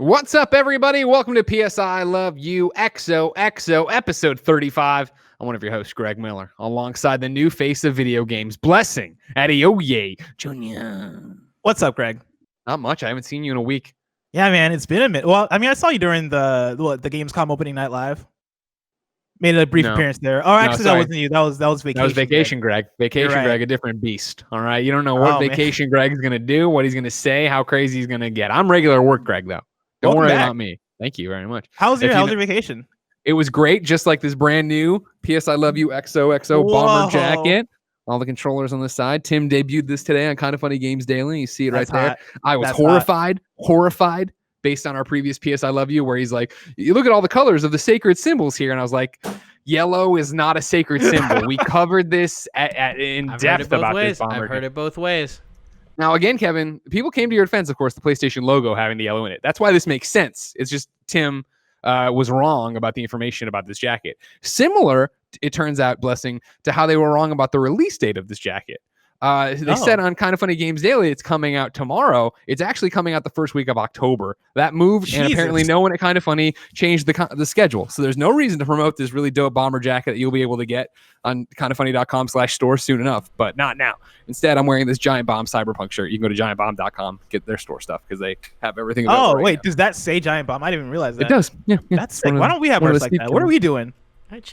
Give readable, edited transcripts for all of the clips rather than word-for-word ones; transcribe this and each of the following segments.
What's up, everybody? Welcome to PSI Love You XOXO episode 35. I'm one of your hosts, Greg Miller, alongside the new face of video games, Blessing, Adeoye Jr. What's up, Greg? Not much. I haven't seen you in a week. Yeah, man, it's been a minute. Well, I mean, I saw you during the Gamescom opening night live. Made a brief appearance there. Oh, actually, that wasn't you. That was vacation. That was vacation, Greg. Vacation, right. Greg, a different beast. All right, you don't know what vacation Greg's gonna do, what he's gonna say, how crazy he's gonna get. I'm regular work, Greg, though. Don't worry about me. Thank you very much. How's your vacation? It was great, just like this brand new PSI Love You XOXO bomber jacket. All the controllers on the side. Tim debuted this today on Kind of Funny Games Daily. You see it right there. I was horrified based on our previous PSI Love You, where he's like, you look at all the colors of the sacred symbols here. And I was like, yellow is not a sacred symbol. We covered this in depth about this bomber. I've heard it both ways. Now, again, Kevin, people came to your defense, of course, the PlayStation logo having the yellow in it. That's why this makes sense. It's just Tim was wrong about the information about this jacket. Similar, it turns out, Blessing, to how they were wrong about the release date of this jacket. They said on Kind of Funny Games Daily it's coming out tomorrow. It's actually coming out the first week of October. That moved, and apparently no one at Kind of Funny changed the schedule. So there's no reason to promote this really dope bomber jacket that you'll be able to get on kindoffunny.com/store soon enough, but not now. Instead, I'm wearing this Giant Bomb Cyberpunk shirt. You can go to giantbomb.com, get their store stuff, because they have everything. Oh, wait, does that say Giant Bomb? I didn't even realize that. It does. Yeah. That's sick. Why don't we have merch like that? What are we doing?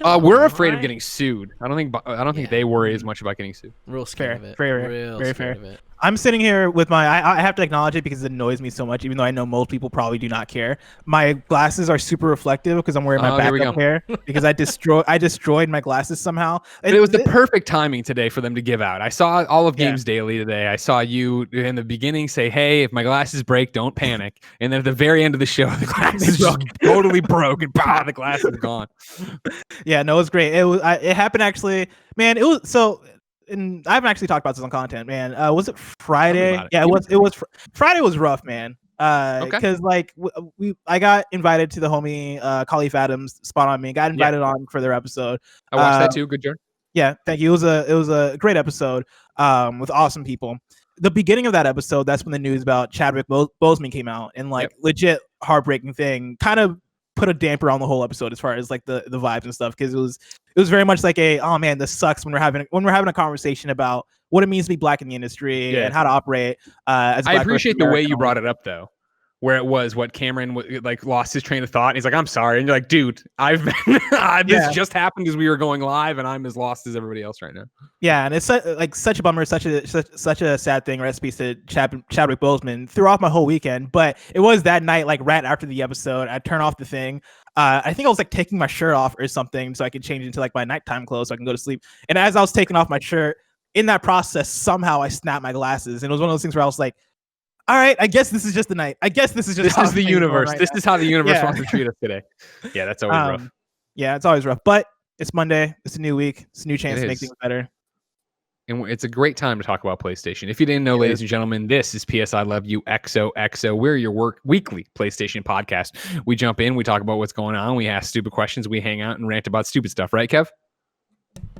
We're afraid of getting sued. I don't think they worry as much about getting sued. Real scared of it. Very fair. I'm sitting here with my. I have to acknowledge it because it annoys me so much. Even though I know most people probably do not care. My glasses are super reflective because I'm wearing my backup hair because I destroyed my glasses somehow. It was the perfect timing today for them to give out. I saw all of Games Daily today. I saw you in the beginning say, "Hey, if my glasses break, don't panic." And then at the very end of the show, the glasses just totally broke and the glass is gone. Yeah, no, it was great. It happened actually, man. It was so. And I haven't actually talked about this on content, man. Was it Friday? Yeah, it was. Friday was rough, man. Because I got invited to the homie Khalif Adams Spot on Me. Got invited on for their episode. I watched that too. Good job. Yeah, thank you. It was a great episode with awesome people. The beginning of that episode, that's when the news about Chadwick Boseman came out, and legit heartbreaking thing. Kind of put a damper on the whole episode as far as like the vibes and stuff, because it was very much like oh man, this sucks when we're having a conversation about what it means to be black in the industry and how to operate as a black. I appreciate the way you brought it up though, where it was what Cameron lost his train of thought and he's like, I'm sorry, and you're like, dude, I've been this just happened as we were going live and I'm as lost as everybody else right now. Yeah, and it's such a bummer, such a sad thing. Rest in peace to Chadwick Boseman. Threw off my whole weekend, but it was that night, right after the episode, I turned off the thing. I think I was taking my shirt off or something so I could change into my nighttime clothes so I can go to sleep. And as I was taking off my shirt, in that process, somehow I snapped my glasses, and it was one of those things where I was like, all right, I guess this is just the night. I guess this is the universe. This is how the universe wants to treat us today. Yeah, that's always rough. Yeah, it's always rough. But it's Monday. It's a new week. It's a new chance to make things better. And it's a great time to talk about PlayStation. If you didn't know, ladies and gentlemen, this is PSI Love You XOXO. We're your weekly PlayStation podcast. We jump in, we talk about what's going on, we ask stupid questions, we hang out and rant about stupid stuff. Right, Kev?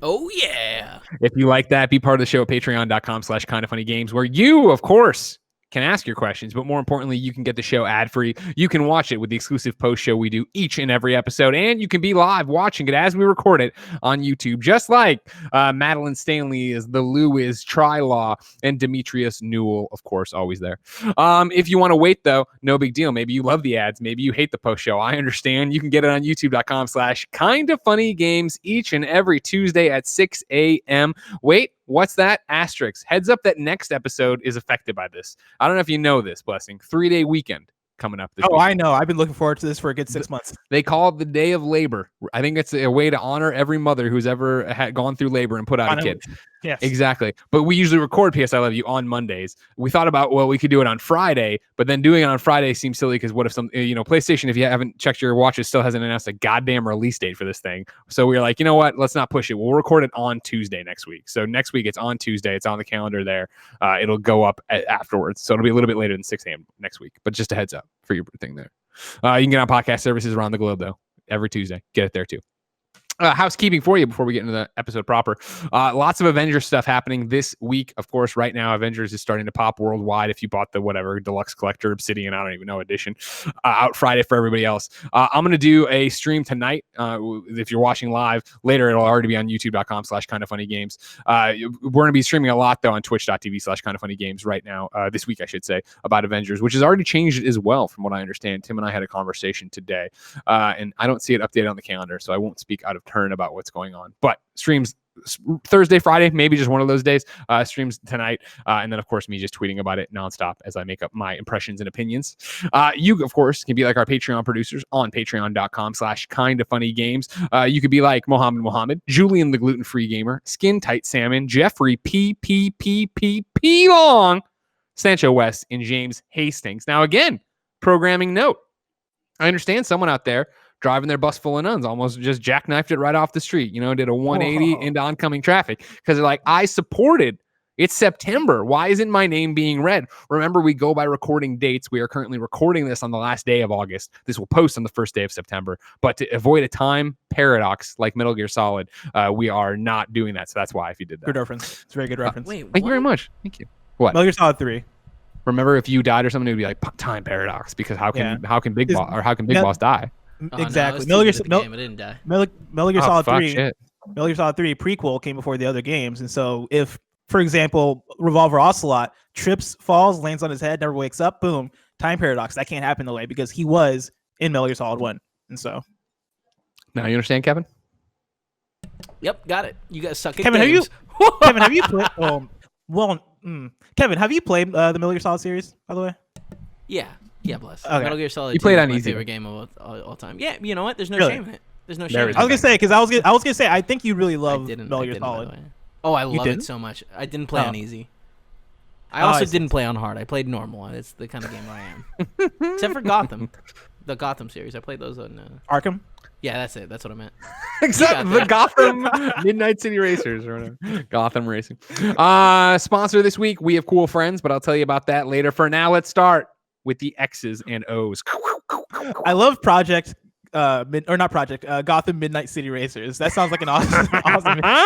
Oh, yeah. If you like that, be part of the show at patreon.com/kindoffunnygames, where you, of course, can ask your questions, but more importantly, you can get the show ad-free. You can watch it with the exclusive post show we do each and every episode, and you can be live watching it as we record it on YouTube, just like Madeline Stanley is, the Lou is, Trilaw, and Demetrius Newell, of course, always there. If you want to wait, though, no big deal. Maybe you love the ads. Maybe you hate the post show. I understand. You can get it on youtube.com/kindoffunnygames each and every Tuesday at 6 a.m. Wait, what's that? Asterisk. Heads up that next episode is affected by this. I don't know if you know this, Blessing. 3-day weekend coming up this weekend. I know. I've been looking forward to this for a good 6 months. They call it the Day of Labor. I think it's a way to honor every mother who's ever gone through labor and put out a kid. Yes. Exactly. But we usually record PS I Love You on Mondays. We thought about, we could do it on Friday, but then doing it on Friday seems silly because what if PlayStation, if you haven't checked your watches, still hasn't announced a goddamn release date for this thing. So we were like, you know what? Let's not push it. We'll record it on Tuesday next week. So next week it's on Tuesday. It's on the calendar there. It'll go up afterwards. So it'll be a little bit later than 6 a.m. next week. But just a heads up for your thing there. You can get on podcast services around the globe, though, every Tuesday. Get it there, too. Housekeeping for you before we get into the episode proper. Lots of Avengers stuff happening this week. Of course, right now, Avengers is starting to pop worldwide. If you bought the whatever deluxe collector Obsidian, I don't even know edition, out Friday for everybody else. I'm going to do a stream tonight. If you're watching live later, it'll already be on youtube.com/kindoffunnygames. We're going to be streaming a lot though on twitch.tv/kindoffunnygames right now, this week, I should say, about Avengers, which has already changed as well, from what I understand. Tim and I had a conversation today, and I don't see it updated on the calendar, so I won't speak out of turn about what's going on. But streams Thursday, Friday, maybe just one of those days. Streams tonight, and then of course me just tweeting about it nonstop as I make up my impressions and opinions. You of course can be like our Patreon producers on patreon.com/kindoffunnygames. You could be like Mohammed, Julian the gluten-free gamer, Skin Tight Salmon, Jeffrey P Long, Sancho West, and James Hastings. Now again, programming note, I understand someone out there driving their bus full of nuns almost just jackknifed it right off the street, did a 180 into oncoming traffic because they're like, I supported. It's September. Why isn't my name being read? Remember, we go by recording dates. We are currently recording this on the last day of August. This will post on the first day of September. But to avoid a time paradox like Metal Gear Solid, we are not doing that. So that's why, if you did that. Good reference. It's a very good reference. Wait, thank you very much. Thank you. What? Metal Gear Solid 3. Remember, if you died or something, it would be like time paradox because how can Big Boss die? Exactly. No, I didn't die. Metal Gear Solid 3. Shit. Metal Gear Solid 3 prequel came before the other games, and so if, for example, Revolver Ocelot trips, falls, lands on his head, never wakes up, boom, time paradox. That can't happen the way because he was in Metal Gear Solid 1, and so. Now you understand, Kevin? Yep, got it. You guys suck at Kevin, games. Kevin, have you played? Kevin, have you played the Metal Gear Solid series, by the way? Yeah, bless. Okay. Metal Gear Solid You 2 played is on my easy. favorite game of all time. Yeah, you know what? There's no Really? shame in it. There's no There shame is in I it. was gonna say because I was gonna say I think you really love Metal Gear by the Solid. way. Oh, I love didn't? it so much. I didn't play Oh. on easy. I Oh, also I see. didn't play on hard. I played normal. It's the kind of gamer I am. Except for Gotham. The Gotham series. I played those on... Arkham. Yeah, that's it. That's what I meant. Except Yeah. the Gotham Midnight City Racers or whatever. Gotham Racing. Sponsor this week, We Have Cool Friends, but I'll tell you about that later. For now, let's start with the X's and O's. I love Gotham Midnight City Racers. That sounds like an awesome.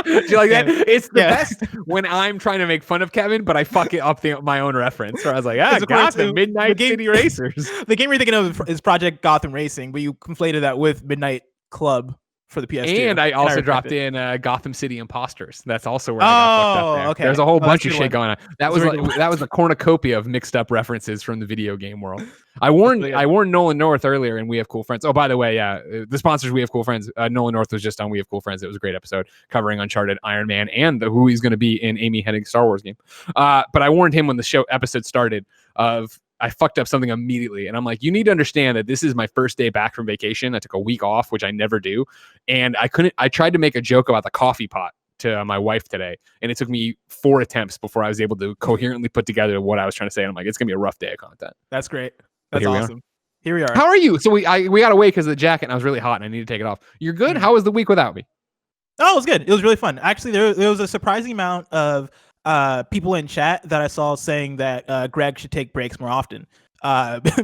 Do you like that? Yeah. It's the Yeah. best when I'm trying to make fun of Kevin, but I fuck it up my own reference. Where I was like, 'Cause of course, Gotham the Midnight game- City Racers. The game you're thinking of is Project Gotham Racing, but you conflated that with Midnight Club for the PS2. And I also respect dropped it. in Gotham City Imposters. That's also where I got fucked up there. Okay. There's a whole Oh, bunch that's of a good shit one. going on. That That's was a very good that was a cornucopia of mixed up references from the video game world. I really good. warned Nolan North earlier in We Have Cool Friends. Oh, by the way, the sponsors We Have Cool Friends. Nolan North was just on We Have Cool Friends. It was a great episode covering Uncharted, Iron Man, and who he's going to be in Amy Hennig's Star Wars game. But I warned him when the episode started of I fucked up something immediately. And I'm like, you need to understand that this is my first day back from vacation. I took a week off, which I never do. And I tried to make a joke about the coffee pot to my wife today. And it took me 4 attempts before I was able to coherently put together what I was trying to say. And I'm like, it's going to be a rough day of content. That's great. But That's here we are. awesome. Here we are. How are you? So we got away because of the jacket and I was really hot and I needed to take it off. You're good? How was the week without me? Oh, it was good. It was really fun. Actually, there was a surprising amount of people in chat that I saw saying that Greg should take breaks more often.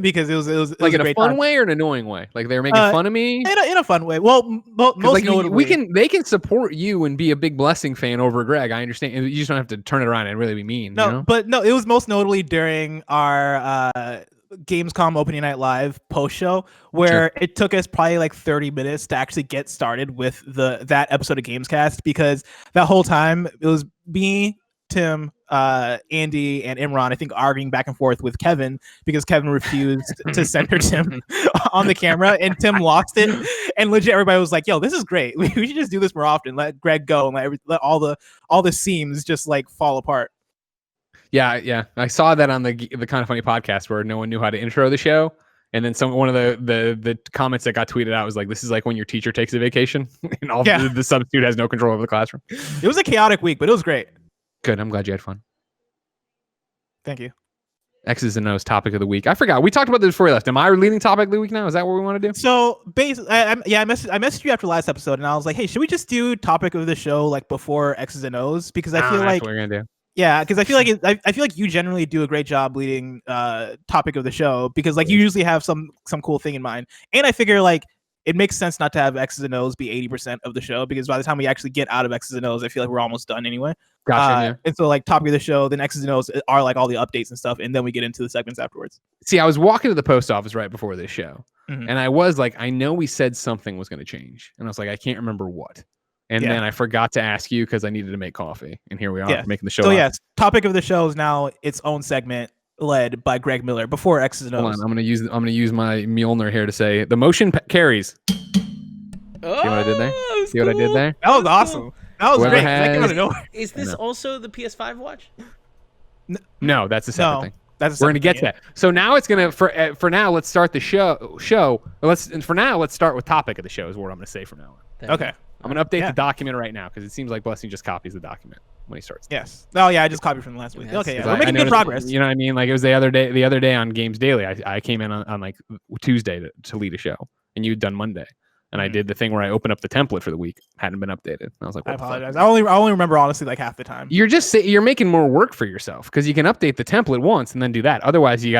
Because it was Like a in a great fun time. way or an annoying way? Like they were making fun of me? In a fun way. Well, most Like notably, they can support you and be a big Blessing fan over Greg. I understand. You just don't have to turn it around and really be mean. no, you know? but no, it was most notably during our Gamescom opening night live post show where it took us probably like 30 minutes to actually get started with that episode of Gamescast, because that whole time it was me, Tim, Andy, and Imran, I think, arguing back and forth with Kevin because Kevin refused to center Tim on the camera, and Tim lost it. And legit, everybody was like, "Yo, this is great. We should just do this more often. Let Greg go and let all the seams just like fall apart." Yeah. I saw that on the Kind of Funny podcast where no one knew how to intro the show. And then one of the comments that got tweeted out was like, this is like when your teacher takes a vacation and the substitute has no control over the classroom. It was a chaotic week, but it was great. Good. I'm glad you had fun. Thank you. X's and O's topic of the week. I forgot. We talked about this before we left. Am I leading topic of the week now? Is that what we want to do? So basically, I messaged you after last episode, and I was like, "Hey, should we just do topic of the show like before X's and O's?" Because I feel that's like what we're gonna do. yeah, because I feel like I feel like you generally do a great job leading topic of the show, because like you usually have some cool thing in mind, and I figure like it makes sense not to have X's and O's be 80% of the show, because by the time we actually get out of X's and O's, I feel like we're almost done anyway. Gotcha. Yeah. And so like topic of the show, then X's and O's are like all the updates and stuff, and then we get into the segments afterwards. See, I was walking to the post office right before this show, Mhm. and I was like, I know we said something was going to change, and I was like, I can't remember what. And then I forgot to ask you because I needed to make coffee, and here we are making the show. So yes, topic of the show is now its own segment led by Greg Miller before X's and O's. Hold on, I'm gonna use my Mjolnir here to say the motion carries. Oh, See what I did there? See what I did there? That was awesome. That was Whoever great. has- That came out of nowhere. Is this also the PS5 watch? No, that's a separate thing. That's a We're gonna separate get to thing, that. So now it's gonna for now. Let's start the show. Let's start with topic of the show is what I'm gonna say from now on. yeah. Okay. I'm gonna update the document right now because it seems like Blessing just copies the document when he starts. Yes. Oh yeah, I just copied from the last week. Yes. Okay, yeah. 'Cause We're making good noticed- progress. You know what I mean? Like it was the other day on Games Daily. I came in on like Tuesday to lead a show, and you'd done Monday, and I did the thing where I opened up the template for the week, hadn't been updated. And I was like, I what the fuck? apologize. I only remember honestly like half the time. You're making more work for yourself because you can update the template once and then do that. Otherwise, you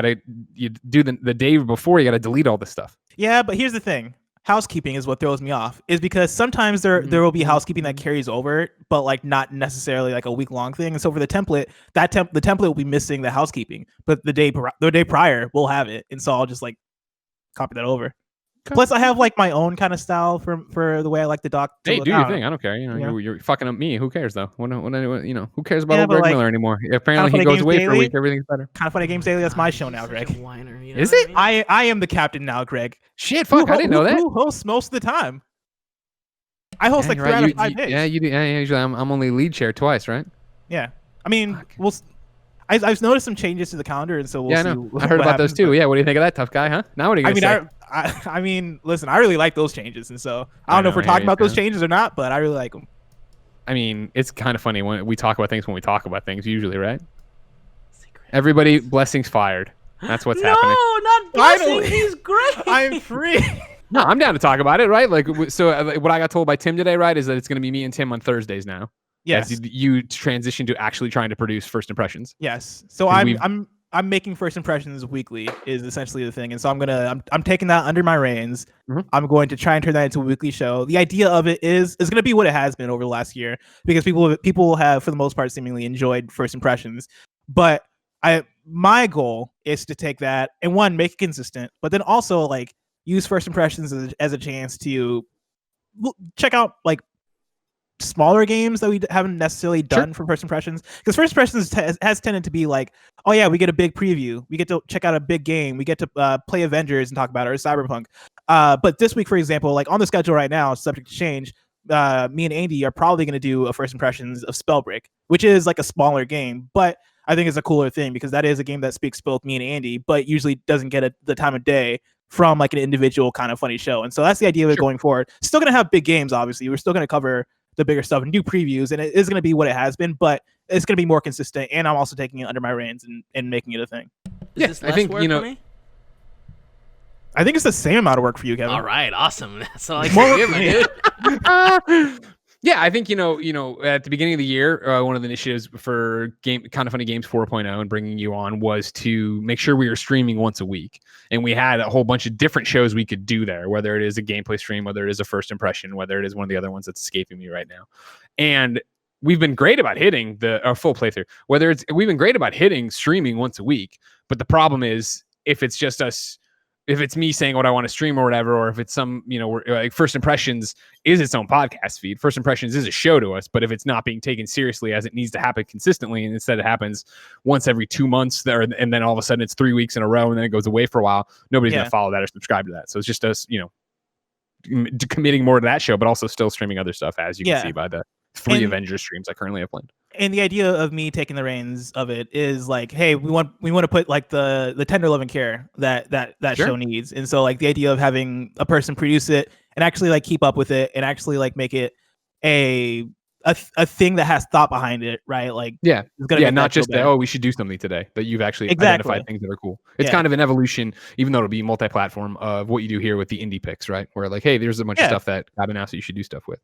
do the day before. You got to delete all this stuff. Yeah, but here's the thing. Housekeeping is what throws me off, is because sometimes there will be housekeeping that carries over, but like not necessarily like a week-long thing. And so for the template, the template will be missing the housekeeping, but the day prior we'll have it, and so I'll just like copy that over. Okay. Plus, I have like my own kind of style for the way I like the doc. Hey, do your thing. I don't care. You're fucking up me. Who cares though? Who cares about old Greg Miller anymore? Apparently, he goes away for a week. Everything's better. Kind of Funny Games Daily. That's my show now, Greg. Whiner, you know Is what it? I mean? I am the captain now, Greg. Shit, fuck! I didn't know that. Who hosts most of the time? I host like 3 out of 5 days. Yeah, you do. Yeah, usually I'm only lead chair twice, right? Yeah. I mean, I've noticed some changes to the calendar, and so we'll see. I know. I heard about those too. Yeah, what do you think of that, tough guy? Huh? Now what are you gonna say? I mean, listen, I really like those changes, and so I don't know if we're talking about those changes or not, but I really like them. I mean, it's kind of funny when we talk about things usually, right? Everybody, Blessing's fired. That's what's happening. No, not Blessing. Finally. He's great. I'm free. No, I'm down to talk about it, right? Like, so what I got told by Tim today, right, is that it's going to be me and Tim on Thursdays now. Yes. As you transition to actually trying to produce first impressions. Yes. So I'm making first impressions weekly is essentially the thing, and so I'm taking that under my reins. Mhm. I'm going to try and turn that into a weekly show. The idea of it is going to be what it has been over the last year, because people have for the most part seemingly enjoyed first impressions, but my goal is to take that and make it consistent, but then also like use first impressions as a chance to check out like smaller games that we haven't necessarily done for first impressions, because first impressions has tended to be like, oh yeah, we get a big preview, we get to check out a big game, we get to play Avengers and talk about it, or Cyberpunk. But this week, for example, like on the schedule right now, subject to change, me and Andy are probably going to do a first impressions of Spellbreak, which is like a smaller game, but I think it's a cooler thing because that is a game that speaks both me and Andy, but usually doesn't get the time of day from like an individual kind of funny show. And so that's the idea of it going forward. Still going to have big games, obviously. We're still going to cover the bigger stuff and do previews, and it is going to be what it has been, but it's going to be more consistent, and I'm also taking it under my reins and making it a thing. Is I think, work you know, for me? I think it's the same amount of work for you, Kevin. All right, awesome. That's all I More can give, my dude. Yeah, I think, you know, at the beginning of the year, one of the initiatives for Kind of Funny Games 4.0 and bringing you on was to make sure we were streaming once a week. And we had a whole bunch of different shows we could do there, whether it is a gameplay stream, whether it is a first impression, whether it is one of the other ones that's escaping me right now. And we've been great about hitting our full playthrough. We've been great about hitting streaming once a week. But the problem is if it's just us, if it's me saying what I want to stream or whatever, or if it's some, like First Impressions is its own podcast feed. First Impressions is a show to us, but if it's not being taken seriously as it needs to happen consistently, and instead it happens once every 2 months there, and then all of a sudden it's 3 weeks in a row and then it goes away for a while, nobody's going to follow that or subscribe to that. So it's just us, committing more to that show, but also still streaming other stuff, as you can see by the 3 Avengers streams I currently have planned. And the idea of me taking the reins of it is like, hey, we want to put like the tender love and care that show needs. And so like the idea of having a person produce it and actually like keep up with it and actually like make it a thing that has thought behind it, right? Like, it's gonna not just that, we should do something today, that you've actually identified things that are cool. It's kind of an evolution, even though it'll be multi-platform, of what you do here with the indie picks, right? Where like, hey, there's a bunch of stuff that I've announced that you should do stuff with.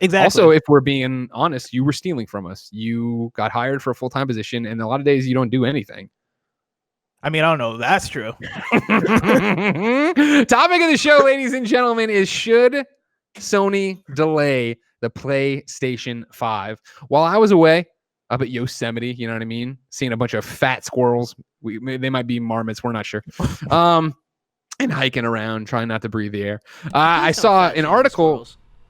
Exactly. Also, if we're being honest, you were stealing from us. You got hired for a full-time position, and a lot of days you don't do anything. I mean, I don't know if that's true. Topic of the show, ladies and gentlemen, is should Sony delay the PlayStation 5? While I was away up at Yosemite, you know what I mean? Seeing a bunch of fat squirrels. They might be marmots. We're not sure. And hiking around, trying not to breathe the air. I saw an article.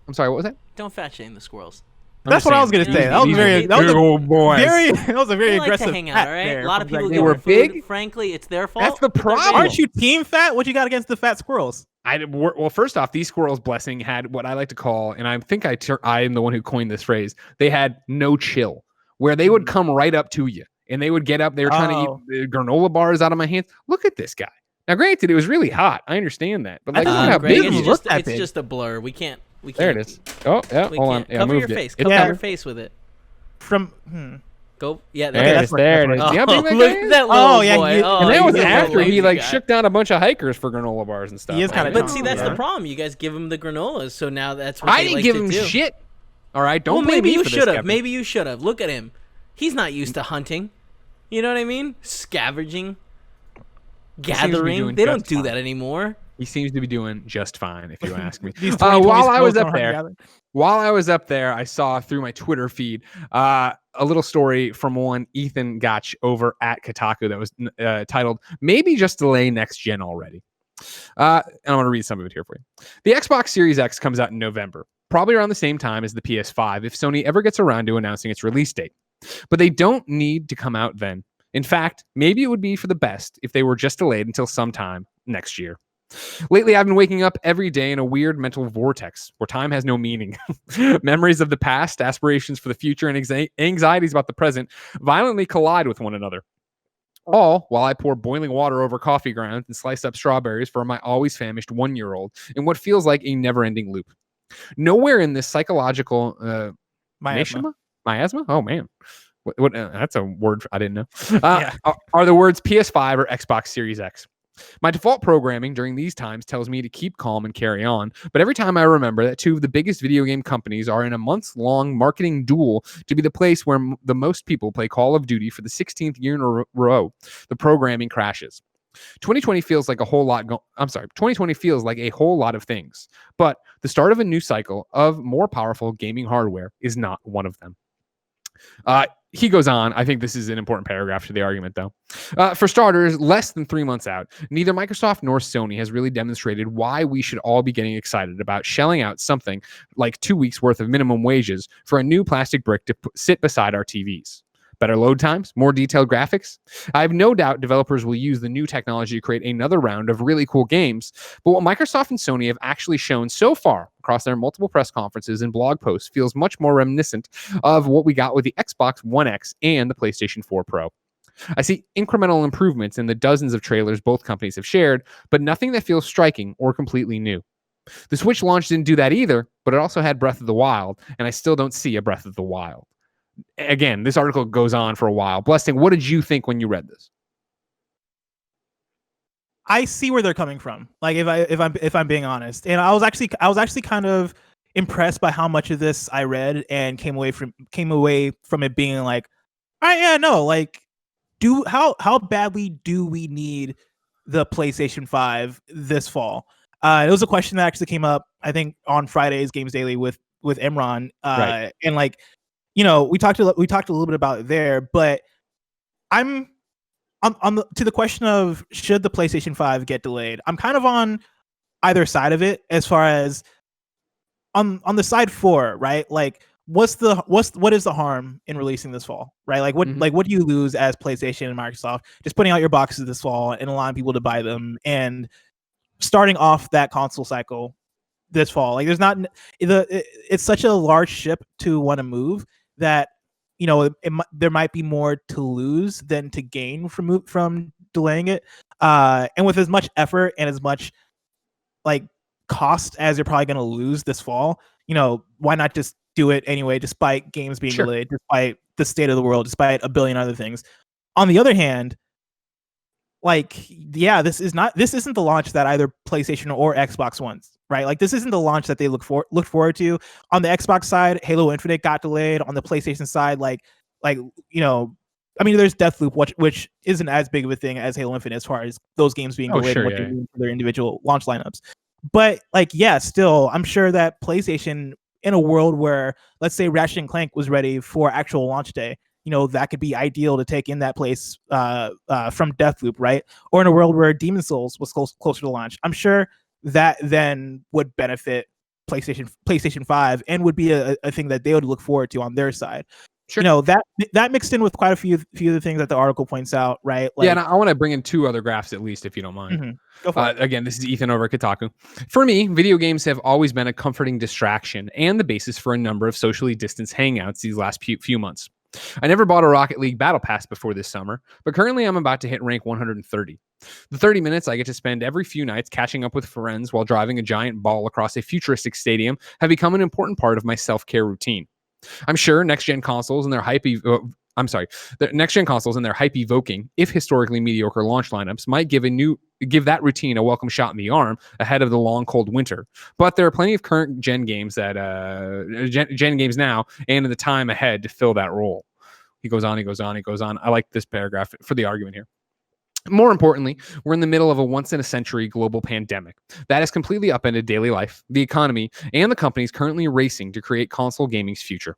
I'm sorry, what was that? Don't fat shame the squirrels. That's what I was gonna say. That was very, that was a old boys. that was a very They like aggressive. to hang out, all right? there. A lot of people They get were food. big? Frankly, it's their fault. That's the but they're problem. big. Aren't you team fat? What you got against the fat squirrels? Well, first off, these squirrels, blessing, had what I like to call, and I think I am the one who coined this phrase. They had no chill, where they would come right up to you and they would get up. They were trying to eat the granola bars out of my hands. Look at this guy. Now, granted, it was really hot. I understand that, but like, look how Greg, big it's he just, looked. it's just a blur. We can't. There it is. Oh, yeah. We Hold on. can't. Yeah, Cover your moved it. face. Cover your face with it. Go. Yeah. There it is. There it is. See how big that guy Look is? at that little Oh, yeah, boy. And that was he's a after lazy he like guy. shook down a bunch of hikers for granola bars and stuff. He is kinda But see, that's Yeah. the problem. You guys give him the granolas, so now that's what I they didn't like give to him do. shit. All right, don't Well, blame maybe me you for this, should have. Kevin. Maybe you should have. Look at him. He's not used to hunting. You know what I mean? Scavenging, gathering. They don't just do fine. that anymore. He seems to be doing just fine, if you ask me. These While 2020 I was squirrels up don't there, hunt together. While I was up there, I saw through my Twitter feed a little story from one Ethan Gotch over at Kotaku that was titled, Maybe Just Delay Next Gen Already. And I'm going to read some of it here for you. The Xbox Series X comes out in November, probably around the same time as the PS5 if Sony ever gets around to announcing its release date. But they don't need to come out then. In fact, maybe it would be for the best if they were just delayed until sometime next year. Lately, I've been waking up every day in a weird mental vortex where time has no meaning. Memories of the past, aspirations for the future, and anxieties about the present violently collide with one another. All while I pour boiling water over coffee grounds and slice up strawberries for my always famished 1-year-old in what feels like a never-ending loop. Nowhere in this psychological Miasma. miasma? Oh, man. What that's a word I didn't know. Are the words PS5 or Xbox Series X? My default programming during these times tells me to keep calm and carry on, but every time I remember that two of the biggest video game companies are in a months-long marketing duel to be the place where the most people play Call of Duty for the 16th year in a row, the programming crashes. 2020 feels like a whole lot. 2020 feels like a whole lot of things, but the start of a new cycle of more powerful gaming hardware is not one of them. He goes on. I think this is an important paragraph to the argument, though. For starters, less than 3 months out, neither Microsoft nor Sony has really demonstrated why we should all be getting excited about shelling out something like 2 weeks worth of minimum wages for a new plastic brick to sit beside our TVs. Better load times, more detailed graphics. I have no doubt developers will use the new technology to create another round of really cool games, but what Microsoft and Sony have actually shown so far across their multiple press conferences and blog posts feels much more reminiscent of what we got with the Xbox One X and the PlayStation 4 Pro. I see incremental improvements in the dozens of trailers both companies have shared, but nothing that feels striking or completely new. The Switch launch didn't do that either, but it also had Breath of the Wild, and I still don't see a Breath of the Wild. Again, this article goes on for a while. Blessing, what did you think when you read this? I see where they're coming from. Like if I'm being honest, and I was actually kind of impressed by how much of this I read and came away from it being like, all right, yeah, no, like, how badly do we need the PlayStation 5 this fall? It was a question that actually came up, I think, on Friday's Games Daily with Imran, Right. And like, you know, we talked a little bit about it there, but I'm to the question of should the PlayStation 5 get delayed. I'm kind of on either side of it as far as on the side for, right? Like what is the harm in releasing this fall, right? Like what do you lose as PlayStation and Microsoft just putting out your boxes this fall and allowing people to buy them and starting off that console cycle this fall? Like there's not it's such a large ship to want to move that, you know, there might be more to lose than to gain from delaying it. And with as much effort and as much like cost as you're probably going to lose this fall, you know, why not just do it anyway, despite games being delayed, despite the state of the world, despite a billion other things. On the other hand, like, yeah, this isn't the launch that either PlayStation or Xbox wants, right? Like this isn't the launch that they look forward to. On the Xbox side, Halo Infinite got delayed. On the PlayStation side, like, you know, I mean, there's Deathloop, which isn't as big of a thing as Halo Infinite as far as those games being delayed and what they mean for their individual launch lineups. But like, yeah, still, I'm sure that PlayStation, in a world where, let's say, Ratchet and Clank was ready for actual launch day, that could be ideal to take in that place from Deathloop, right? Or in a world where Demon's Souls was closer to launch, I'm sure that then would benefit PlayStation 5 and would be a thing that they would look forward to on their side. Sure. That mixed in with quite a few of the things that the article points out, right? Like, and I want to bring in 2 other graphs at least, if you don't mind. Mm-hmm. Go for it. Again, this is Ethan over at Kotaku. For me, video games have always been a comforting distraction and the basis for a number of socially distanced hangouts these last few months. I never bought a Rocket League Battle Pass before this summer, but currently I'm about to hit rank 130. The 30 minutes I get to spend every few nights catching up with friends while driving a giant ball across a futuristic stadium have become an important part of my self-care routine. I'm sure next-gen consoles and their the next-gen consoles and their hype evoking, if historically mediocre launch lineups, might give that routine a welcome shot in the arm ahead of the long, cold winter. But there are plenty of current gen games that gen games now and in the time ahead to fill that role. He goes on. I like this paragraph for the argument here. More importantly, we're in the middle of a once-in-a-century global pandemic that has completely upended daily life, the economy, and the companies currently racing to create console gaming's future.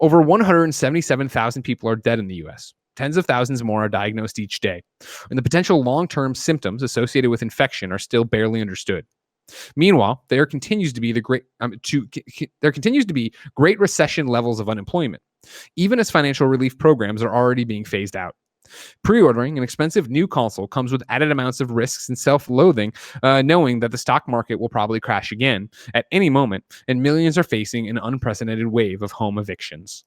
Over 177,000 people are dead in the U.S. Tens of thousands more are diagnosed each day, and the potential long-term symptoms associated with infection are still barely understood. Meanwhile, there continues to be great recession levels of unemployment, even as financial relief programs are already being phased out. Pre-ordering an expensive new console comes with added amounts of risks and self-loathing, knowing that the stock market will probably crash again at any moment, and millions are facing an unprecedented wave of home evictions.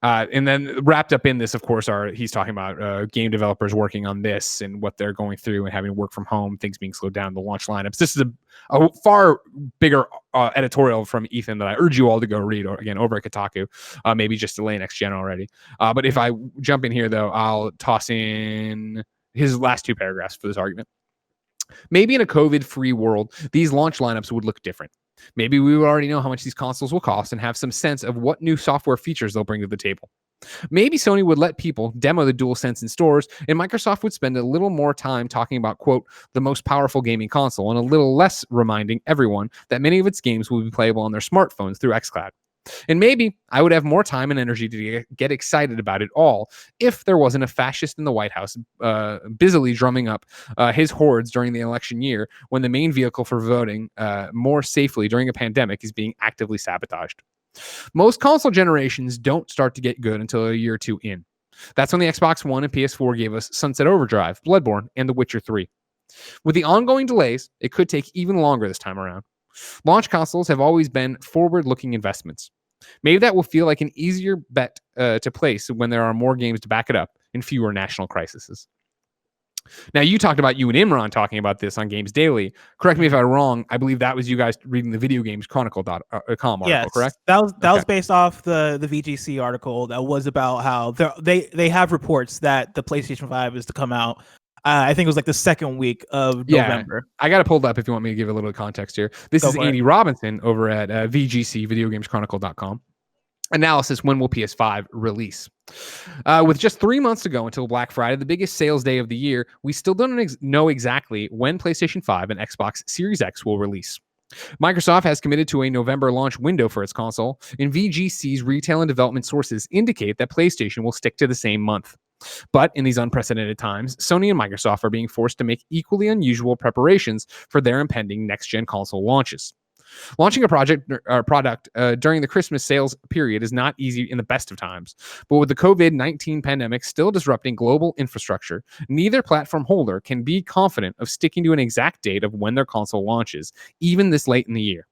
And then wrapped up in this, of course, he's talking about game developers working on this and what they're going through and having to work from home, things being slowed down, the launch lineups. This is a far bigger editorial from Ethan that I urge you all to go read, or again, over at Kotaku, maybe just delay next gen already. But if I jump in here, though, I'll toss in his last 2 paragraphs for this argument. Maybe in a COVID-free world, these launch lineups would look different. Maybe we would already know how much these consoles will cost and have some sense of what new software features they'll bring to the table. Maybe Sony would let people demo the Dualsense in stores, and Microsoft would spend a little more time talking about, quote, the most powerful gaming console, and a little less reminding everyone that many of its games will be playable on their smartphones through xCloud. And maybe I would have more time and energy to get excited about it all if there wasn't a fascist in the White House busily drumming up his hordes during the election year when the main vehicle for voting more safely during a pandemic is being actively sabotaged. Most console generations don't start to get good until a year or 2 in. That's when the Xbox One and PS4 gave us Sunset Overdrive, Bloodborne, and The Witcher 3. With the ongoing delays, it could take even longer this time around. Launch consoles have always been forward-looking investments. Maybe that will feel like an easier bet to place when there are more games to back it up and fewer national crises. Now, you talked about you and Imran talking about this on Games Daily. Correct me if I'm wrong. I believe that was you guys reading the Video Games Chronicle column article, correct? That was based off the VGC article that was about how they have reports that the PlayStation 5 is to come out. I think it was like the second week of November. I got it pulled up if you want me to give a little context here. This is Andy Robinson over at VGC, VideoGamesChronicle.com. Analysis, when will PS5 release? With just 3 months to go until Black Friday, the biggest sales day of the year, we still don't know exactly when PlayStation 5 and Xbox Series X will release. Microsoft has committed to a November launch window for its console, and VGC's retail and development sources indicate that PlayStation will stick to the same month. But in these unprecedented times, Sony and Microsoft are being forced to make equally unusual preparations for their impending next-gen console launches. Launching a product during the Christmas sales period is not easy in the best of times, but with the COVID-19 pandemic still disrupting global infrastructure, neither platform holder can be confident of sticking to an exact date of when their console launches, even this late in the year.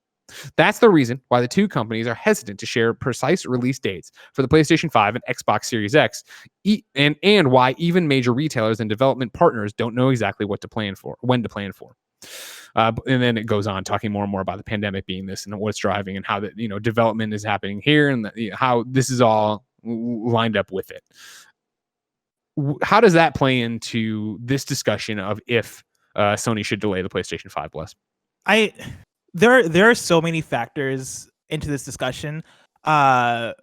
That's the reason why the 2 companies are hesitant to share precise release dates for the PlayStation 5 and Xbox Series X, and why even major retailers and development partners don't know exactly when to plan for. And then it goes on talking more and more about the pandemic being this and what's driving and how development is happening here and how this is all lined up with it. How does that play into this discussion of if Sony should delay the PlayStation 5 Plus? There are so many factors into this discussion, but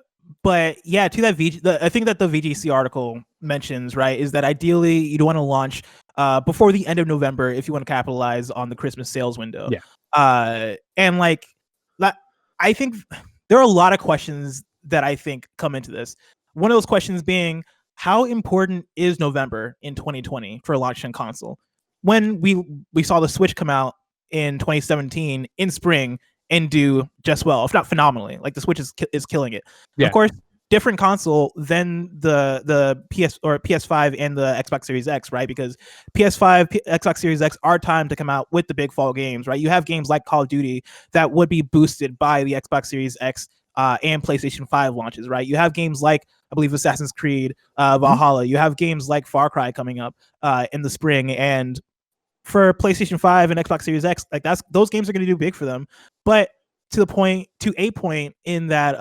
But yeah, to that I think that the VGC article mentions, right, is that ideally you'd want to launch before the end of November if you want to capitalize on the Christmas sales window. Yeah. And like that, I think there are a lot of questions that I think come into this. One of those questions being, how important is November in 2020 for launching console? When we saw the Switch come out in 2017 in spring and do just well, if not phenomenally. Like the Switch is killing it. Yeah. Of course, different console than the PS5 and the Xbox Series X, right? Because PS5, Xbox Series X are timed to come out with the big fall games, right? You have games like Call of Duty that would be boosted by the Xbox Series X and PlayStation 5 launches, right? You have games like, I believe, Assassin's Creed Valhalla. You have games like Far Cry coming up in the spring, and for PlayStation 5 and Xbox Series X, like those games are going to do big for them. But to a point in that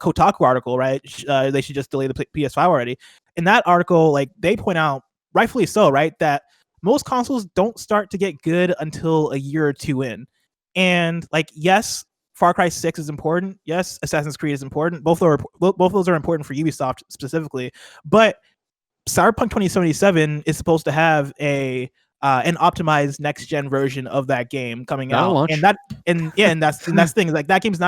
Kotaku article, right? They should just delay the PS5 already. In that article, like they point out, rightfully so, right, that most consoles don't start to get good until a year or two in. And like, yes, Far Cry 6 is important. Yes, Assassin's Creed is important. Both of those are important for Ubisoft specifically. But Cyberpunk 2077 is supposed to have an optimized next gen version of that game coming out, launch. and that's the thing. Like that's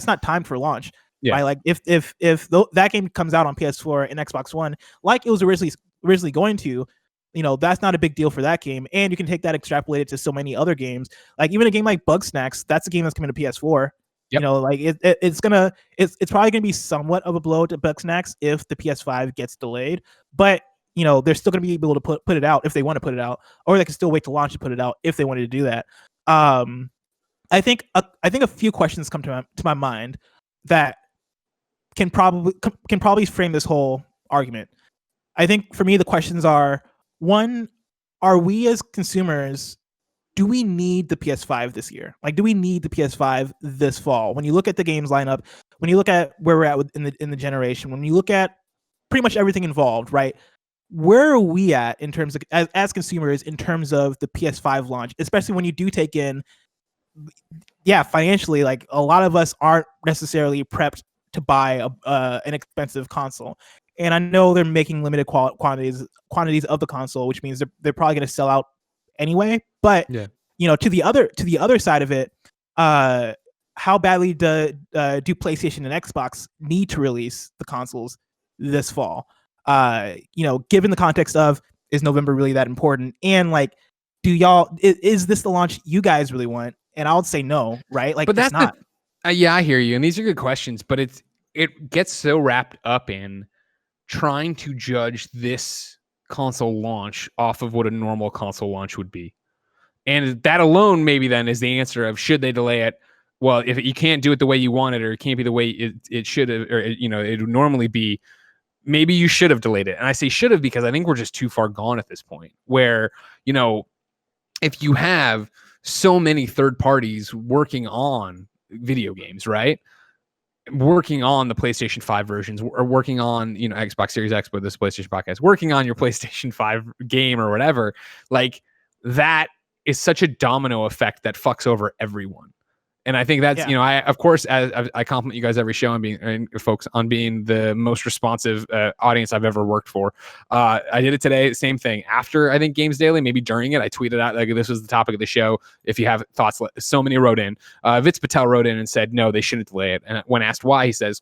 not timed for launch. Yeah. Right? Like if that game comes out on PS4 and Xbox One, like it was originally going to, that's not a big deal for that game, and you can take that extrapolate it to so many other games. Like even a game like Bugsnax, that's a game that's coming to PS4. Yep. Like it's probably gonna be somewhat of a blow to Bugsnax if the PS5 gets delayed, but they're still going to be able to put it out if they want to put it out, or they can still wait to launch to put it out if they wanted to do that. I think a few questions come to my mind that can probably frame this whole argument. I think for me, the questions are: one, are we as consumers, do we need the PS5 this year? Like, do we need the PS5 this fall? When you look at the games lineup, when you look at where we're at in the generation, when you look at pretty much everything involved, right? Where are we at in terms of as consumers in terms of the PS5 launch, especially when you do take in, financially, like a lot of us aren't necessarily prepped to buy an expensive console, and I know they're making limited quantities of the console, which means they're probably going to sell out anyway. But to the other side of it, how badly do PlayStation and Xbox need to release the consoles this fall? Given the context of, is November really that important? And like, is this the launch you guys really want? And I would say no, right? Like, but that's not. Yeah, I hear you. And these are good questions, but it gets so wrapped up in trying to judge this console launch off of what a normal console launch would be. And that alone maybe then is the answer of, should they delay it? Well, if you can't do it the way you want it, or it can't be the way it should have, or it would normally be, maybe you should have delayed it. And I say should have because I think we're just too far gone at this point, where, if you have so many third parties working on video games, right? Working on the PlayStation 5 versions, or working on, Xbox Series X, but this PlayStation podcast, working on your PlayStation 5 game or whatever, like that is such a domino effect that fucks over everyone. And I think that's, I, of course, as I compliment you guys every show on folks on being the most responsive audience I've ever worked for. I did it today. Same thing. After, I think, Games Daily, maybe during it, I tweeted out, like, this was the topic of the show. If you have thoughts, so many wrote in. Vitz Patel wrote in and said, no, they shouldn't delay it. And when asked why, he says,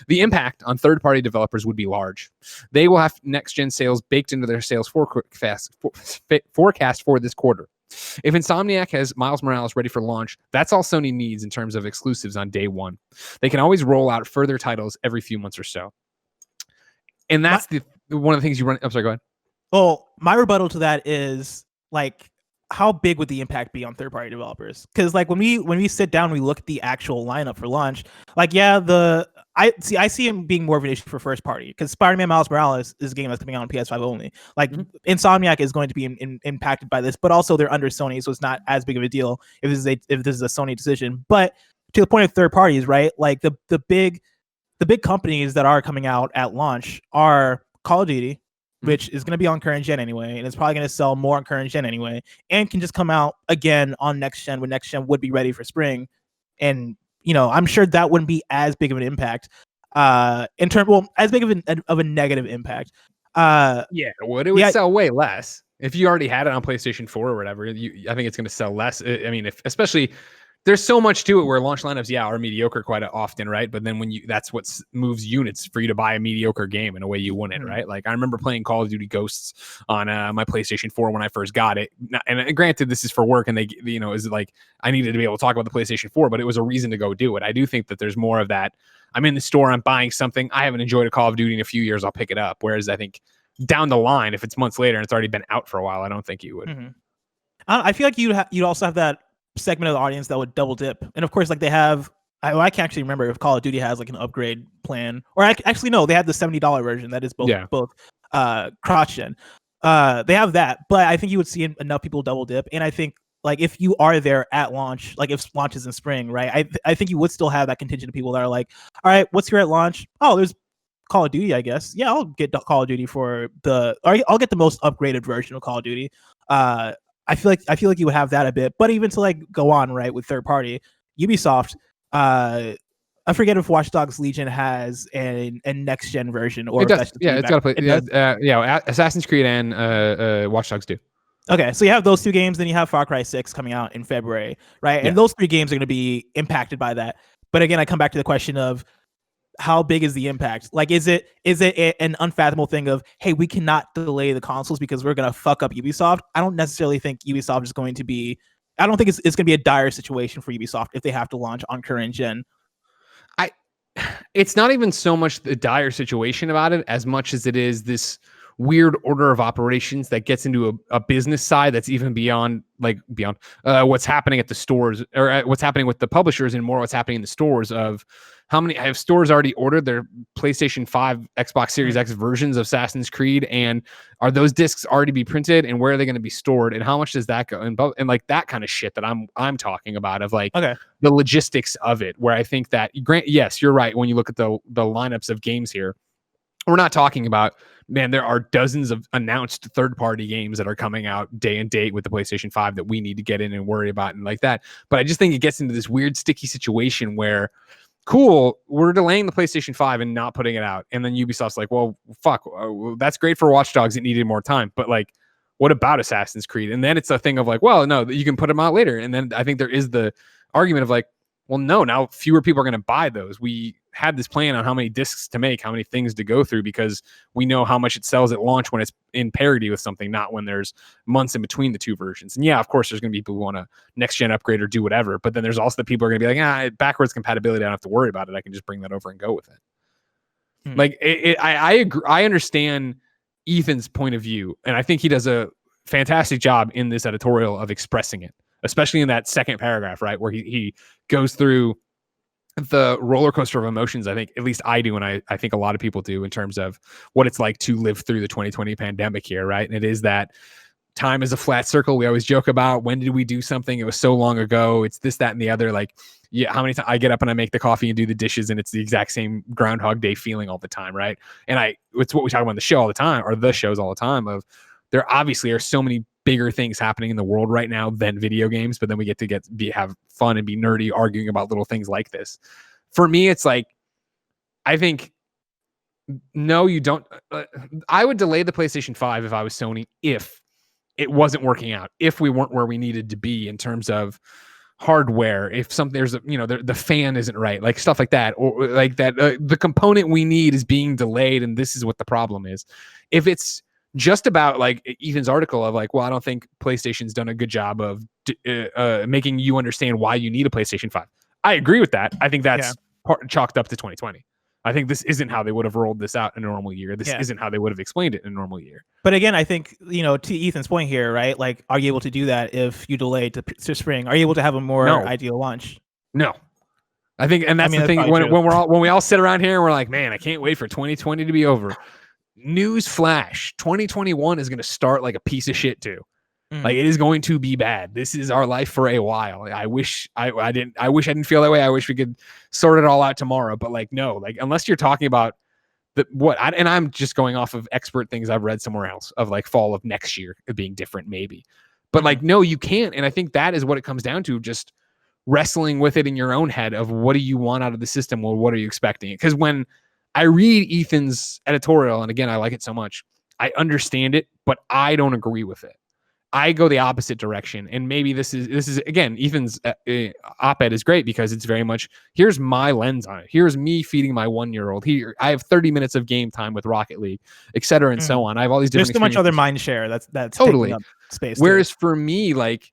the impact on third-party developers would be large. They will have next-gen sales baked into their sales forecast for this quarter. If Insomniac has Miles Morales ready for launch, that's all Sony needs in terms of exclusives on day one. They can always roll out further titles every few months or so. And that's one of the things you run. I'm sorry, go ahead. Well, my rebuttal to that is, like, how big would the impact be on third-party developers? Because, like, when we sit down, we look at the actual lineup for launch. Like, I see him being more of an issue for first party, because Spider-Man Miles Morales is a game that's coming out on PS5 only. Like, Insomniac is going to be impacted by this, but also they're under Sony, so it's not as big of a deal if this is a Sony decision. But to the point of third parties, right? Like the big companies that are coming out at launch are Call of Duty, which is going to be on current gen anyway, and it's probably going to sell more on current gen anyway, and can just come out again on next gen when next gen would be ready for spring. And I'm sure that wouldn't be as big of an impact. In term, well, as big of a negative impact. Yeah, it would sell way less if you already had it on PlayStation 4 or whatever. I think it's going to sell less. I mean, especially there's so much to it where launch lineups, are mediocre quite often, right? But then that's what moves units for you to buy a mediocre game in a way you wouldn't, right? Like I remember playing Call of Duty Ghosts on my PlayStation 4 when I first got it. And granted, this is for work, and they, is like I needed to be able to talk about the PlayStation 4, but it was a reason to go do it. I do think that there's more of that. I'm in the store, I'm buying something. I haven't enjoyed a Call of Duty in a few years. I'll pick it up. Whereas I think down the line, if it's months later and it's already been out for a while, I don't think you would. I feel like you'd also have that segment of the audience that would double dip, and of course, like they have. I can't actually remember if Call of Duty has like an upgrade plan, or actually no, they have the $70 version that is both cross-gen. They have that, but I think you would see enough people double dip, and I think like if you are there at launch, like if launch is in spring, right? I think you would still have that contingent of people that are like, all right, what's here at launch? Oh, there's Call of Duty, I guess. Yeah, I'll get Call of Duty I'll get the most upgraded version of Call of Duty. I feel like you would have that a bit, but even to like go on right with third party, Ubisoft. I forget if Watch Dogs Legion has a next gen version or it does. It's got to play. Assassin's Creed and Watch Dogs do. Okay, so you have those two games, then you have Far Cry 6 coming out in February, right? Yeah. And those three games are going to be impacted by that. But again, I come back to the question of how big is the impact? Like, is it an unfathomable thing of, hey, we cannot delay the consoles because we're going to fuck up Ubisoft? I don't necessarily think Ubisoft is going to be. I don't think it's going to be a dire situation for Ubisoft if they have to launch on current gen. It's not even so much the dire situation about it as much as it is this weird order of operations that gets into a business side that's even beyond what's happening at the stores or what's happening with the publishers and more what's happening in the stores of how many have stores already ordered their PlayStation 5, Xbox Series X versions of Assassin's Creed, and are those discs already be printed and where are they going to be stored and how much does that go and like that kind of shit that I'm talking about of like the logistics of it, where I think that yes, you're right. When you look at the lineups of games here, we're not talking about, man, there are dozens of announced third-party games that are coming out day and date with the PlayStation 5 that we need to get in and worry about and like that. But I just think it gets into this weird sticky situation where, cool, we're delaying the PlayStation 5 and not putting it out. And then Ubisoft's like, well, fuck, that's great for Watch Dogs. It needed more time. But like, what about Assassin's Creed? And then it's a thing of like, well, no, you can put them out later. And then I think there is the argument of like, well, no, now fewer people are going to buy those. We had this plan on how many discs to make, how many things to go through, because we know how much it sells at launch when it's in parity with something, not when there's months in between the two versions. And yeah, of course, there's going to be people who want to next gen upgrade or do whatever. But then there's also the people who are going to be like, backwards compatibility, I don't have to worry about it. I can just bring that over and go with it. Like, I agree. I understand Ethan's point of view, and I think he does a fantastic job in this editorial of expressing it, especially in that second paragraph, right, where he goes through the roller coaster of emotions. I think at least I do, and I think a lot of people do, in terms of what it's like to live through the 2020 pandemic here, right? And it is that time is a flat circle. We always joke about, when did we do something? It was so long ago. It's this, that, and the other. Like, yeah, how many times I get up and I make the coffee and do the dishes, and it's the exact same Groundhog Day feeling all the time, right? And it's what we talk about on the show all the time, or the shows all the time, of there obviously are so many bigger things happening in the world right now than video games, but then we get to have fun and be nerdy arguing about little things like this. For me, it's like, I think, no, you don't. I would delay the PlayStation 5 if I was Sony, if it wasn't working out, if we weren't where we needed to be in terms of hardware, if the fan isn't right, like stuff like that, or like that, the component we need is being delayed, and this is what the problem is. If it's just about like Ethan's article of like, well, I don't think PlayStation's done a good job of making you understand why you need a PlayStation 5. I agree with that. I think that's chalked up to 2020. I think this isn't how they would have rolled this out in a normal year. This isn't how they would have explained it in a normal year. But again, I think, to Ethan's point here, right? Like, are you able to do that if you delay to spring? Are you able to have a more ideal launch? No. I think, and that's the thing, when we all sit around here and we're like, man, I can't wait for 2020 to be over. News flash, 2021 is going to start like a piece of shit too. Like, it is going to be bad. This is our life for a while. I wish I didn't feel that way. I wish we could sort it all out tomorrow. But like, no, like, unless you're talking about and I'm just going off of expert things I've read somewhere else of like fall of next year being different, maybe. But like, no, you can't. And I think that is what it comes down to, just wrestling with it in your own head of what do you want out of the system? Well, what are you expecting? Because when I read Ethan's editorial, and again, I like it so much. I understand it, but I don't agree with it. I go the opposite direction, and maybe this is again, Ethan's op-ed is great because it's very much, here's my lens on it. Here's me feeding my 1-year-old. Here, I have 30 minutes of game time with Rocket League, et cetera, and so on. I have all these different. There's so much other mind share that's totally taking up space. Whereas for me, like,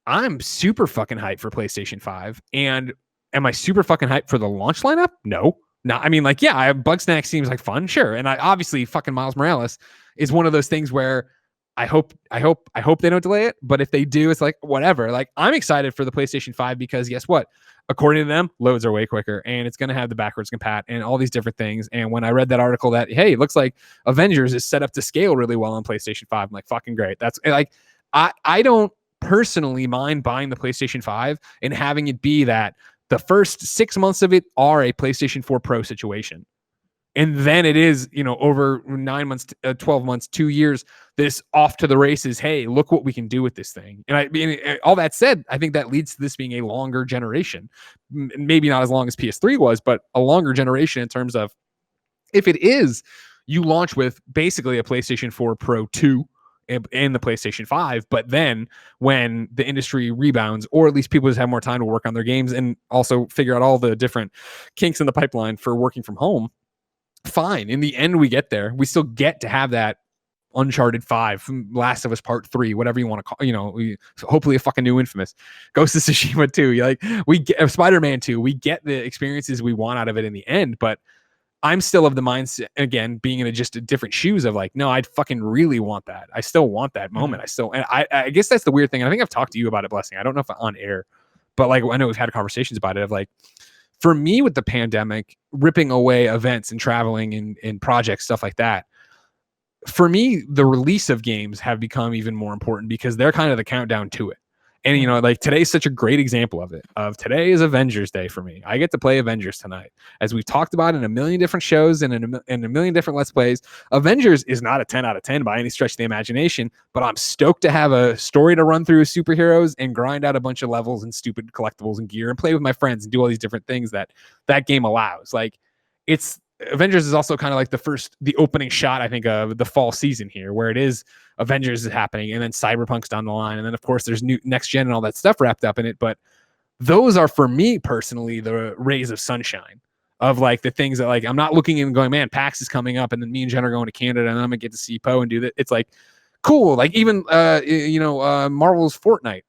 I'm super fucking hyped for PlayStation 5, and am I super fucking hyped for the launch lineup? No. I mean, like, yeah, Bugsnax seems like fun, sure, and I obviously fucking Miles Morales is one of those things where I hope they don't delay it, but if they do, it's like whatever. Like, I'm excited for the PlayStation 5 because guess what? According to them, loads are way quicker, and it's going to have the backwards compat and all these different things. And when I read that article that, hey, it looks like Avengers is set up to scale really well on PlayStation 5, I'm like, fucking great. That's like, I don't personally mind buying the PlayStation 5 and having it be that the first 6 months of it are a PlayStation 4 Pro situation. And then it is, over 9 months, 12 months, 2 years, this off to the races. Hey, look what we can do with this thing. And I mean, all that said, I think that leads to this being a longer generation. Maybe not as long as PS3 was, but a longer generation in terms of, if it is, you launch with basically a PlayStation 4 Pro 2 and the PlayStation 5. But then when the industry rebounds, or at least people just have more time to work on their games and also figure out all the different kinks in the pipeline for working from home, fine. In the end, we get there. We still get to have that Uncharted 5, Last of Us Part 3, whatever you want to call, hopefully a fucking new Infamous, Ghost of Tsushima 2. We get Spider-Man 2. We get the experiences we want out of it in the end, but I'm still of the mindset, again, being in just a different shoes of like, no, I'd fucking really want that. I still want that moment. And I guess that's the weird thing. I think I've talked to you about it, Blessing. I don't know if on air, but like, I know we've had conversations about it of like, for me with the pandemic, ripping away events and traveling and projects, stuff like that, for me, the release of games have become even more important because they're kind of the countdown to it. And, like today's such a great example of it. Today is Avengers Day for me. I get to play Avengers tonight. As we've talked about in a million different shows and in a million different Let's Plays, Avengers is not a 10 out of 10 by any stretch of the imagination, but I'm stoked to have a story to run through with superheroes and grind out a bunch of levels and stupid collectibles and gear and play with my friends and do all these different things that game allows. Like, Avengers is also kind of like the opening shot, I think, of the fall season here, where it is Avengers is happening, and then Cyberpunk's down the line, and then of course there's new next gen and all that stuff wrapped up in it. But those are, for me personally, the rays of sunshine of like the things that, like, I'm not looking and going, man, PAX is coming up, and then me and Jen are going to Canada, and I'm gonna get to see Poe and do that. It's like cool. Like even Marvel's Fortnite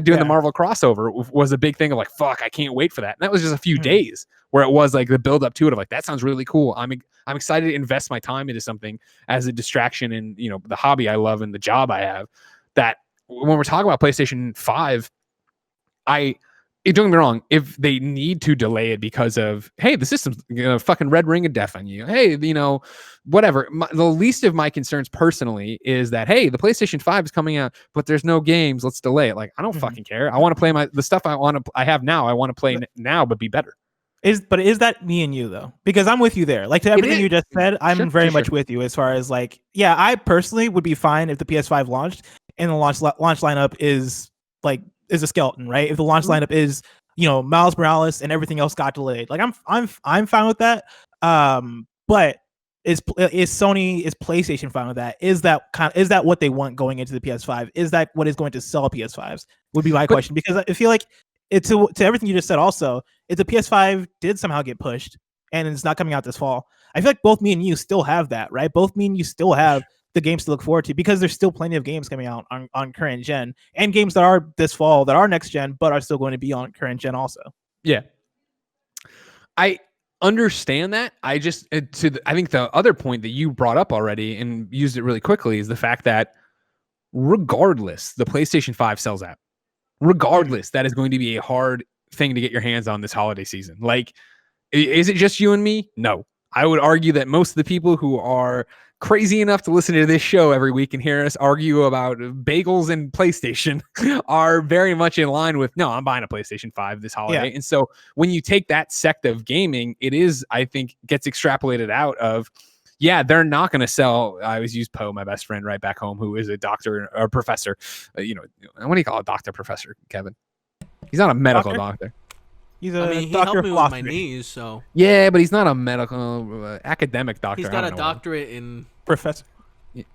doing the Marvel crossover was a big thing of like, fuck, I can't wait for that. And that was just a few days where it was like the build up to it of like, that sounds really cool. I'm excited to invest my time into something as a distraction and the hobby I love and the job I have. That when we're talking about PlayStation 5, don't get me wrong, if they need to delay it because of, hey, the system's fucking red ring of death on you, hey, whatever. The least of my concerns personally is that, hey, the PlayStation 5 is coming out, but there's no games. Let's delay it. Like, I don't fucking care. I want to play the stuff I have now. I want to play now, but be better. Is that me and you though? Because I'm with you there. Like, to everything you just said, I'm very much with you as far as like, yeah, I personally would be fine if the PS5 launched and the launch lineup is a skeleton, right? If the launch lineup is, Miles Morales and everything else got delayed, like I'm fine with that. But is PlayStation fine with that? Is that what they want going into the PS5? Is that what is going to sell PS5s? Would be my question, because I feel like to everything you just said. Also, if the PS5 did somehow get pushed and it's not coming out this fall, I feel like both me and you still have that, right? Both me and you still have the games to look forward to, because there's still plenty of games coming out on current gen, and games that are this fall that are next gen but are still going to be on current gen also. Yeah, I understand that. I just I think the other point that you brought up already and used it really quickly is the fact that regardless, the PlayStation 5 sells out. Regardless, that is going to be a hard thing to get your hands on this holiday season. Like, is it just you and me? No. I would argue that most of the people who are crazy enough to listen to this show every week and hear us argue about bagels and PlayStation are very much in line with, no, I'm buying a PlayStation 5 this holiday. Yeah. And so when you take that sect of gaming, it is, I think, gets extrapolated out of, yeah, they're not going to sell. I always use Poe, my best friend right back home, who is a doctor or professor. What do you call a doctor, professor, Kevin? He's not a medical doctor. He's a I mean, he doctor helped of me with my philosophy. knees, so Yeah, but he's not a medical academic doctor. he's I got don't a know doctorate in Professor.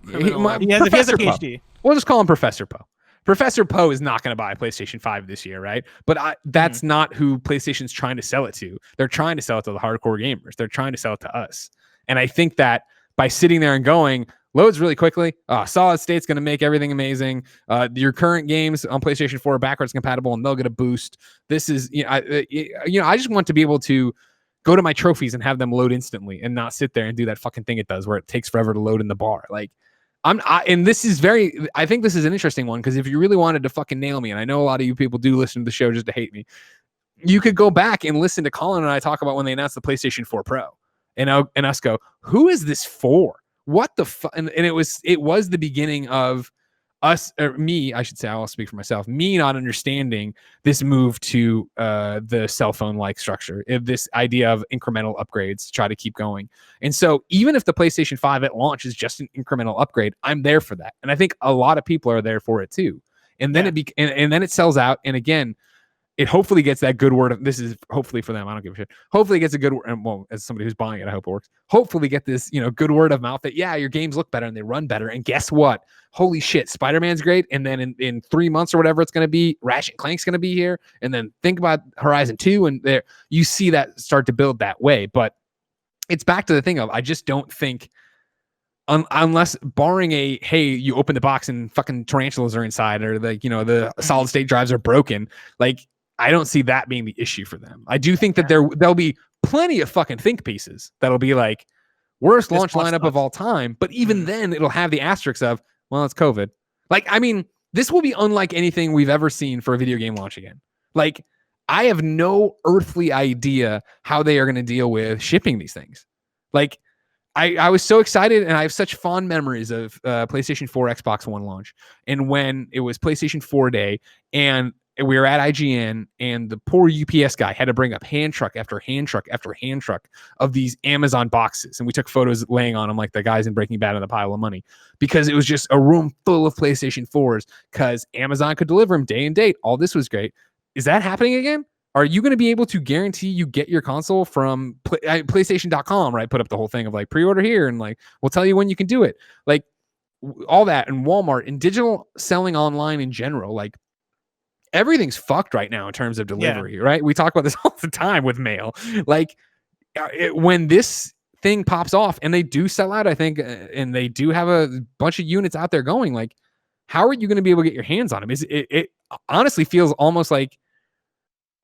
criminal. He has a Professor Poe. PhD. We'll just call him Professor Poe. Professor Poe is not going to buy a PlayStation 5 this year, right? But that's not who PlayStation's trying to sell it to. They're trying to sell it to the hardcore gamers. They're trying to sell it to us. And I think that by sitting there and going, loads really quickly, solid state's going to make everything amazing. Your current games on PlayStation 4 are backwards compatible, and they'll get a boost. This is, I just want to be able to go to my trophies and have them load instantly and not sit there and do that fucking thing it does where it takes forever to load in the bar. Like, and this is I think this is an interesting one, because if you really wanted to fucking nail me, and I know a lot of you people do listen to the show just to hate me, you could go back and listen to Colin and I talk about when they announced the PlayStation 4 Pro, and us go, who is this for? What the fuck? And it was the beginning of us, or me, I should say, I'll speak for myself, me not understanding this move to the cell phone like structure, this idea of incremental upgrades to try to keep going. And so even if the PlayStation 5 at launch is just an incremental upgrade, I'm there for that. And I think a lot of people are there for it too. And then and then it sells out. And again, it hopefully gets that good word of, this is hopefully for them, I don't give a shit. Hopefully it gets a good, and well, as somebody who's buying it, I hope it works. Hopefully get this, good word of mouth that, yeah, your games look better and they run better. And guess what? Holy shit, Spider-Man's great. And then in 3 months or whatever it's going to be, Ratchet and Clank's going to be here. And then think about Horizon 2, and there you see that start to build that way. But it's back to the thing of, I just don't think, unless barring hey, you open the box and fucking tarantulas are inside, or the solid state drives are broken, like, I don't see that being the issue for them. I do think that there'll be plenty of fucking think pieces that'll be like, worst launch lineup of all time, but even then it'll have the asterisks of, well, it's COVID. Like, I mean, this will be unlike anything we've ever seen for a video game launch again. Like, I have no earthly idea how they are going to deal with shipping these things. Like, I was so excited, and I have such fond memories of PlayStation 4, Xbox One launch, and when it was PlayStation 4 day, and we were at IGN, and the poor UPS guy had to bring up hand truck after hand truck after hand truck of these Amazon boxes. And we took photos laying on them like the guys in Breaking Bad in the pile of money, because it was just a room full of PlayStation 4s, because Amazon could deliver them day and date. All this was great. Is that happening again? Are you going to be able to guarantee you get your console from PlayStation.com, right? Put up the whole thing of like, pre-order here, and like, we'll tell you when you can do it. Like, all that, and Walmart and digital selling online in general, like, everything's fucked right now in terms of delivery, right? We talk about this all the time with mail. Like, when this thing pops off and they do sell out, I think, and they do have a bunch of units out there going, like, how are you going to be able to get your hands on them? It honestly feels almost like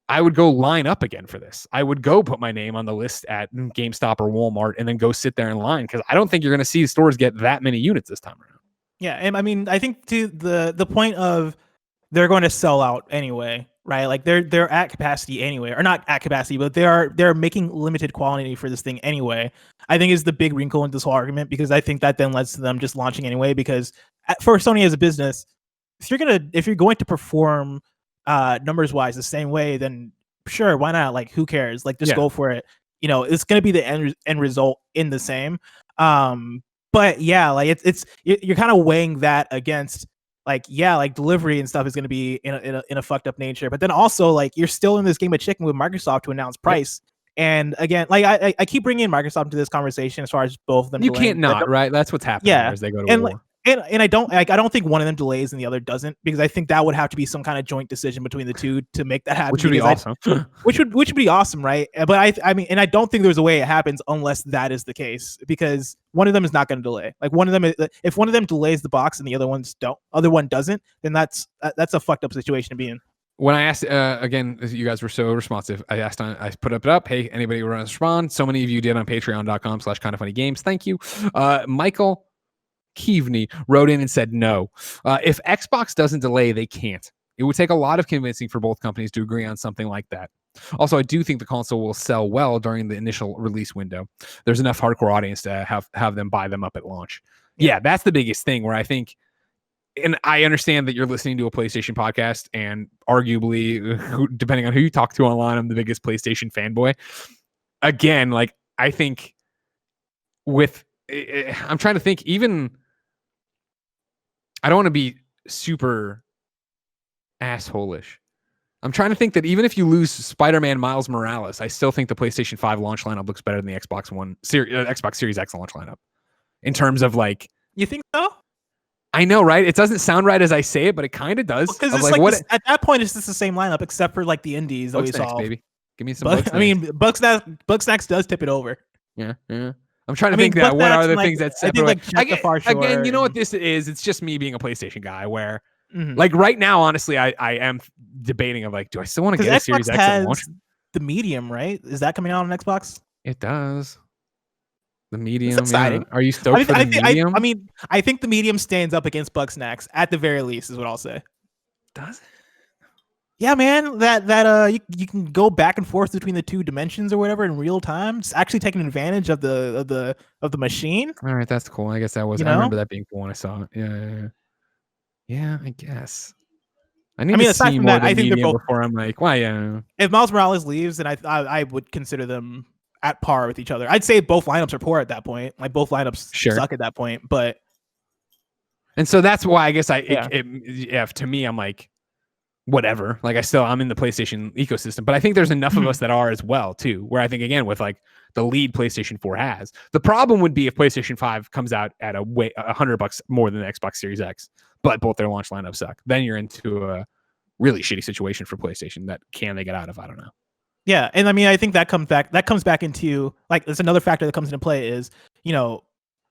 I would go line up again for this. I would go put my name on the list at GameStop or Walmart and then go sit there in line, because I don't think you're going to see stores get that many units this time around. Yeah, and I mean, I think to the point of, they're going to sell out anyway, right? Like, they're at capacity anyway, or not at capacity, but they're making limited quantity for this thing anyway. I think is the big wrinkle in this whole argument, because I think that then leads to them just launching anyway. Because for Sony as a business, if you're going to perform numbers wise the same way, then sure, why not? Like, who cares? Like, just go for it. It's going to be the end result in the same. But yeah, like, you're kind of weighing that against, like, yeah, like, delivery and stuff is going to be in a fucked up nature. But then also, like, you're still in this game of chicken with Microsoft to announce price. Yep. And again, like, I keep bringing Microsoft into this conversation as far as both of them. You can't not, right? That's what's happening as they go to war. And I don't think one of them delays and the other doesn't, because I think that would have to be some kind of joint decision between the two to make that happen. Which would be awesome. which would be awesome, right? But I mean, and I don't think there's a way it happens unless that is the case, because one of them is not going to delay. Like, if one of them delays the box and the other one doesn't, then that's a fucked up situation to be in. When I asked, again, you guys were so responsive. I put it up. Hey, anybody want to respond? So many of you did on patreon.com/kindoffunnygames. Thank you. Michael Keaveney wrote in and said no. If Xbox doesn't delay, they can't. It would take a lot of convincing for both companies to agree on something like that. Also, I do think the console will sell well during the initial release window. There's enough hardcore audience to have them buy them up at launch. Yeah, that's the biggest thing where I think, and I understand that you're listening to a PlayStation podcast, and arguably, depending on who you talk to online, I'm the biggest PlayStation fanboy. Again, like, I think I'm trying to think, even, I don't want to be super asshole-ish. I'm trying to think that even if you lose Spider-Man Miles Morales, I still think the PlayStation 5 launch lineup looks better than the Xbox Series X launch lineup. In terms of like, You think so? I know, right? It doesn't sound right as I say it, but it kind of does. Because it's like at that point, it's just the same lineup except for like the indies that we saw. Baby, give me some. Bugsnax. I mean, Bugsnax does tip it over. Yeah. I'm trying to think that what are the things that separate. Again, you know what this is? It's just me being a PlayStation guy. Where, like right now, honestly, I am debating of like, do I still want to get a Series X at launch? The Medium, right? Is that coming out on Xbox? It does. The Medium. That's exciting. Yeah. Are you stoked for the Medium? I think the Medium stands up against Bugsnax at the very least, is what I'll say. Does it? Yeah, man. You can go back and forth between the two dimensions or whatever in real time. It's actually taking advantage of the machine. All right, that's cool. I guess that was. I remember that being cool when I saw it. Yeah. I guess. I need to see more of the Medium before I'm like, why? Yeah. If Miles Morales leaves, then I would consider them at par with each other. I'd say both lineups are poor at that point. Like both lineups suck at that point. But and so that's why I guess to me I'm like, whatever. Like I'm in the PlayStation ecosystem, but I think there's enough of us that are as well too. Where I think again with like the lead PlayStation 4 has. The problem would be if PlayStation 5 comes out at $100 more than the Xbox Series X, but both their launch lineups suck. Then you're into a really shitty situation for PlayStation. That can they get out of? I don't know. Yeah, and I mean, I think that comes back into like there's another factor that comes into play is,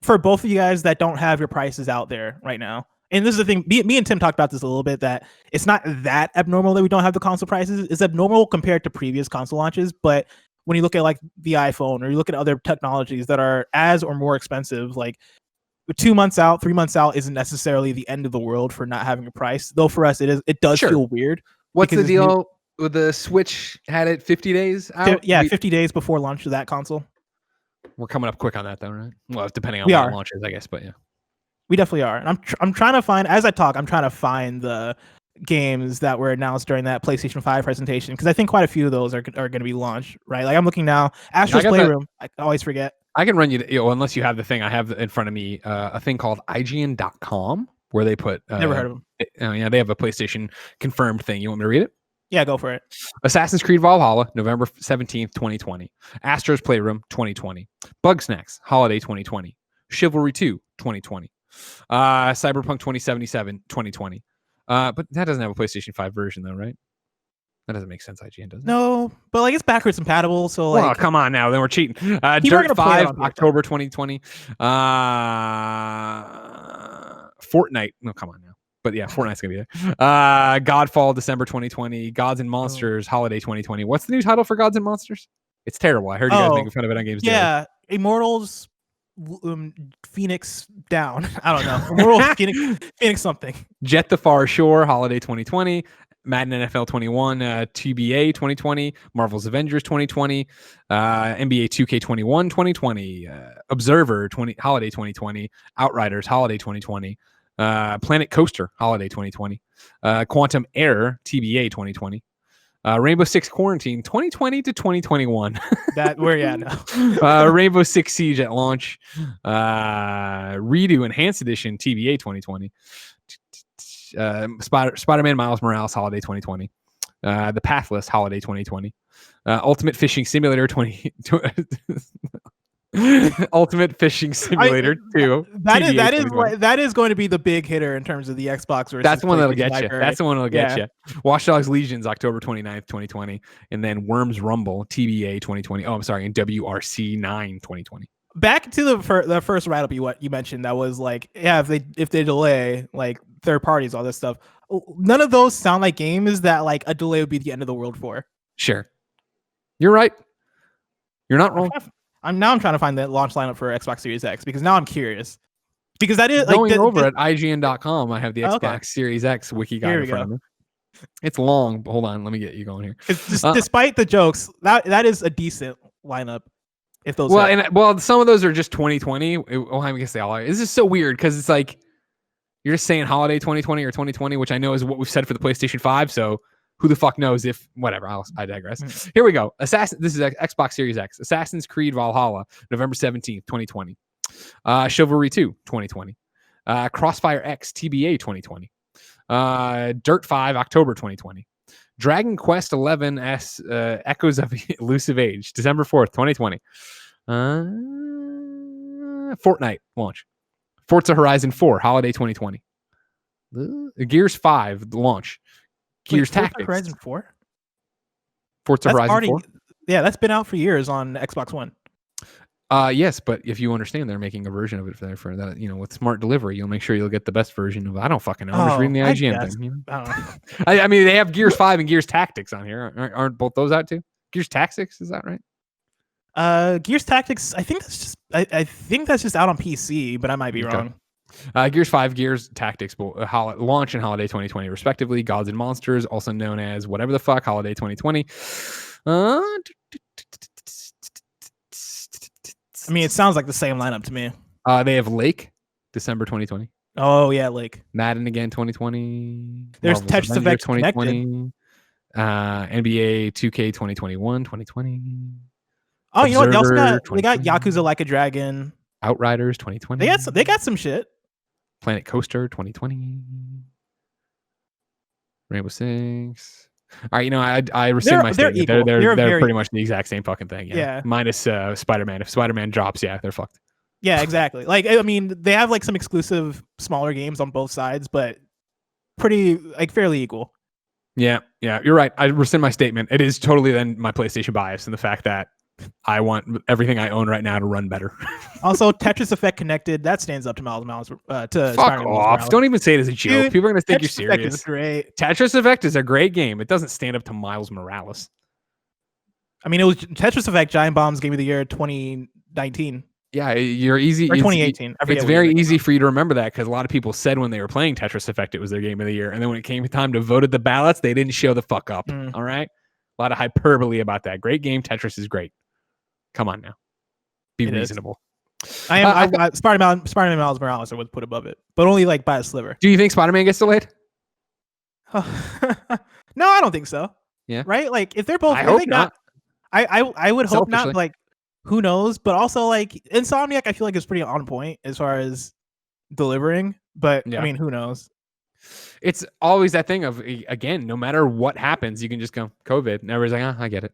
for both of you guys that don't have your prices out there right now. And this is the thing, me and Tim talked about this a little bit, that it's not that abnormal that we don't have the console prices. It's abnormal compared to previous console launches, but when you look at like the iPhone or you look at other technologies that are as or more expensive, like 2 months out, 3 months out isn't necessarily the end of the world for not having a price. Though for us, it does feel weird. What's the deal? With the Switch had it 50 days out? Yeah, 50 days before launch of that console. We're coming up quick on that though, right? Well, depending on when it launches, I guess, but yeah. We definitely are. And I'm trying to find, as I talk, I'm trying to find the games that were announced during that PlayStation 5 presentation, because I think quite a few of those are going to be launched, right? Like I'm looking now, Astro's Playroom, I always forget. I can run you, unless you have the thing I have in front of me, a thing called IGN.com, where they put... Never heard of them. Yeah, they have a PlayStation confirmed thing. You want me to read it? Yeah, go for it. Assassin's Creed Valhalla, November 17th, 2020. Astro's Playroom, 2020. Bugsnax, Holiday 2020. Chivalry 2, 2020. Cyberpunk 2077, 2020. But that doesn't have a PlayStation 5 version though, right? That doesn't make sense, IGN, does it? No, but like it's backwards compatible, so like... Well, come on now, then we're cheating. Dirt 5, October 2020. Fortnite. No, come on now. But yeah, Fortnite's gonna be there. Godfall, December 2020. Gods and Monsters, Holiday 2020. What's the new title for Gods and Monsters? It's terrible. I heard you guys making fun of it on Games Daily. Yeah, Immortals, Phoenix Down. I don't know. Immortals, Phoenix something. Jet the Far Shore, Holiday 2020. Madden NFL 21, TBA 2020, Marvel's Avengers 2020, NBA 2K21 2020, Observer Holiday 2020, Outriders Holiday 2020. Planet Coaster Holiday 2020, Quantum Error TBA 2020, Rainbow Six Quarantine 2020 to 2021. That where you at now? Rainbow Six Siege at launch, Redo Enhanced Edition TBA 2020, Spider-Man Miles Morales Holiday 2020, The Pathless Holiday 2020, Ultimate Fishing Simulator 20. Ultimate Fishing Simulator 2. That is going to be the big hitter in terms of the Xbox versus. That's the one that'll get you. That's the one that'll get you. Watch Dogs Legions October 29th, 2020, and then Worms Rumble TBA 2020. Oh, I'm sorry, and WRC 9 2020. Back to the first write up you mentioned that was like, yeah, if they delay like third parties, all this stuff. None of those sound like games that like a delay would be the end of the world for. Sure, you're right. You're not wrong. I'm trying to find the launch lineup for Xbox Series X because now I'm curious. Because that is going over at IGN.com. I have the Xbox Series X wiki guide in front of me. It's long, but hold on, let me get you going here. Despite the jokes, that is a decent lineup. If those some of those are just 2020. Well, I guess they all are. This is so weird because it's like you're just saying holiday 2020 or 2020, which I know is what we've said for the PlayStation 5. So who the fuck knows if whatever? I digress. Here we go. This is Xbox Series X. Assassin's Creed Valhalla, November 17th, 2020. Chivalry 2, 2020. Crossfire X TBA 2020. Dirt 5, October 2020. Dragon Quest 11 S Echoes of Elusive Age, December 4th, 2020. Fortnite launch. Forza Horizon 4, holiday 2020. Gears 5 launch. Gears Tactics. Horizon 4? Forza Horizon 4? Yeah, that's been out for years on Xbox One. Yes, but if you understand, they're making a version of it for that. With smart delivery, you'll make sure you'll get the best version of it. I don't fucking know. I'm just reading the IGN thing. I don't know. I mean, they have Gears 5 and Gears Tactics on here. Aren't both those out too? Gears Tactics, is that right? Gears Tactics, I think that's just out on PC, but I might be wrong. Gears 5, Gears Tactics will launch in holiday 2020, respectively. Gods and Monsters, also known as whatever the fuck, holiday 2020. I mean, it sounds like the same lineup to me. They have Lake, December 2020. Oh yeah, Lake. Madden again, 2020. There's Marvel's Tetris Effect 2020. NBA 2K 2021, 2020. Oh, you know what? They also got 2020. they got Yakuza Like a Dragon. Outriders 2020. They got some shit. Planet Coaster 2020. Rainbow Six. All right, I rescind my statement. They're pretty much the exact same fucking thing. Yeah. Minus Spider-Man. If Spider-Man drops, they're fucked. Yeah, exactly. Like, I mean, they have like some exclusive smaller games on both sides, but pretty fairly equal. Yeah, you're right. I rescind my statement. It is totally then my PlayStation bias and the fact that I want everything I own right now to run better. Also, Tetris Effect Connected, that stands up to Miles Morales. Fuck off. Don't even say it as a joke. Dude, people are going to think Tetris you're Effect serious. is great. Tetris Effect is a great game. It doesn't stand up to Miles Morales. I mean, it was Tetris Effect Giant Bomb's Game of the Year 2019. Yeah, you're easy. Or 2018. It's very easy for you to remember that because a lot of people said when they were playing Tetris Effect it was their Game of the Year. And then when it came time to vote at the ballots, they didn't show the fuck up. All right? A lot of hyperbole about that. Great game. Tetris is great. Come on now. Be reasonable. Spider-Man Miles Morales I would put above it, but only like by a sliver. Do you think Spider-Man gets delayed? No, I don't think so. Yeah. Right? Like if they're both I hope not. I would hope not, Selfishly. like who knows? But also like Insomniac, I feel like is pretty on point as far as delivering. But I mean, who knows? It's always that thing of, again, no matter what happens, you can just go COVID. And everybody's like, I get it.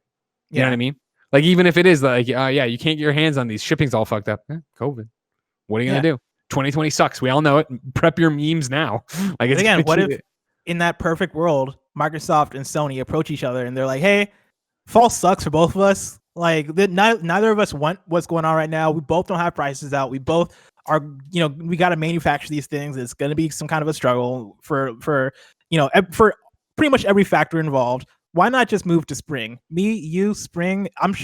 You know what I mean? Like, even if it is like, you can't get your hands on these. Shipping's all fucked up. COVID. What are you going to do? 2020 sucks. We all know it. Prep your memes now. Like, it's again, what if in that perfect world, Microsoft and Sony approach each other and they're like, hey, fall sucks for both of us. Like, neither of us want what's going on right now. We both don't have prices out. We both are, we got to manufacture these things. It's going to be some kind of a struggle for pretty much every factor involved. Why not just move to spring? Me, you, spring. I'm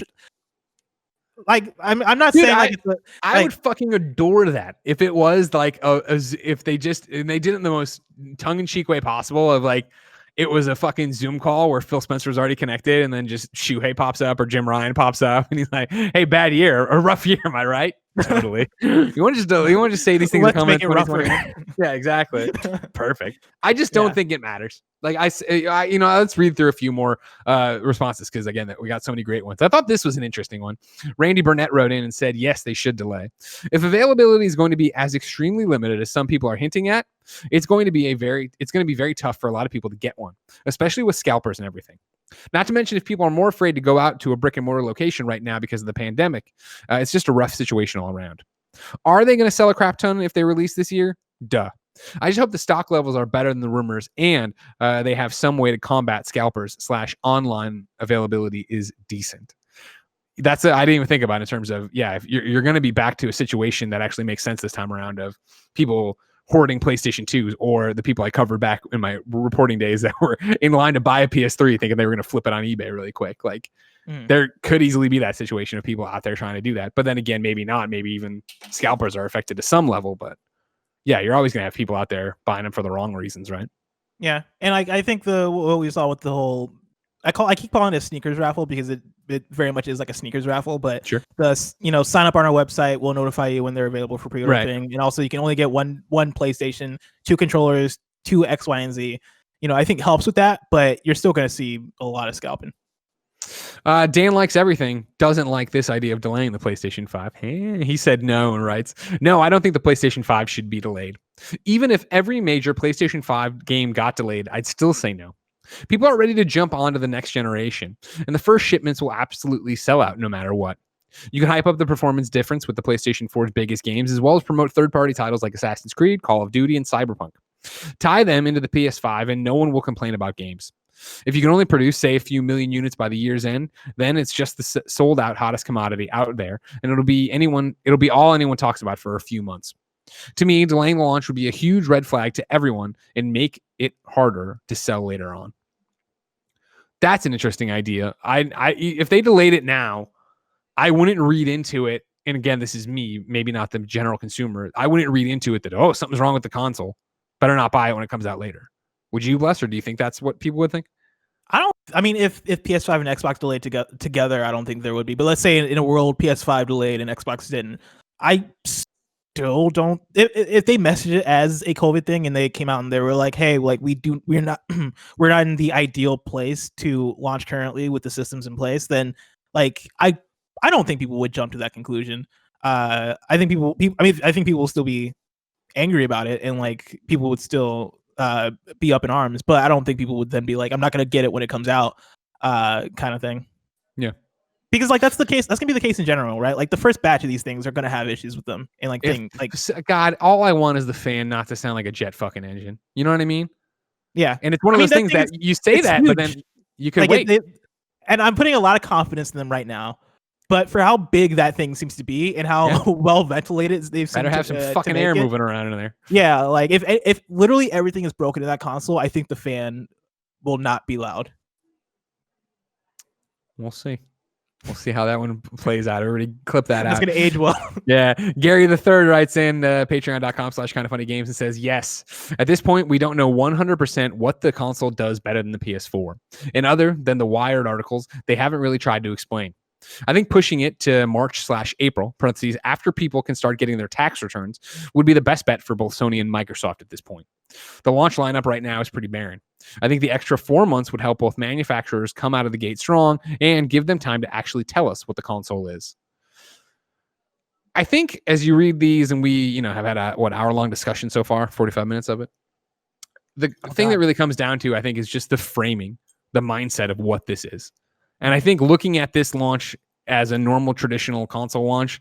not saying I would fucking adore that if it was like if they did it in the most tongue-in-cheek way possible of like it was a fucking Zoom call where Phil Spencer was already connected and then just Shuhei pops up or Jim Ryan pops up and he's like, hey, bad year, a rough year, am I right? Totally. You want to just say these things. Let's make it rougher. Yeah, exactly. Perfect. I just don't think it matters. Like I let's read through a few more responses because again, we got so many great ones. I thought this was an interesting one. Randy Burnett wrote in and said, yes, they should delay. If availability is going to be as extremely limited as some people are hinting at, it's going to be very tough for a lot of people to get one, especially with scalpers and everything. Not to mention if people are more afraid to go out to a brick and mortar location right now because of the pandemic, it's just a rough situation all around. Are they going to sell a crap ton if they release this year? Duh. I just hope the stock levels are better than the rumors and they have some way to combat scalpers / online availability is decent. I didn't even think about it in terms of, if you're going to be back to a situation that actually makes sense this time around of people hoarding PlayStation 2s or the people I covered back in my reporting days that were in line to buy a PS3 thinking they were going to flip it on eBay really quick. Like there could easily be that situation of people out there trying to do that. But then again, maybe not. Maybe even scalpers are affected to some level. But yeah, you're always going to have people out there buying them for the wrong reasons, right? Yeah. And I think what we saw with the whole, I keep calling it a sneakers raffle because it very much is like a sneakers raffle, but sure. Sign up on our website. We'll notify you when they're available for pre-order thing. And also you can only get one PlayStation, 2 controllers, 2 X, Y, and Z. I think helps with that, but you're still going to see a lot of scalping. Dan likes everything, doesn't like this idea of delaying the PlayStation 5. He said no and writes, no, I don't think the PlayStation 5 should be delayed. Even if every major PlayStation 5 game got delayed, I'd still say no. People are ready to jump onto the next generation, and the first shipments will absolutely sell out no matter what. You can hype up the performance difference with the PlayStation 4's biggest games, as well as promote third-party titles like Assassin's Creed, Call of Duty, and Cyberpunk. Tie them into the PS5, and no one will complain about games. If you can only produce, say, a few million units by the year's end, then it's just the sold-out hottest commodity out there, and it'll be all anyone talks about for a few months. To me, delaying the launch would be a huge red flag to everyone and make it harder to sell later on. That's an interesting idea. If they delayed it now, I wouldn't read into it. And again, this is me, maybe not the general consumer. I wouldn't read into it that, oh, something's wrong with the console. Better not buy it when it comes out later. Would you, Bless, or do you think that's what people would think? I mean, if PS5 and Xbox delayed together, I don't think there would be. But let's say in a world PS5 delayed and Xbox didn't, I still don't. If they messaged it as a COVID thing and they came out and they were like, "Hey, like we're not in the ideal place to launch currently with the systems in place," then like I don't think people would jump to that conclusion. I think people will still be angry about it, and like people would still be up in arms, but I don't think people would then be like, I'm not gonna get it when it comes out, kind of thing. Yeah, because like that's gonna be the case in general, right? Like the first batch of these things are gonna have issues with them, and like God, all I want is the fan not to sound like a jet fucking engine. You know what I mean? Yeah, and it's one of those things that you say that, huge. But then you could wait. And I'm putting a lot of confidence in them right now. But for how big that thing seems to be and how well ventilated they've better have some fucking air moving around in there. Yeah, like if literally everything is broken in that console, I think the fan will not be loud. We'll see. We'll see how that one plays out. Everybody clip that out. It's going to age well. Yeah. Gary the Third writes in patreon.com/kindoffunnygames and says, yes, at this point, we don't know 100% what the console does better than the PS4. And other than the Wired articles, they haven't really tried to explain. I think pushing it to March/April, parentheses, after people can start getting their tax returns, would be the best bet for both Sony and Microsoft at this point. The launch lineup right now is pretty barren. I think the extra 4 months would help both manufacturers come out of the gate strong and give them time to actually tell us what the console is. I think as you read these, and we have had a hour-long discussion so far, 45 minutes of it, the thing that really comes down to, I think, is just the framing, the mindset of what this is. And I think looking at this launch as a normal traditional console launch,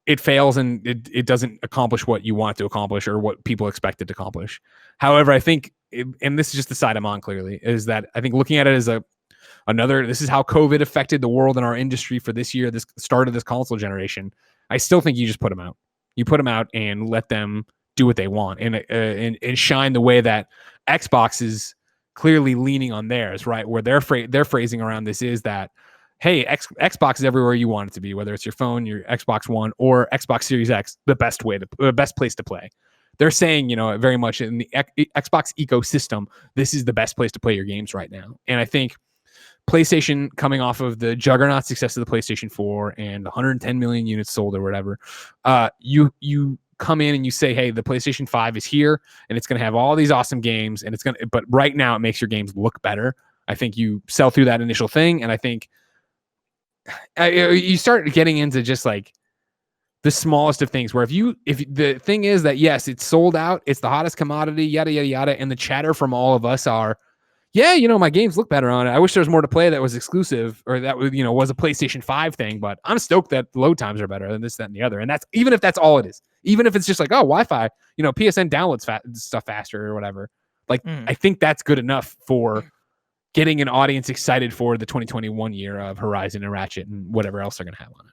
it fails and it doesn't accomplish what you want it to accomplish or what people expect it to accomplish. However, I think, and this is just the side I'm on clearly, is that I think looking at it as this is how COVID affected the world and our industry for this year, this start of this console generation. I still think you just put them out. You put them out and let them do what they want and shine the way that Xbox is clearly leaning on theirs, right? Where their phrasing around this is that, hey, Xbox is everywhere you want it to be, whether it's your phone, your Xbox One, or Xbox Series X, the best place to play. They're saying, very much in the Xbox ecosystem, this is the best place to play your games right now. And I think PlayStation, coming off of the juggernaut success of the PlayStation 4 and 110 million units sold or whatever, you come in and you say, hey, the PlayStation 5 is here and it's going to have all these awesome games, and but right now it makes your games look better. I think you sell through that initial thing, and I think you start getting into just like the smallest of things, where if the thing is that, yes, it's sold out, it's the hottest commodity, yada, yada, yada. And the chatter from all of us are, yeah, my games look better on it. I wish there was more to play that was exclusive, or that was a PlayStation 5 thing, but I'm stoked that load times are better than this, that, and the other. And that's even if that's all it is, even if it's just like, oh, Wi-Fi, PSN downloads stuff faster or whatever. Like, I think that's good enough for getting an audience excited for the 2021 year of Horizon and Ratchet and whatever else they're going to have on it.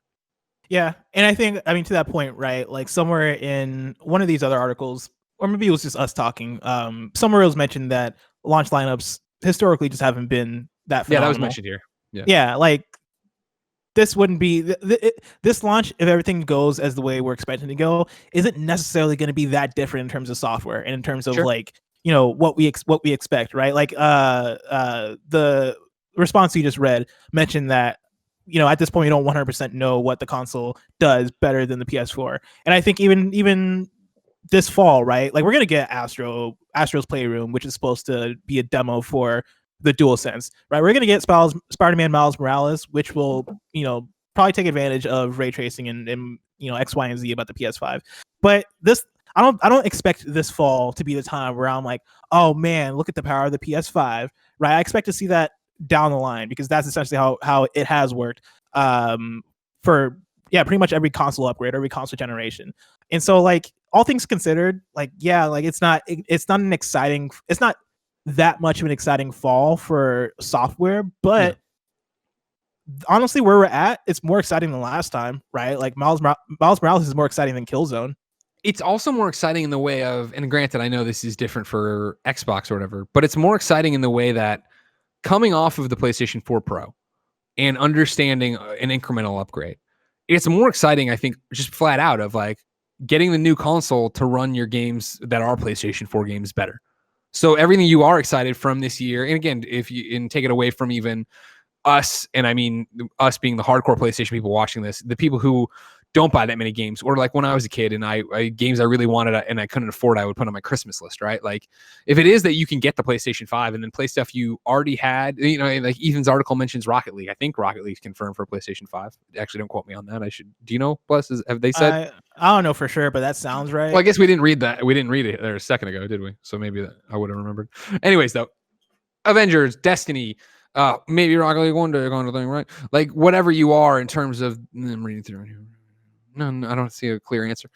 Yeah. And I think, to that point, right, like somewhere in one of these other articles, or maybe it was just us talking, somewhere it was mentioned that launch lineups historically just haven't been that phenomenal. Yeah, that was mentioned here. Yeah, like this wouldn't be this launch, if everything goes as the way we're expecting to go, isn't necessarily going to be that different in terms of software and in terms of like, what we expect, right? Like the response you just read mentioned that, at this point, you don't 100% know what the console does better than the PS4. And I think even this fall, right? Like we're going to get Astro's Playroom, which is supposed to be a demo for the DualSense, right? We're going to get Spider-Man Miles Morales, which will, probably take advantage of ray tracing and X, Y, and Z about the PS5. But I don't expect this fall to be the time where I'm like, oh man, look at the power of the PS5, right? I expect to see that down the line because that's essentially how it has worked for pretty much every console upgrade, every console generation. And so like all things considered, like like it's not that much of an exciting fall for software, but honestly, where we're at, it's more exciting than last time, right? Like Miles Morales is more exciting than Killzone. It's also more exciting in the way of, and granted, I know this is different for Xbox or whatever, but it's more exciting in the way that coming off of the PlayStation 4 Pro and understanding an incremental upgrade, it's more exciting, I think, just flat out of like getting the new console to run your games that are PlayStation 4 games better. So everything you are excited from this year, and again, if you take it away from even us, and I mean us being the hardcore PlayStation people watching this, the people who don't buy that many games, or like when I was a kid and I games I really wanted and I couldn't afford, I would put on my Christmas list, right? Like if it is that you can get the PlayStation 5 and then play stuff you already had, you know, like Ethan's article mentions Rocket League. I think Rocket League's confirmed for PlayStation 5. Actually, don't quote me on that. Do you know, Bless, have they said? I don't know for sure, but that sounds right. Well, I guess we didn't read that. We didn't read it there a second ago, did we? So maybe I would have remembered. Anyways, though, Avengers, Destiny, maybe Rocket League one day going to thing, right? Like whatever you are in terms of, I'm reading through it here. No, I don't see a clear answer.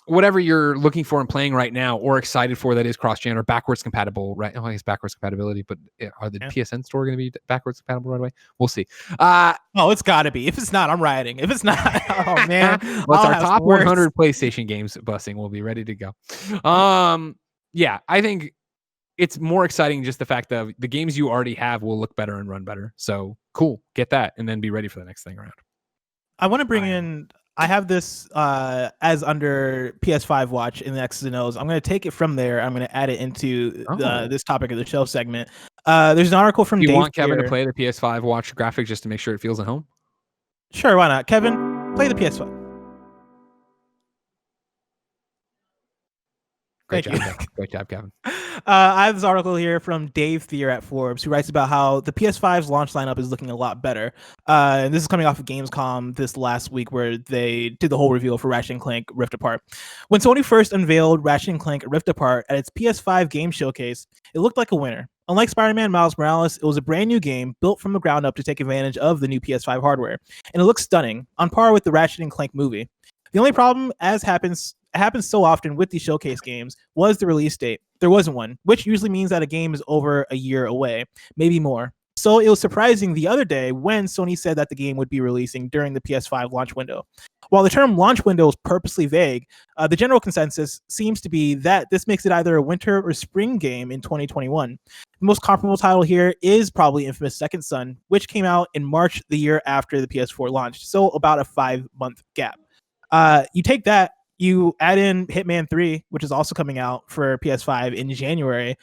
Whatever you're looking for and playing right now or excited for that is cross-gen or backwards compatible, right? Oh, I guess backwards compatibility, but are the PSN store going to be backwards compatible right away? We'll see. It's got to be. If it's not, I'm rioting. If it's not, oh man. What's our top 100 PlayStation games busing? We'll be ready to go. Yeah, I think it's more exciting just the fact that the games you already have will look better and run better. So cool, get that and then be ready for the next thing around. I want to bring in, I have this as under PS5 Watch in the X's and O's. I'm going to take it from there. I'm going to add it into this topic of the show segment. There's an article from Dave. You want Kevin to play the PS5 Watch graphic just to make sure it feels at home? Sure, why not? Kevin, play the PS5. Great job, Kevin. I have this article here from Dave Thier at Forbes, who writes about how the PS5's launch lineup is looking a lot better. And this is coming off of Gamescom this last week, where they did the whole reveal for Ratchet & Clank Rift Apart. When Sony first unveiled Ratchet & Clank Rift Apart at its PS5 game showcase, it looked like a winner. Unlike Spider-Man Miles Morales, it was a brand new game built from the ground up to take advantage of the new PS5 hardware. And it looks stunning, on par with the Ratchet & Clank movie. The only problem, as happens so often with these showcase games, was the release date. There wasn't one, which usually means that a game is over a year away, maybe more. So it was surprising the other day when Sony said that the game would be releasing during the PS5 launch window. While the term launch window is purposely vague, the general consensus seems to be that this makes it either a winter or spring game in 2021. The most comparable title here is probably infamous Second Son, which came out in March the year after the PS4 launched, so about a 5-month gap. You take that, you add in Hitman 3, which is also coming out for PS5 in January.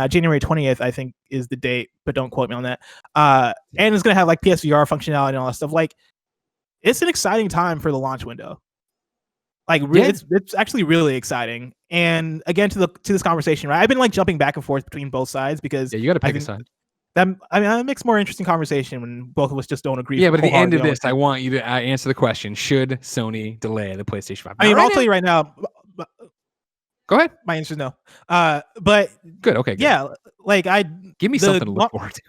January 20th, I think, is the date, but don't quote me on that. And it's going to have like PSVR functionality and all that stuff. Like, it's an exciting time for the launch window. Like, it's actually really exciting. And again, to this conversation, right? I've been like jumping back and forth between both sides because you got to pick a side. That makes more interesting conversation when both of us just don't agree. Yeah, but at the end of this, I want you to answer the question: should Sony delay the PlayStation 5? I'll tell you right now. Go ahead. My answer is no. But good. Okay. Good. Yeah, like give me something to look forward to.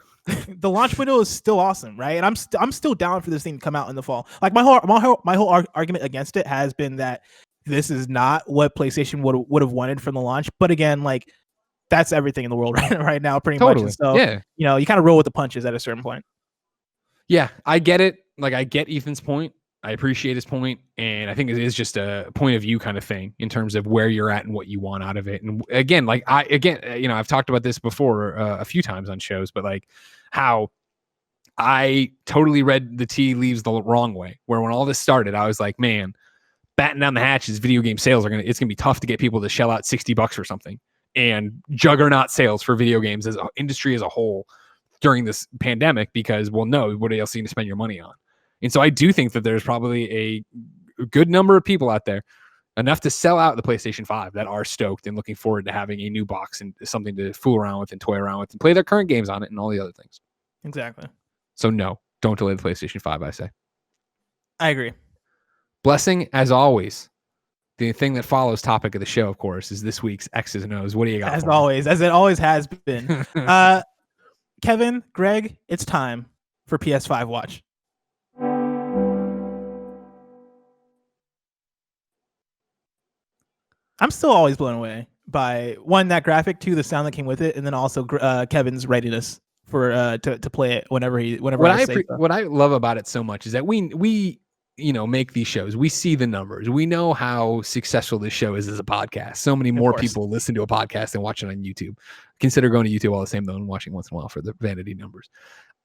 The launch window is still awesome, right? And I'm still down for this thing to come out in the fall. Like my whole argument against it has been that this is not what PlayStation would have wanted from the launch. But again, like, that's everything in the world right now, pretty much. And so, you kind of roll with the punches at a certain point. Yeah, I get it. Like, I get Ethan's point. I appreciate his point, and I think it is just a point of view kind of thing in terms of where you're at and what you want out of it. And again, I've talked about this before a few times on shows, but like how I totally read the tea leaves the wrong way. Where when all this started, I was like, man, batten down the hatches. Video game sales it's gonna be tough to get people to shell out $60 for something. And juggernaut sales for video games as an industry as a whole during this pandemic, because, well, no, what else are you going to spend your money on? And so I do think that there's probably a good number of people out there, enough to sell out the PlayStation 5, that are stoked and looking forward to having a new box and something to fool around with and toy around with and play their current games on it and all the other things. Exactly. So no, don't delay the PlayStation 5, I say. I agree. Blessing, as always, the thing that follows topic of the show, of course, is this week's X's and O's. What do you got? As always, as it always has been. Kevin, Greg, it's time for PS5 Watch. I'm still always blown away by one, that graphic, two, the sound that came with it, and then also Kevin's readiness for to play it whenever what I love about it so much is that we make these shows. We see the numbers. We know how successful this show is as a podcast. So many more people listen to a podcast than watch it on YouTube. Consider going to YouTube all the same though and watching once in a while for the vanity numbers.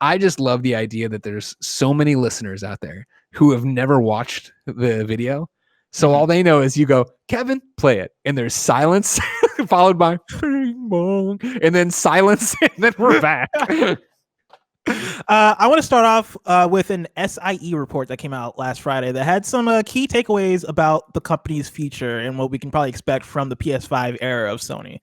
I just love the idea that there's so many listeners out there who have never watched the video. So all they know is you go, Kevin, play it. And there's silence followed by and then silence. And then we're back. I want to start off with an SIE report that came out last Friday that had some key takeaways about the company's future and what we can probably expect from the PS5 era of Sony.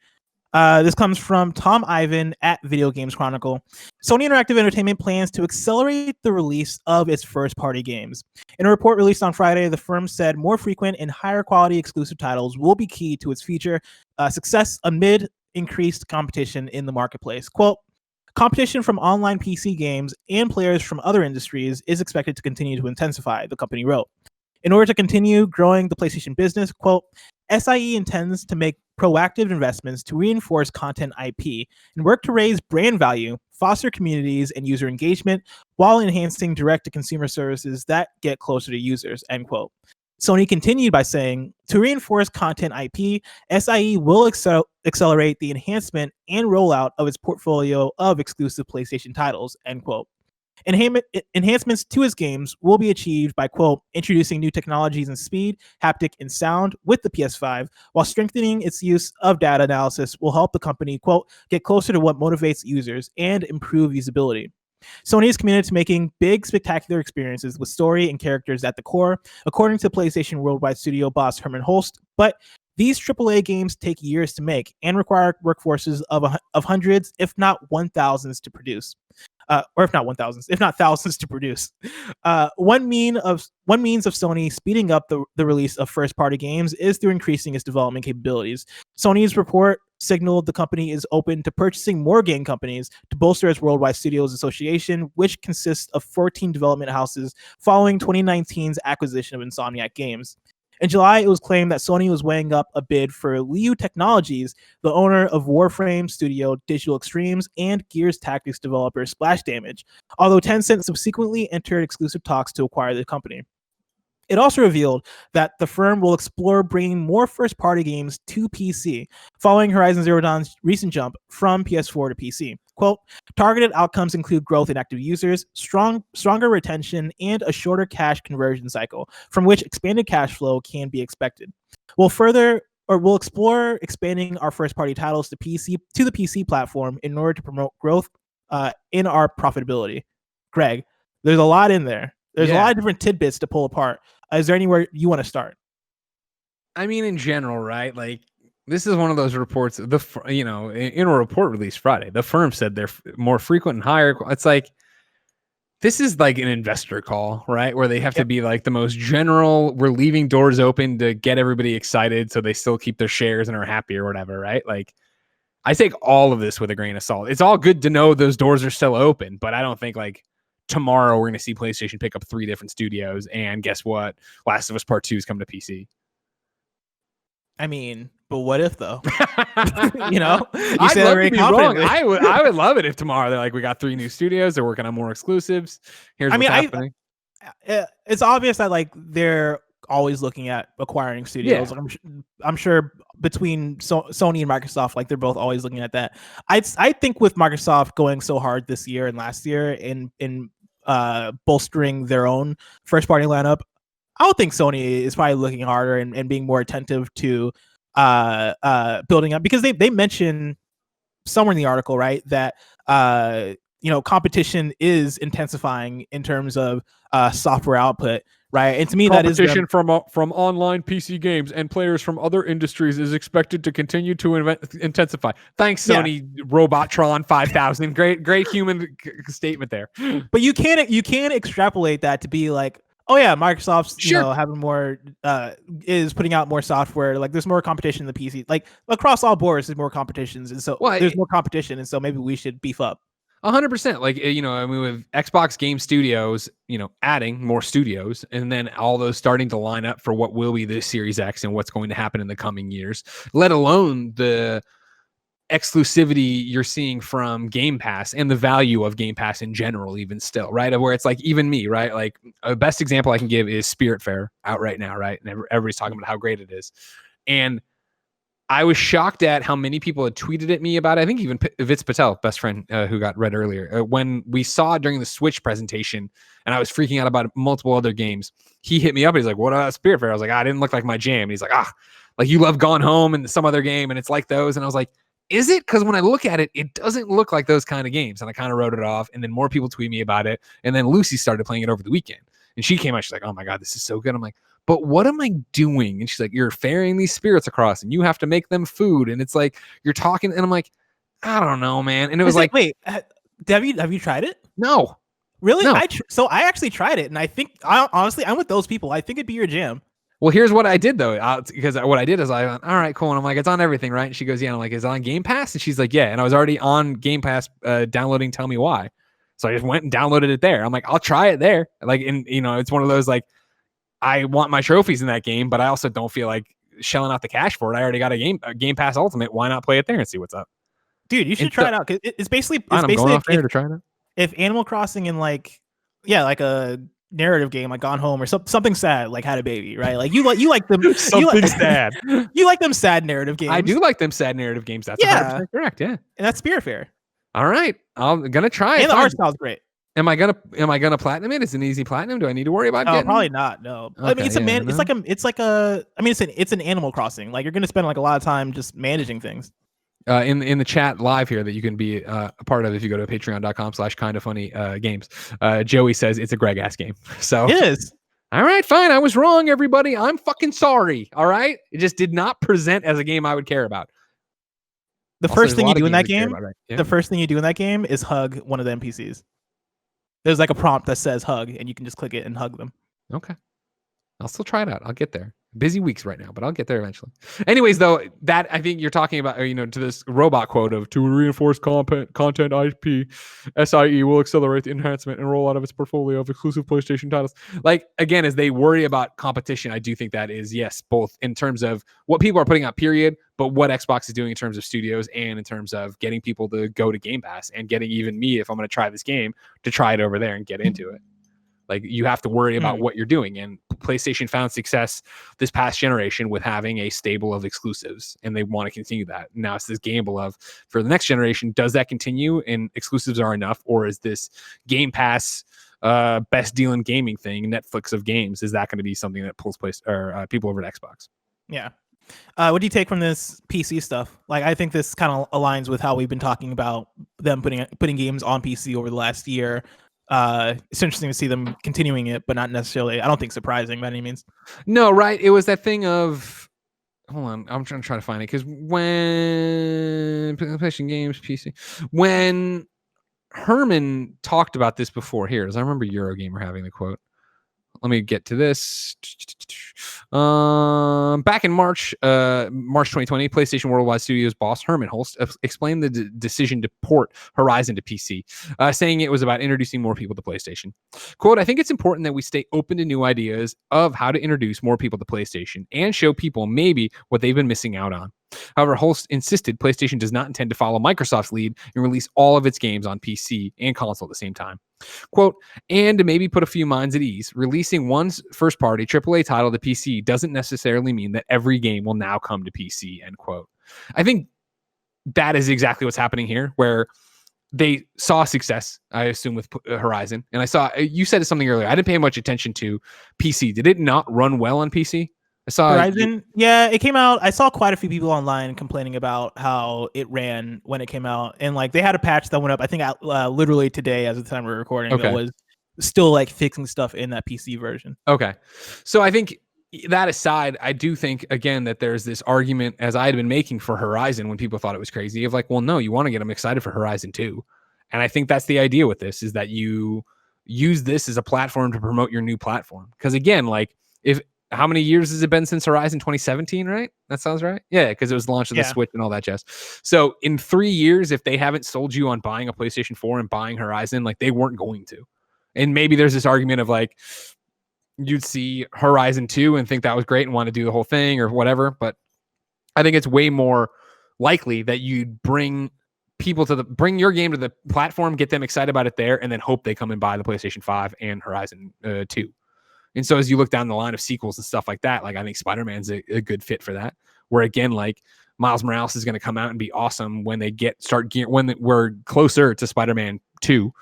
This comes from Tom Ivan at Video Games Chronicle. Sony Interactive Entertainment plans to accelerate the release of its first-party games. In a report released on Friday, the firm said more frequent and higher quality exclusive titles will be key to its future success amid increased competition in the marketplace. Quote, competition from online PC games and players from other industries is expected to continue to intensify, the company wrote. In order to continue growing the PlayStation business, quote, SIE intends to make proactive investments to reinforce content IP and work to raise brand value, foster communities and user engagement while enhancing direct-to-consumer services that get closer to users, end quote. Sony continued by saying, to reinforce content IP, SIE will accelerate the enhancement and rollout of its portfolio of exclusive PlayStation titles, end quote. Enhancements to its games will be achieved by, quote, introducing new technologies in speed, haptic, and sound with the PS5, while strengthening its use of data analysis will help the company, quote, get closer to what motivates users and improve usability. Sony is committed to making big, spectacular experiences with story and characters at the core, according to PlayStation Worldwide Studio boss Herman Holst, but these AAA games take years to make and require workforces of hundreds, if not 1,000s to produce. Or if not 1,000s, if not thousands to produce. One means of Sony speeding up the release of first-party games is through increasing its development capabilities. Sony's report signaled the company is open to purchasing more game companies to bolster its Worldwide Studios Association, which consists of 14 development houses following 2019's acquisition of Insomniac Games. In July, it was claimed that Sony was weighing up a bid for Liu Technologies, the owner of Warframe studio Digital Extremes and Gears Tactics developer Splash Damage, although Tencent subsequently entered exclusive talks to acquire the company. It also revealed that the firm will explore bringing more first-party games to PC, following Horizon Zero Dawn's recent jump from PS4 to PC. Quote, targeted outcomes include growth in active users, stronger retention, and a shorter cash conversion cycle, from which expanded cash flow can be expected. We'll explore expanding our first-party titles to the PC platform in order to promote growth in our profitability. Greg, there's a lot in there. There's a lot of different tidbits to pull apart. Is there anywhere you want to start? I mean, in general, right? Like, this is one of those reports, in a report released Friday, the firm said they're more frequent and higher. It's like, this is like an investor call, right? Where they have to be like the most general, we're leaving doors open to get everybody excited so they still keep their shares and are happy or whatever, right? Like, I take all of this with a grain of salt. It's all good to know those doors are still open, but I don't think like tomorrow we're going to see PlayStation pick up 3 different studios, and guess what? Last of Us Part 2 is coming to PC. I mean, but what if though? You I'd love to be wrong. I would love it if tomorrow they're like, we got 3 new studios, they're working on more exclusives. Here's what's happening. It's obvious that like they're always looking at acquiring studios. Yeah. I'm sure between Sony and Microsoft, like they're both always looking at that. I think with Microsoft going so hard this year and last year in bolstering their own first party lineup, I would think Sony is probably looking harder and being more attentive to building up, because they mention somewhere in the article, right, that competition is intensifying in terms of software output, right? And to me, that is competition from online PC games and players from other industries is expected to continue to intensify. Thanks, Sony Robotron 5000. Great human statement there. But you can't extrapolate that to be like, Oh yeah, Microsoft's Sure. having more is putting out more software. Like there's more competition in the PC. Like across all boards, there's more competitions, and so Well, there's more competition, and so maybe we should beef up. 100%. Like, I mean, with Xbox Game Studios, adding more studios, and then all those starting to line up for what will be this Series X and what's going to happen in the coming years, let alone the exclusivity you're seeing from Game Pass and the value of Game Pass in general, even still, right? Where it's like, even me, right? Like, a best example I can give is Spiritfarer out right now, right? And everybody's talking about how great it is. And I was shocked at how many people had tweeted at me about it. I think even Vitz Patel, best friend who got read earlier, when we saw during the Switch presentation, and I was freaking out about multiple other games, he hit me up. He's like, "What about Spiritfarer?" I was like, "I didn't look like my jam." And he's like, like you love Gone Home and some other game, and it's like those." And I was like, "Is it?" Because when I look at it, it doesn't look like those kind of games. And I kind of wrote it off. And then more people tweet me about it. And then Lucy started playing it over the weekend, and she came out. She's like, "Oh my god, this is so good." I'm like, "But what am I doing?" And she's like, "You're ferrying these spirits across and you have to make them food." And it's like, you're talking. And I'm like, "I don't know, man." And it was like, wait, have you tried it? no, Really? no. So I actually tried it, and I think honestly, I'm with those people. I think it'd be your jam. Well, here's what I did though, because what I did is I went, "All right, cool." And I'm like, "It's on everything, right?" And she goes, "Yeah." And I'm like, "Is it on Game Pass?" And she's like, "Yeah." And I was already on Game Pass downloading Tell Me Why. So I just went and downloaded it there. I'm like, "I'll try it there." Like, and it's one of those, like, I want my trophies in that game, but I also don't feel like shelling out the cash for it. I already got a Game Pass Ultimate. Why not play it there and see what's up? Dude, you should try it out. Cause it's basically I'm going off there to try it out. If Animal Crossing in like a narrative game like Gone Home or something sad like Had a Baby, right? Like you like them something sad. You like them sad narrative games. I do like them sad narrative games. That's 100% correct. Yeah, and that's Spiritfarer. All right, I'm gonna try it. And the art style's great. Am I gonna platinum it? Is it an easy platinum? Do I need to worry about getting? Probably not. No. Okay, I mean, it's an Animal Crossing. Like you're gonna spend like a lot of time just managing things. In the chat live here that you can be a part of if you go to patreon.com/kindafunnygames. Joey says it's a Greg ass game. So it is. All right, fine. I was wrong, everybody. I'm fucking sorry. All right. It just did not present as a game I would care about. The first thing you do in that game, the first thing you do in that game is hug one of the NPCs. There's like a prompt that says hug, and you can just click it and hug them. Okay. I'll still try it out. I'll get there. Busy weeks right now, but I'll get there eventually. Anyways, though, that I think you're talking about, to this robot quote of to reinforce content IP, SIE will accelerate the enhancement and rollout of its portfolio of exclusive PlayStation titles. Like, again, as they worry about competition, I do think that is, yes, both in terms of what people are putting out, period, but what Xbox is doing in terms of studios and in terms of getting people to go to Game Pass and getting even me, if I'm going to try this game, to try it over there and get into it. Like, you have to worry about what you're doing. And PlayStation found success this past generation with having a stable of exclusives, and they want to continue that. Now it's this gamble of, for the next generation, does that continue and exclusives are enough? Or is this Game Pass best deal in gaming thing, Netflix of games, is that going to be something that pulls people over to Xbox? Yeah. What do you take from this PC stuff? Like, I think this kind of aligns with how we've been talking about them putting games on PC over the last year. It's interesting to see them continuing it, but not necessarily, I don't think, surprising by any means. No, right. It was that thing of, hold on, I'm trying to find it, because when PlayStation Games PC, when Herman talked about this before, here, as I remember Eurogamer having the quote. Let me get to this. Back in March 2020, PlayStation Worldwide Studios boss Herman Hulst explained the decision to port Horizon to PC, saying it was about introducing more people to PlayStation. Quote, "I think it's important that we stay open to new ideas of how to introduce more people to PlayStation and show people maybe what they've been missing out on." However, Hulst insisted PlayStation does not intend to follow Microsoft's lead and release all of its games on PC and console at the same time. Quote, "And to maybe put a few minds at ease, releasing one's first-party AAA title to PC doesn't necessarily mean that every game will now come to PC," end quote. I think that is exactly what's happening here, where they saw success, I assume, with Horizon. And you said something earlier, I didn't pay much attention to PC. Did it not run well on PC? I saw Horizon. Yeah, it came out. I saw quite a few people online complaining about how it ran when it came out, and like they had a patch that went up, I think, literally today, as of the time we're recording. Okay. It was still like fixing stuff in that PC version. Okay, so I think that aside, I do think again that there's this argument, as I had been making for Horizon when people thought it was crazy, of like, well, no, you want to get them excited for Horizon 2, and I think that's the idea with this, is that you use this as a platform to promote your new platform. Because again, like how many years has it been since Horizon? 2017, right? That sounds right. Yeah, because it was the launch of the Switch and all that jazz. So in 3 years, if they haven't sold you on buying a PlayStation 4 and buying Horizon, like they weren't going to. And maybe there's this argument of like you'd see Horizon 2 and think that was great and want to do the whole thing or whatever. But I think it's way more likely that you'd bring people bring your game to the platform, get them excited about it there, and then hope they come and buy the PlayStation 5 and Horizon 2. And so as you look down the line of sequels and stuff like that, like I think Spider-Man's a good fit for that. Where again, like Miles Morales is going to come out and be awesome when when we're closer to Spider-Man 2.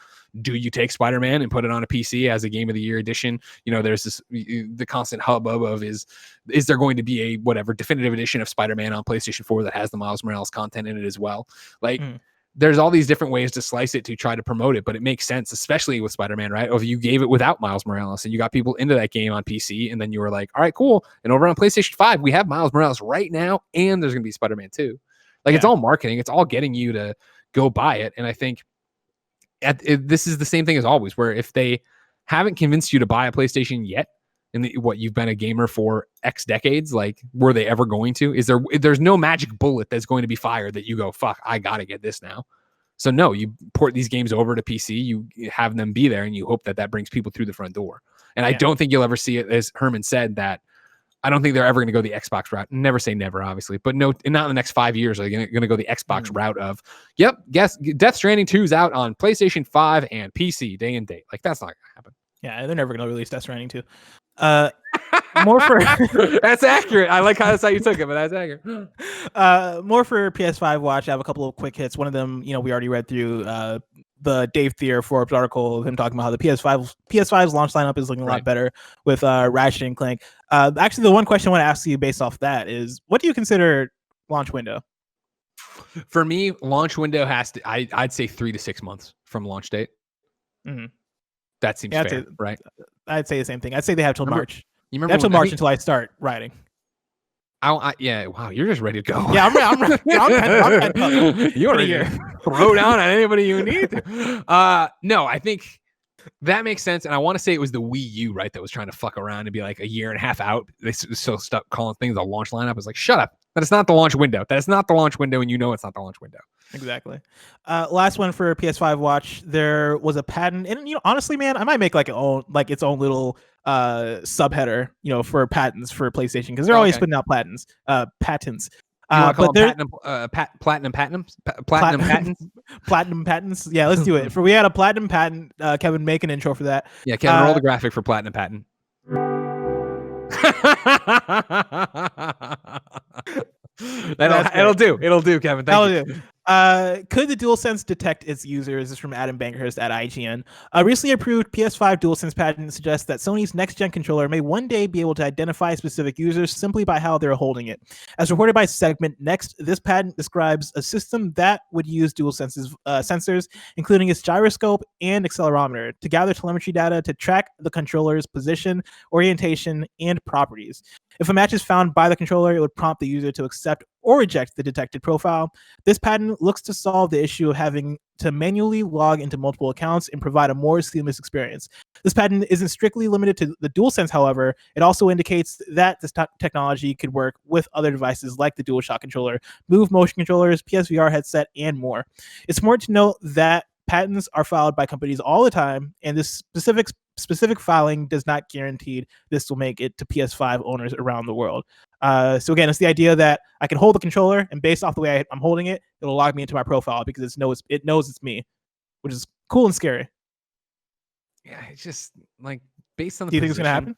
Do you take Spider-Man and put it on a PC as a Game of the Year edition? You know, there's the constant hubbub of is there going to be a whatever definitive edition of Spider-Man on PlayStation 4 that has the Miles Morales content in it as well? Like there's all these different ways to slice it to try to promote it, but it makes sense, especially with Spider-Man, right? Or if you gave it without Miles Morales and you got people into that game on PC, and then you were like, all right, cool. And over on PlayStation 5, we have Miles Morales right now, and there's going to be Spider-Man 2. Like it's all marketing. It's all getting you to go buy it. And I think this is the same thing as always, where if they haven't convinced you to buy a PlayStation yet, and you've been a gamer for X decades, like were they ever going to? There's no magic bullet that's going to be fired that you go, fuck, I gotta get this now. So no, you port these games over to PC, you have them be there, and you hope that brings people through the front door. And I don't think you'll ever see it, as Herman said, that I don't think they're ever going to go the Xbox route. Never say never, obviously, but not in the next 5 years are they going to go the Xbox route of, guess Death Stranding 2 is out on PlayStation 5 and PC day and date. Like that's not going to happen. Yeah, they're never going to release Death Stranding 2. More for that's accurate. I like how you took it, but that's accurate. More for PS5 Watch. I have a couple of quick hits. One of them, we already read through the Dave Thier Forbes article of him talking about how the PS5's launch lineup is looking a lot better with Ratchet and Clank. Actually, the one question I want to ask you based off that is, what do you consider launch window? For me, launch window has to. I'd say 3 to 6 months from launch date. Mm-hmm. That seems fair, right? I'd say the same thing. I'd say they have till March. You remember until March until I start writing. Yeah. Wow, you're just ready to go. Yeah, I'm ready. You're ready to throw down on anybody you need to. No, I think that makes sense. And I want to say it was the Wii U, right, that was trying to fuck around and be like a year and a half out. They so stuck calling things a launch lineup. I was like, shut up. That is not the launch window. That is not the launch window, and you know it's not the launch window. Exactly. Last one for PS5 Watch. There was a patent, and honestly, man, I might make its own little subheader, for patents for PlayStation, because they're always putting out patents. Platinum patents. Platinum patents. Yeah, let's do it. We had a platinum patent. Kevin, make an intro for that. Yeah, Kevin, roll the graphic for platinum patent. It'll do, Kevin. Thank you. Could the Dualsense detect its users? This is from Adam Bankhurst at IGN. A recently approved PS5 Dualsense patent suggests that Sony's next-gen controller may one day be able to identify specific users simply by how they're holding it. As reported by Segment Next, this patent describes a system that would use Dualsense's sensors, including its gyroscope and accelerometer, to gather telemetry data to track the controller's position, orientation, and properties. If a match is found by the controller, it would prompt the user to accept or reject the detected profile. This patent looks to solve the issue of having to manually log into multiple accounts and provide a more seamless experience. This patent isn't strictly limited to the DualSense, however. It also indicates that this technology could work with other devices like the DualShock controller, Move motion controllers, PSVR headset, and more. It's important to note that patents are filed by companies all the time, and this specific filing does not guarantee this will make it to PS5 owners around the world. So again, it's the idea that I can hold the controller, and based off the way I'm holding it, it'll log me into my profile because it knows it's me, which is cool and scary. Yeah, it's just like based on the. Do you think it's gonna happen?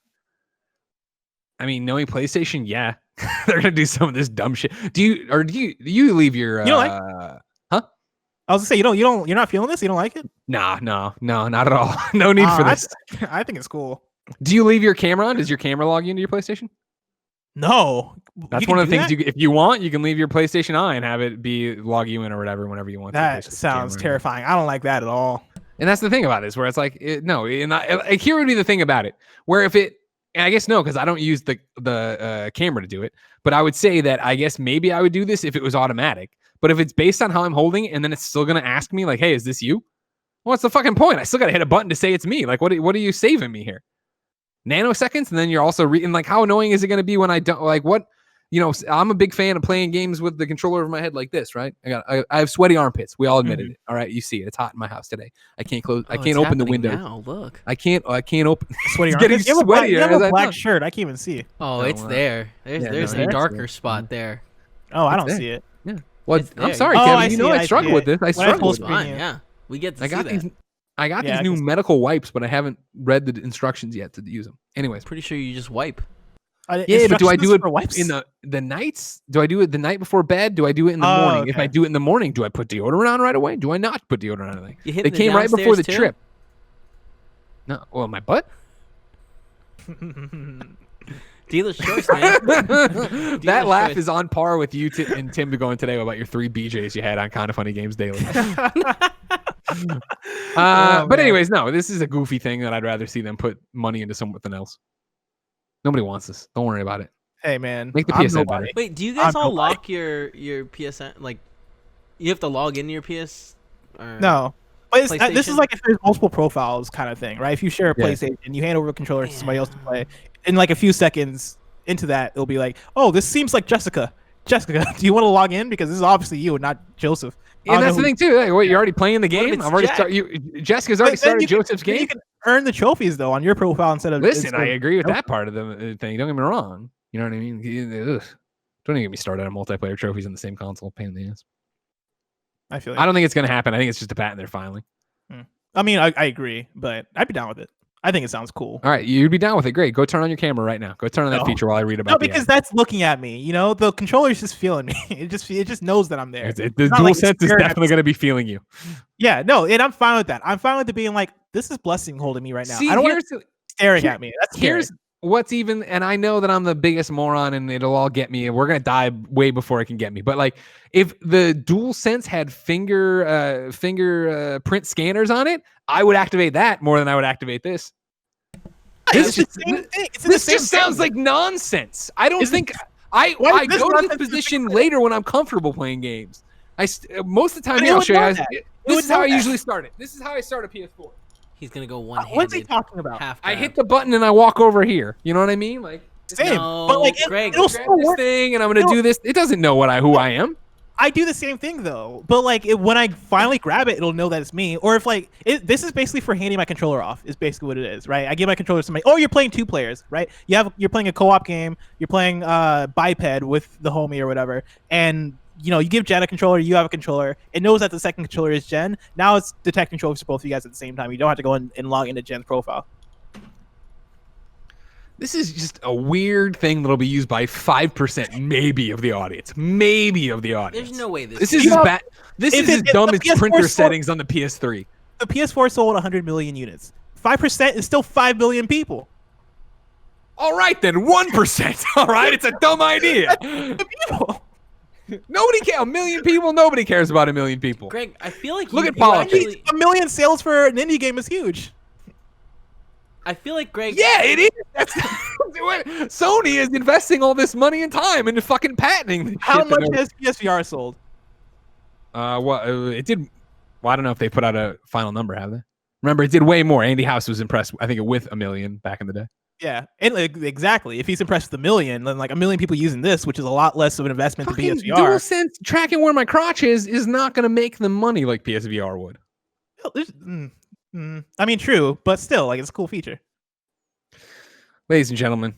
I mean, knowing PlayStation, yeah, they're gonna do some of this dumb shit. Do you leave your? You don't like? Huh? I was gonna say you're not feeling this. You don't like it? No, not at all. No need for this. I think it's cool. Do you leave your camera on? Does your camera log you into your PlayStation? No. That's one of the things if you want, you can leave your PlayStation on and have it log you in or whatever you want. That sounds terrifying. I don't like that at all. And that's the thing about this, where it's like, here would be the thing about it, where if it, and I guess no, because I don't use the camera to do it, but I would say that I guess maybe I would do this if it was automatic. But if it's based on how I'm holding it, and then it's still going to ask me like, hey, is this you? What's the fucking point? I still got to hit a button to say it's me. Like, what are you saving me here? Nanoseconds, and then you're also reading. Like, how annoying is it going to be when I don't like what? I'm a big fan of playing games with the controller over my head like this, right? I have sweaty armpits. We all admitted it. All right, you see it. It's hot in my house today. I can't close. I can't open the window. Now look. I can't open. Sweaty It's getting armpits. sweatier. You have a as I black talk. shirt. I can't even see. Oh, it's there. There's a darker spot there. Oh, I don't there. see it. Yeah. Well, It's I'm there. sorry, Oh, Kevin. I You know see, I I struggle see with it. this. I When I struggle with post- it. Fine, yeah. We get to see that. I got Yeah, these new medical wipes, but I haven't read the instructions yet to use them. Anyways. Pretty sure you just wipe. Yeah, but do I do it for wipes? in the nights? Do I do it the night before bed? Do I do it in the morning? If I Okay. do it in the morning, do I put deodorant on right away? Do I not put deodorant on? You hit They the came right before the downstairs, too? trip. No, well, my butt. Dealer's choice, man. That laugh choice. is on par with you and Tim going today about your 3 BJs you had on Kind of Funny Games Daily. But anyways, no, this is a goofy thing that I'd rather see them put money into something else. Nobody wants this. Don't worry about it. Hey man, Make the I'm PSN nobody. better. Wait, do you guys I'm all nobody. lock your PSN? Like, you have to log into your PS? Or... No. But this PlayStation? is like if there's multiple profiles kind of thing, right? If you share a Yeah. PlayStation, you hand over a controller to somebody else to play. In like a few seconds into that, it'll be like, "Oh, this seems like Jessica. Jessica, do you want to log in? Because this is obviously you and not Joseph." I And don't that's know the who- thing too. Like, what, you're already playing the What if game. it's I've already Jack? started. Jessica's already But then started you can- Joseph's then game. You can earn the trophies though on your profile instead of. Listen, instead I of- agree with Nope. that part of the thing. Don't get me wrong. You know what I mean? Ugh. Don't even get me started on multiplayer trophies on the same console. Pain in the ass. I feel. I don't think it's going to happen. I think it's just a patent they're filing. I mean, I agree, but I'd be down with it. I think it sounds cool. All right, you'd be down with it. Great. Go turn on your camera right now. Go turn on that No. feature while I read about No, the because ad. that's looking at me. You know, the controller's just feeling me. It just knows that I'm there. The not like DualSense is staring at definitely going to be feeling you. Yeah, no, and I'm fine with that. I'm fine with it being like, this is Blessing holding me right now. See, I don't want here's it staring at me. That's scary. here's what's even, and I know that I'm the biggest moron and it'll all get me and we're going to die way before it can get me. But like if the DualSense had finger print scanners on it, I would activate that more than I would activate this. It's the same thing. It's in the This same just sounds thing. like nonsense. I don't Isn't- think I Why does this go to this nonsense position later when I'm comfortable playing games. Most of the time, But yeah, it I'll would show you. know guys. that. It This would is how know I that. usually start it. This is how I start a PS4. He's gonna go one-handed. What's he talking about? Half I grab. hit the button and I walk over here. You know what I mean? Like Same, No, but like Greg, it'll grab still this work. thing and I'm gonna It'll- do this. It doesn't know who I am. I do the same thing though, but like when I finally grab it, it'll know that it's me. Or if like this is basically for handing my controller off. Is basically what it is, right? I give my controller to somebody. Oh, you're playing 2 players, right? You're playing a co-op game. You're playing biped with the homie or whatever, and you give Jen a controller. You have a controller. It knows that the second controller is Jen. Now it's detecting trophies for both of you guys at the same time. You don't have to go in and log into Jen's profile. This is just a weird thing that'll be used by 5% maybe of the audience. Maybe of the audience. There's no way this. This is is You as know, bad. This if is as it- if dumb the as PS4 printer sold- settings on the PS3. The PS4 sold 100 million units. 5% is still 5 billion people. All right, then 1%. All right, it's a dumb idea. People. Nobody cares. 1 million people. Nobody cares about 1 million people. Greg, I feel like Look you, at you politics. actually- 1 million sales for an indie game is huge. I feel like Greg. Yeah, it is. That's Sony is investing all this money and time into fucking patenting. this How shit that much no- has PSVR sold? It did. Well, I don't know if they put out a final number, have they? Remember, it did way more. Andy House was impressed. I think with 1 million back in the day. Yeah, and like, exactly. If he's impressed with 1 million, then like 1 million people using this, which is a lot less of an investment than Fucking PSVR. DualSense tracking where my crotch is not going to make them money like PSVR would. I mean, true, but still, like it's a cool feature. Ladies and gentlemen,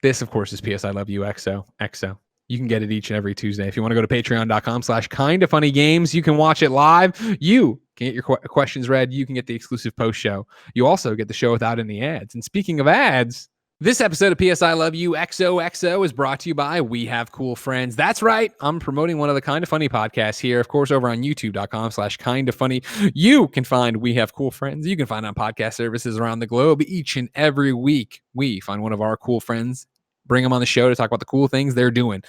this, of course, is PS I Love You XO. You can get it each and every Tuesday. If you want to go to patreon.com/kindafunnygames, you can watch it live. You can get your questions read. You can get the exclusive post show. You also get the show without any ads. And speaking of ads, this episode of PS I Love You XOXO is brought to you by We Have Cool Friends. That's right. I'm promoting one of the Kinda Funny podcasts here, of course, over on youtube.com/kindafunny. You can find We Have Cool Friends. You can find on podcast services around the globe each and every week. We find one of our cool friends, bring them on the show to talk about the cool things they're doing.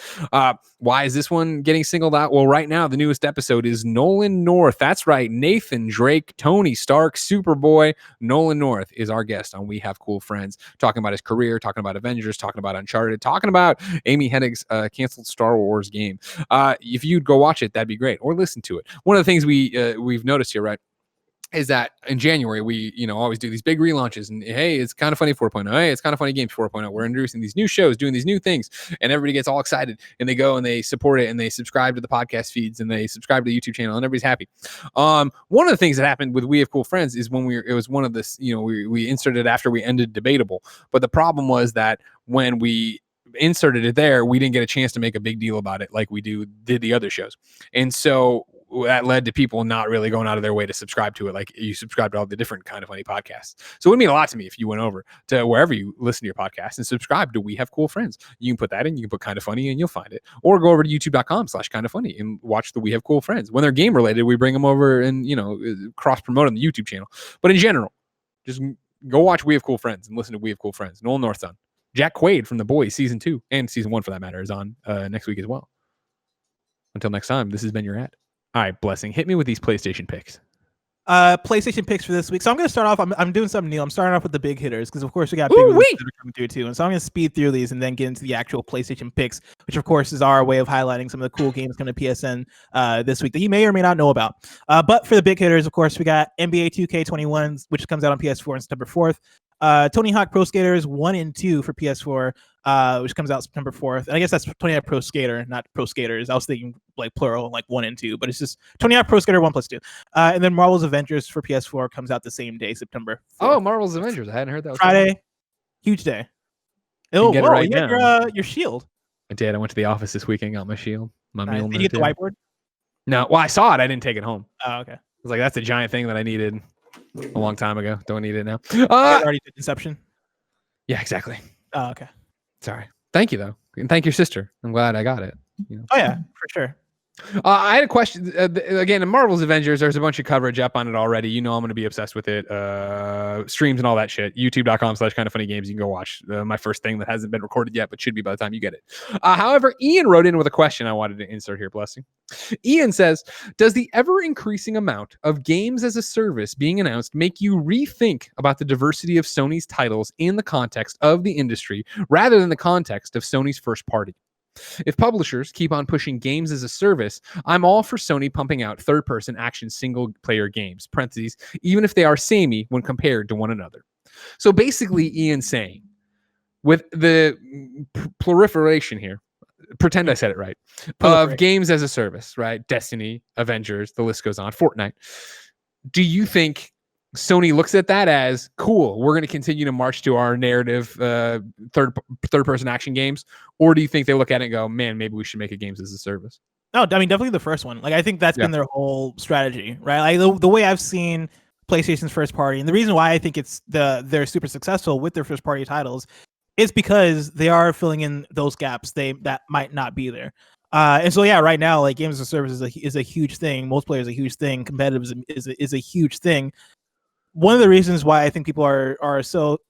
Why is this one getting singled out? Well, right now, the newest episode is Nolan North. That's right. Nathan Drake, Tony Stark, Superboy. Nolan North is our guest on We Have Cool Friends, talking about his career, talking about Avengers, talking about Uncharted, talking about Amy Hennig's canceled Star Wars game. If you'd go watch it, that'd be great. Or listen to it. One of the things we've noticed here, right? is that in January we always do these big relaunches, and hey, it's Kind of Funny 4.0, hey, it's Kind of Funny Games 4.0. We're introducing these new shows, doing these new things, and everybody gets all excited, and they go and they support it, and they subscribe to the podcast feeds, and they subscribe to the YouTube channel, and everybody's happy. One of the things that happened with We Have Cool Friends is when it was one of this, we inserted after we ended Debatable, but the problem was that when we inserted it there, we didn't get a chance to make a big deal about it like we did the other shows, and so that led to people not really going out of their way to subscribe to it like you subscribe to all the different Kind of Funny podcasts. So it would mean a lot to me if you went over to wherever you listen to your podcast and subscribe to We Have Cool Friends. You can put that in, you can put Kind of Funny and you'll find it, or go over to youtube.com/kindoffunny and watch the We Have Cool Friends. When they're game related, we bring them over and cross promote on the YouTube channel. But in general, just go watch We Have Cool Friends and listen to We Have Cool Friends. Noel North's on. Jack Quaid from The Boys season 2 and season 1 for that matter is on next week as well. Until next time, this has been your ad. All right, Blessing, hit me with these PlayStation picks. PlayStation picks for this week. So I'm going to start off. I'm doing something new. I'm starting off with the big hitters because, of course, we got big ones that are coming through too. And so I'm going to speed through these and then get into the actual PlayStation picks, which, of course, is our way of highlighting some of the cool games coming to PSN this week that you may or may not know about. But for the big hitters, of course, we got NBA 2K21, which comes out on PS4 on September 4th. Tony Hawk Pro Skaters 1 and 2 for PS4, which comes out September 4th. And I guess that's Tony Hawk Pro Skater, not Pro Skaters. I was thinking like plural, like 1 and 2, but it's just Tony Hawk Pro Skater 1+2. And then Marvel's Avengers for PS4 comes out the same day, September 4th. Oh, Marvel's Avengers. I hadn't heard that. Friday. Huge day. Oh, you got your shield. I did. I went to the office this weekend, got my shield. Did you get the whiteboard? No. Well, I saw it. I didn't take it home. Oh, okay. I was like, that's a giant thing that I needed a long time ago. Don't need it now. Already did Inception? Yeah, exactly. Oh, okay. Sorry. Thank you, though. And thank your sister. I'm glad I got it. Oh, yeah, for sure. I had a question. Again, in Marvel's Avengers, there's a bunch of coverage up on it already. I'm going to be obsessed with it. Streams and all that shit. YouTube.com/kindoffunnygames. You can go watch my first thing that hasn't been recorded yet, but should be by the time you get it. However, Ian wrote in with a question I wanted to insert here, Blessing. Ian says, does the ever-increasing amount of games as a service being announced make you rethink about the diversity of Sony's titles in the context of the industry rather than the context of Sony's first party? If publishers keep on pushing games as a service, I'm all for Sony pumping out third-person action single-player games, parentheses, even if they are samey when compared to one another. So basically, Ian's saying, with the proliferation here, pretend I said it right, of games as a service, right? Destiny, Avengers, the list goes on, Fortnite. Do you think Sony looks at that as cool, we're going to continue to march to our narrative third-person action games? Or do you think they look at it and go, man, maybe we should make a games as a service? No, I mean, definitely the first one. Like, I think that's been their whole strategy, right? Like, the way I've seen PlayStation's first party, and the reason why I think they're super successful with their first party titles is because they are filling in those gaps that might not be there. And so, yeah, right now, like, games as a service is a huge thing. Multiplayer is a huge thing. Competitive is a huge thing. One of the reasons why I think people are so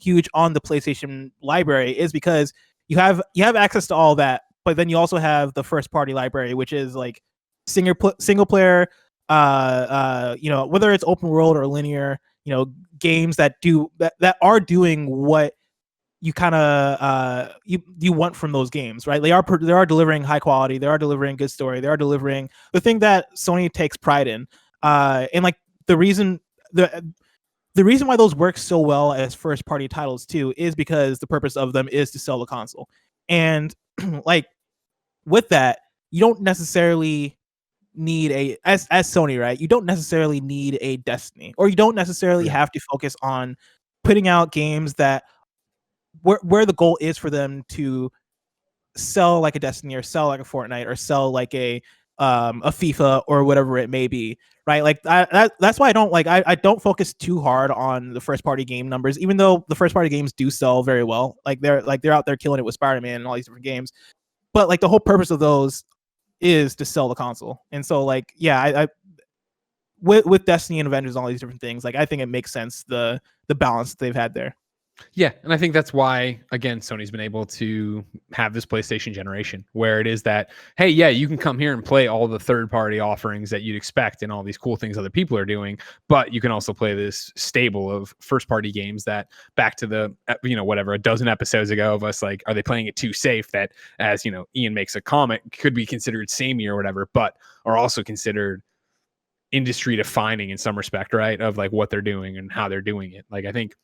huge on the PlayStation library is because you have access to all that, but then you also have the first party library, which is like single player, whether it's open world or linear, games that are doing what you kind of you want from those games, right? They are delivering high quality, they are delivering good story, they are delivering the thing that Sony takes pride in, and like the reason why those work so well as first party titles too is because the purpose of them is to sell the console. And like with that, you don't necessarily need as Sony, right? You don't necessarily need a Destiny, or you don't necessarily have to focus on putting out games that where the goal is for them to sell like a Destiny or sell like a Fortnite or sell like a FIFA or whatever it may be, right? Like that's why I don't focus too hard on the first party game numbers, even though the first party games do sell very well. Like they're out there killing it with Spider-Man and all these different games, but like the whole purpose of those is to sell the console. And so like, yeah, I with Destiny and Avengers and all these different things, like I think it makes sense the balance that they've had there. Yeah, and I think that's why, again, Sony's been able to have this PlayStation generation where it is that, hey, yeah, you can come here and play all the third-party offerings that you'd expect and all these cool things other people are doing, but you can also play this stable of first-party games that, back to the, whatever, a dozen episodes ago of us, like, are they playing it too safe, that, as, Ian makes a comment, could be considered samey or whatever, but are also considered industry defining in some respect, right? Of like what they're doing and how they're doing it. Like I think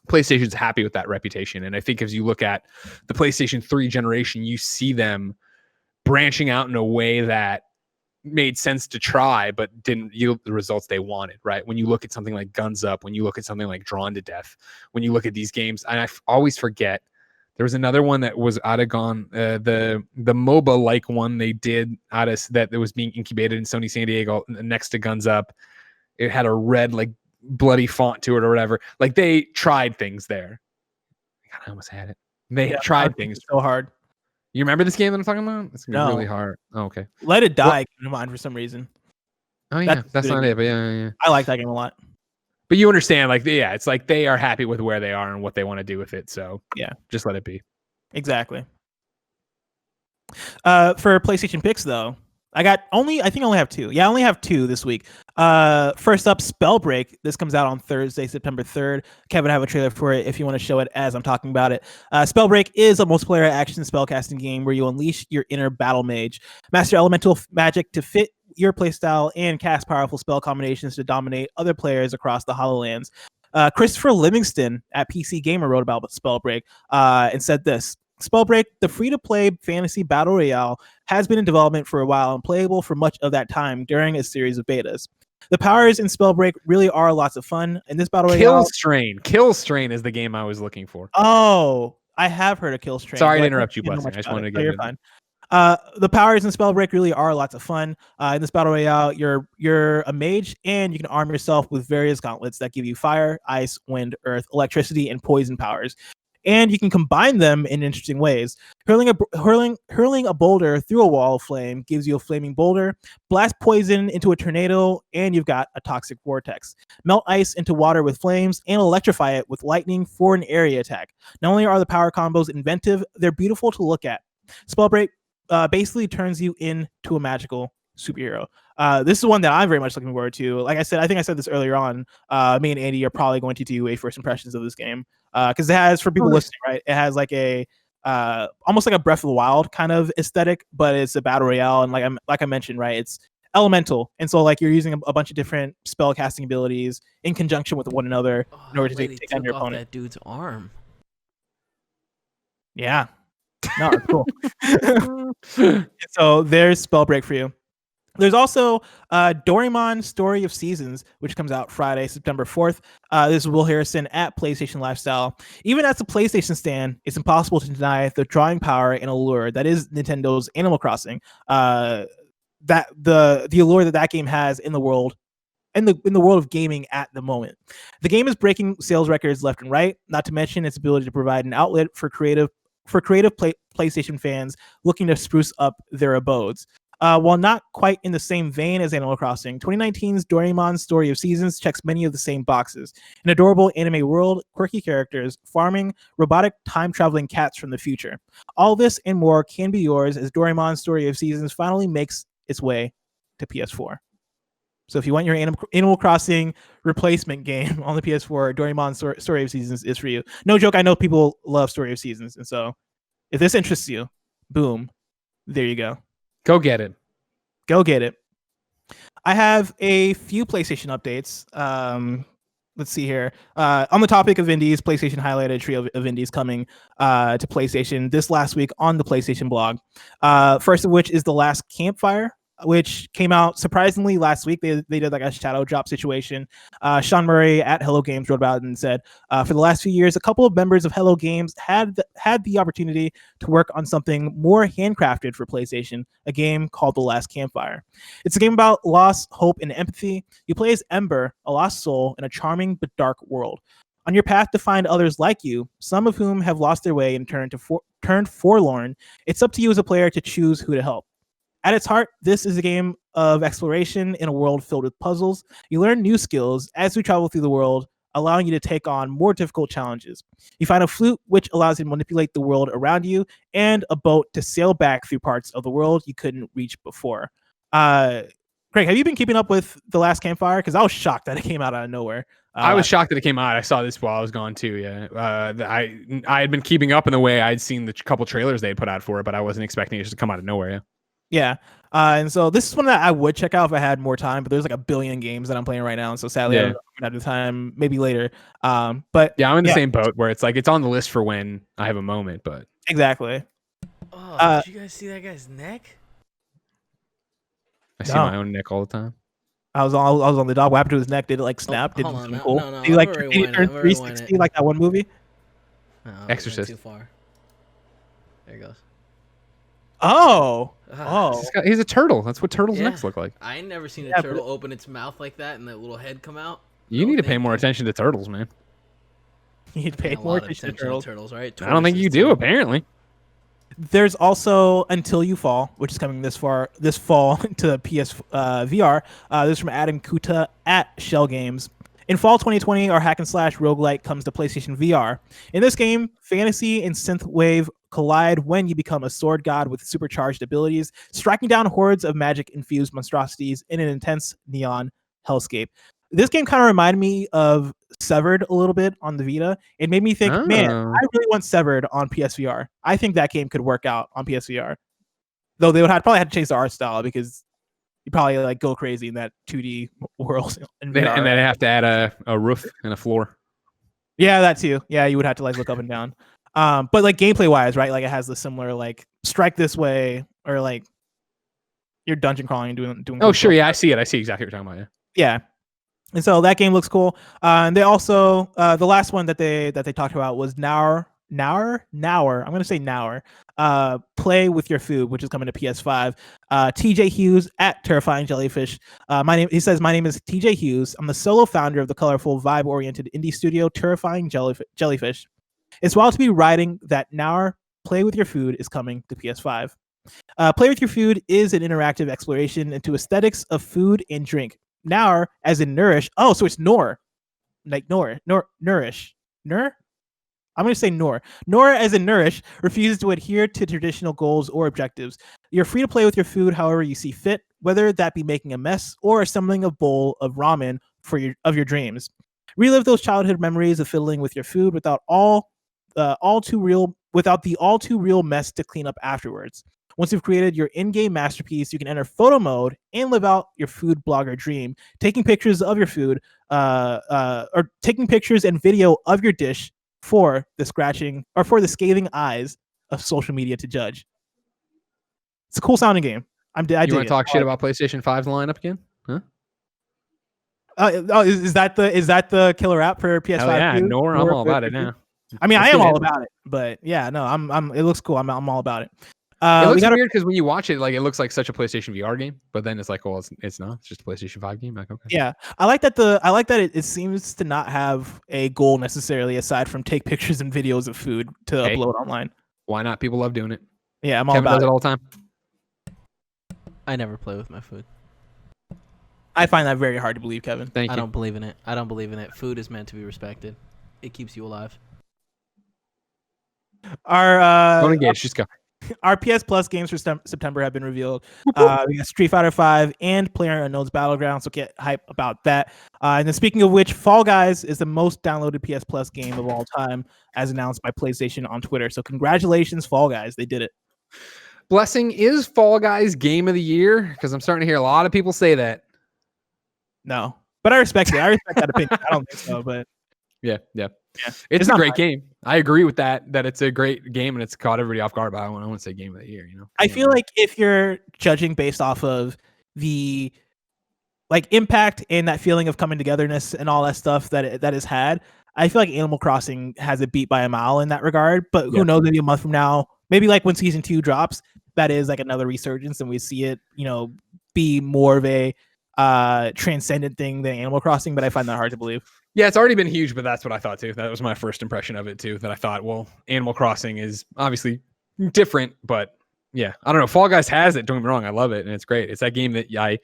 PlayStation's happy with that reputation. And I think as you look at the PlayStation 3 generation, you see them branching out in a way that made sense to try, but didn't yield the results they wanted, right? When you look at something like Guns Up, when you look at something like Drawn to Death, when you look at these games, and I always forget, there was another one that was Adeoye, the MOBA like one they did out of that was being incubated in Sony San Diego next to Guns Up. It had a red like bloody font to it or whatever. Like they tried things there. God, I almost had it. They tried things so hard. You remember this game that I'm talking about? It's gonna be really hard. Oh, okay. Let It Die came to mind for some reason. Oh yeah, that's not it. But yeah. I like that game a lot. But you understand, like, yeah, it's like they are happy with where they are and what they want to do with it. So yeah, just let it be. Exactly. For PlayStation picks though, I only have two. Yeah, I only have two this week. First up, Spellbreak. This comes out on Thursday, September 3rd. Kevin, I have a trailer for it if you want to show it as I'm talking about it. Spellbreak is a multiplayer action spellcasting game where you unleash your inner battle mage, master elemental magic to fit your playstyle, and cast powerful spell combinations to dominate other players across the HoloLands. Christopher Livingston at PC Gamer wrote about Spellbreak and said this: Spellbreak, the free-to-play fantasy battle royale, has been in development for a while and playable for much of that time during a series of betas. The powers in Spellbreak really are lots of fun, and this battle royale... Kill Strain is the game I was looking for. Oh, I have heard of Kill Strain. Sorry to interrupt you, Blessing. I just wanted to get you're fine. The powers in Spellbreak really are lots of fun. In this battle royale, you're a mage, and you can arm yourself with various gauntlets that give you fire, ice, wind, earth, electricity, and poison powers. And you can combine them in interesting ways. Hurling a boulder through a wall of flame gives you a flaming boulder. Blast poison into a tornado, and you've got a toxic vortex. Melt ice into water with flames, and electrify it with lightning for an area attack. Not only are the power combos inventive, they're beautiful to look at. Spellbreak basically turns you into a magical superhero. This is one that I'm very much looking forward to. Like I said, I think I said this earlier on. Me and Andy are probably going to do a first impressions of this game because it has, for people listening, right? It has like a almost like a Breath of the Wild kind of aesthetic, but it's a battle royale, and like I mentioned, right? It's elemental, and so like you're using a bunch of different spell casting abilities in conjunction with one another in order to take down your opponent. That dude's arm. Yeah. No, it's cool. So there's Spellbreak for you. There's also Doraemon Story of Seasons, which comes out Friday, September 4th. This is Will Harrison at PlayStation Lifestyle. Even as a PlayStation stand, it's impossible to deny the drawing power and allure that is Nintendo's Animal Crossing. That the allure that game has in the world, in the world of gaming at the moment. The game is breaking sales records left and right, not to mention its ability to provide an outlet for creative PlayStation fans looking to spruce up their abodes. While not quite in the same vein as Animal Crossing, 2019's Doraemon Story of Seasons checks many of the same boxes. An adorable anime world, quirky characters, farming, robotic time-traveling cats from the future. All this and more can be yours as Doraemon Story of Seasons finally makes its way to PS4. So if you want your Animal Crossing replacement game on the PS4, Doraemon Story of Seasons is for you. No joke, I know people love Story of Seasons, and so if this interests you, boom, there you go. Go get it. Go get it. I have a few PlayStation updates. Let's see here. On the topic of indies, PlayStation highlighted a trio of indies coming to PlayStation this last week on the PlayStation blog. First of which is The Last Campfire, which came out surprisingly last week. They did like a shadow drop situation. Sean Murray at Hello Games wrote about it and said, for the last few years, a couple of members of Hello Games had the opportunity to work on something more handcrafted for PlayStation, a game called The Last Campfire. It's a game about loss, hope, and empathy. You play as Ember, a lost soul in a charming but dark world. On your path to find others like you, some of whom have lost their way and turned forlorn, it's up to you as a player to choose who to help. At its heart, this is a game of exploration in a world filled with puzzles. You learn new skills as you travel through the world, allowing you to take on more difficult challenges. You find a flute, which allows you to manipulate the world around you, and a boat to sail back through parts of the world you couldn't reach before. Greg, have you been keeping up with The Last Campfire? Because I was shocked that it came out of nowhere. I was shocked that it came out. I saw this while I was gone too. Yeah, I had been keeping up in the way I'd seen the couple trailers they had put out for it, but I wasn't expecting it just to come out of nowhere. Yeah. Yeah. And so this is one that I would check out if I had more time, but there's like a billion games that I'm playing right now, and so sadly I don't have the time. Maybe later. But yeah, I'm in the same boat where it's like it's on the list for when I have a moment, but exactly. Oh, did you guys see that guy's neck? I see my own neck all the time. I was on the dog. What happened to his neck? Did it like snap? Did something cool? No, Did he like turn 360 like that one movie? No, Exorcist. Too far. There he goes. Oh. He's a turtle. That's what turtles' necks look like. I ain't never seen a turtle open its mouth like that and that little head come out. You need to pay more attention to turtles, man. You need to pay more attention to turtles, right? I don't think you do, apparently. There's also Until You Fall, which is coming this fall to PS VR. This is from Adam Kuta at Shell Games. In fall 2020, our hack and slash roguelike comes to PlayStation VR. In this game, fantasy and synthwave collide when you become a sword god with supercharged abilities, striking down hordes of magic-infused monstrosities in an intense neon hellscape. This game kind of reminded me of Severed a little bit on the Vita. It made me think, man, I really want Severed on PSVR. I think that game could work out on PSVR. Though they would probably have to change the art style because you probably like go crazy in that 2D world. And then have to add a roof and a floor. Yeah, that too. Yeah, you would have to like look up and down. But like gameplay wise, right? Like it has the similar like strike this way or like you're dungeon crawling and doing. Oh, sure. Yeah, I see it. I see exactly what you're talking about. Yeah. And so that game looks cool. And they also the last one that they talked about was Nour. I'm gonna say Nour. Play with your food, which is coming to PS5. TJ Hughes at Terrifying Jellyfish. He says, my name is TJ Hughes. I'm the solo founder of the colorful, vibe-oriented indie studio Terrifying Jellyfish. It's wild to be writing that Nour. Play with your food is coming to PS5. Play with your food is an interactive exploration into aesthetics of food and drink. Nour, as in nourish. Oh, so it's Nor. Like nourish. Nur? I'm going to say Nor. Nor, as in nourish, refuses to adhere to traditional goals or objectives. You're free to play with your food however you see fit, whether that be making a mess or assembling a bowl of ramen of your dreams. Relive those childhood memories of fiddling with your food without the all too real mess to clean up afterwards. Once you've created your in-game masterpiece, you can enter photo mode and live out your food blogger dream, taking pictures of your food, or taking pictures and video of your dish for the scathing eyes of social media to judge. It's a cool sounding game. You want to talk shit about PlayStation 5's lineup again? Huh? Is that the killer app for PS5? Hell yeah, Nor, I'm all about it now. I mean, I am all about it, but yeah, no, I'm. It looks cool. I'm all about it. It looks weird because when you watch it, like it looks like such a PlayStation VR game, but then it's like, well, it's not. It's just a PlayStation 5 game. Like, okay. Yeah, I like that. It seems to not have a goal necessarily aside from take pictures and videos of food to upload online. Why not? People love doing it. Yeah, I'm all Kevin about does it all the time. I never play with my food. I find that very hard to believe, Kevin. Thank you. I don't believe in it. Food is meant to be respected. It keeps you alive. Don't engage. Just go. Our PS Plus games for September have been revealed. We got Street Fighter 5 and PlayerUnknown's Battlegrounds, so get hype about that. And then speaking of which, Fall Guys is the most downloaded PS Plus game of all time, as announced by PlayStation on Twitter. So congratulations, Fall Guys. They did it. Blessing, is Fall Guys game of the year? Because I'm starting to hear a lot of people say that. No, but I respect it. I respect that opinion. I don't think so, but yeah. It's a great game. I agree with that it's a great game and it's caught everybody off guard, but I want to say game of the year, I feel like if you're judging based off of the like impact and that feeling of coming togetherness and all that stuff that has had, I feel like Animal Crossing has it beat by a mile in that regard, but who knows, maybe a month from now, maybe like when season 2 drops, that is like another resurgence and we see it, be more of a transcendent thing than Animal Crossing, but I find that hard to believe. Yeah, it's already been huge, but that's what I thought too. That was my first impression of it too, that I thought, well, Animal Crossing is obviously different, but yeah, I don't know. Fall Guys has it, don't get me wrong, I love it, and it's great. It's that game that I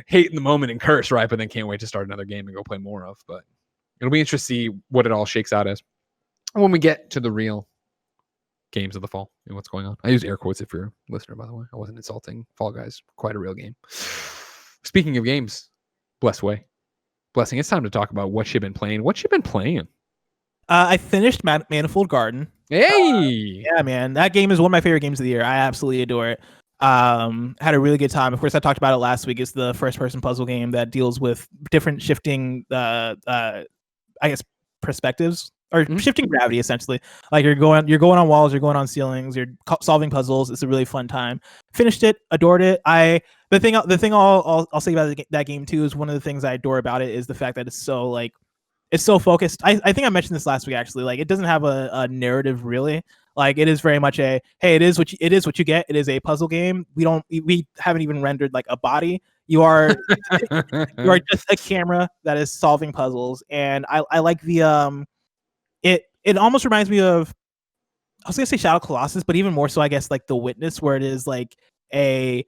hate in the moment and curse, right, but then can't wait to start another game and go play more of, but it'll be interesting to see what it all shakes out as when we get to the real games of the fall and what's going on. I use air quotes if you're a listener, by the way. I wasn't insulting. Fall Guys, quite a real game. Speaking of games, Blessing, it's time to talk about what you've been playing. What you've been playing? I finished Manifold Garden. Hey! Yeah, man. That game is one of my favorite games of the year. I absolutely adore it. Had a really good time. Of course, I talked about it last week. It's the first-person puzzle game that deals with different shifting, I guess, perspectives or shifting gravity. Essentially, like you're going on walls, you're going on ceilings, you're solving puzzles. It's a really fun time. Finished it, adored it. The thing I'll say about that game too is one of the things I adore about it is the fact that it's so focused. I think I mentioned this last week actually. Like it doesn't have a narrative really. Like it is very much a hey, it is what you get. It is a puzzle game. We haven't even rendered like a body. You are just a camera that is solving puzzles, and I like the it almost reminds me of, I was gonna say Shadow Colossus, but even more so I guess like The Witness, where it is like a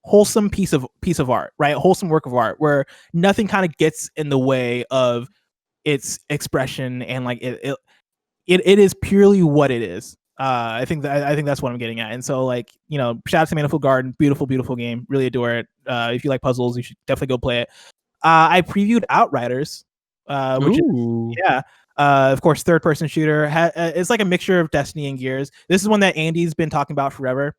wholesome piece of art, right? A wholesome work of art where nothing kind of gets in the way of its expression, and like it is purely what it is. I think that's what I'm getting at. And so like, shout out to Manifold Garden, beautiful game, really adore it. If you like puzzles, you should definitely go play it. I previewed Outriders, which is of course third person shooter. It's like a mixture of Destiny and Gears. This is one that Andy's been talking about forever.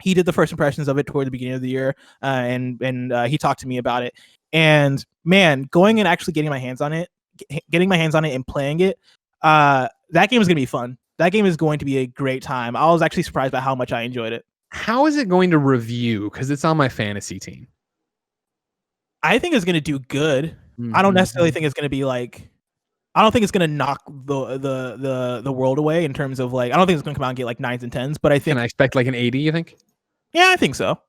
He did the first impressions of it toward the beginning of the year, and he talked to me about it. And man, going and actually getting my hands on it and playing it, that game is going to be fun. That game is going to be a great time. I was actually surprised by how much I enjoyed it. How is it going to review? Because it's on my fantasy team. I think it's going to do good. I don't necessarily think it's going to be like, I don't think it's going to knock the world away in terms of like, I don't think it's going to come out and get like 9s and 10s, but I think. Can I expect like an 80, you think? Yeah, I think so.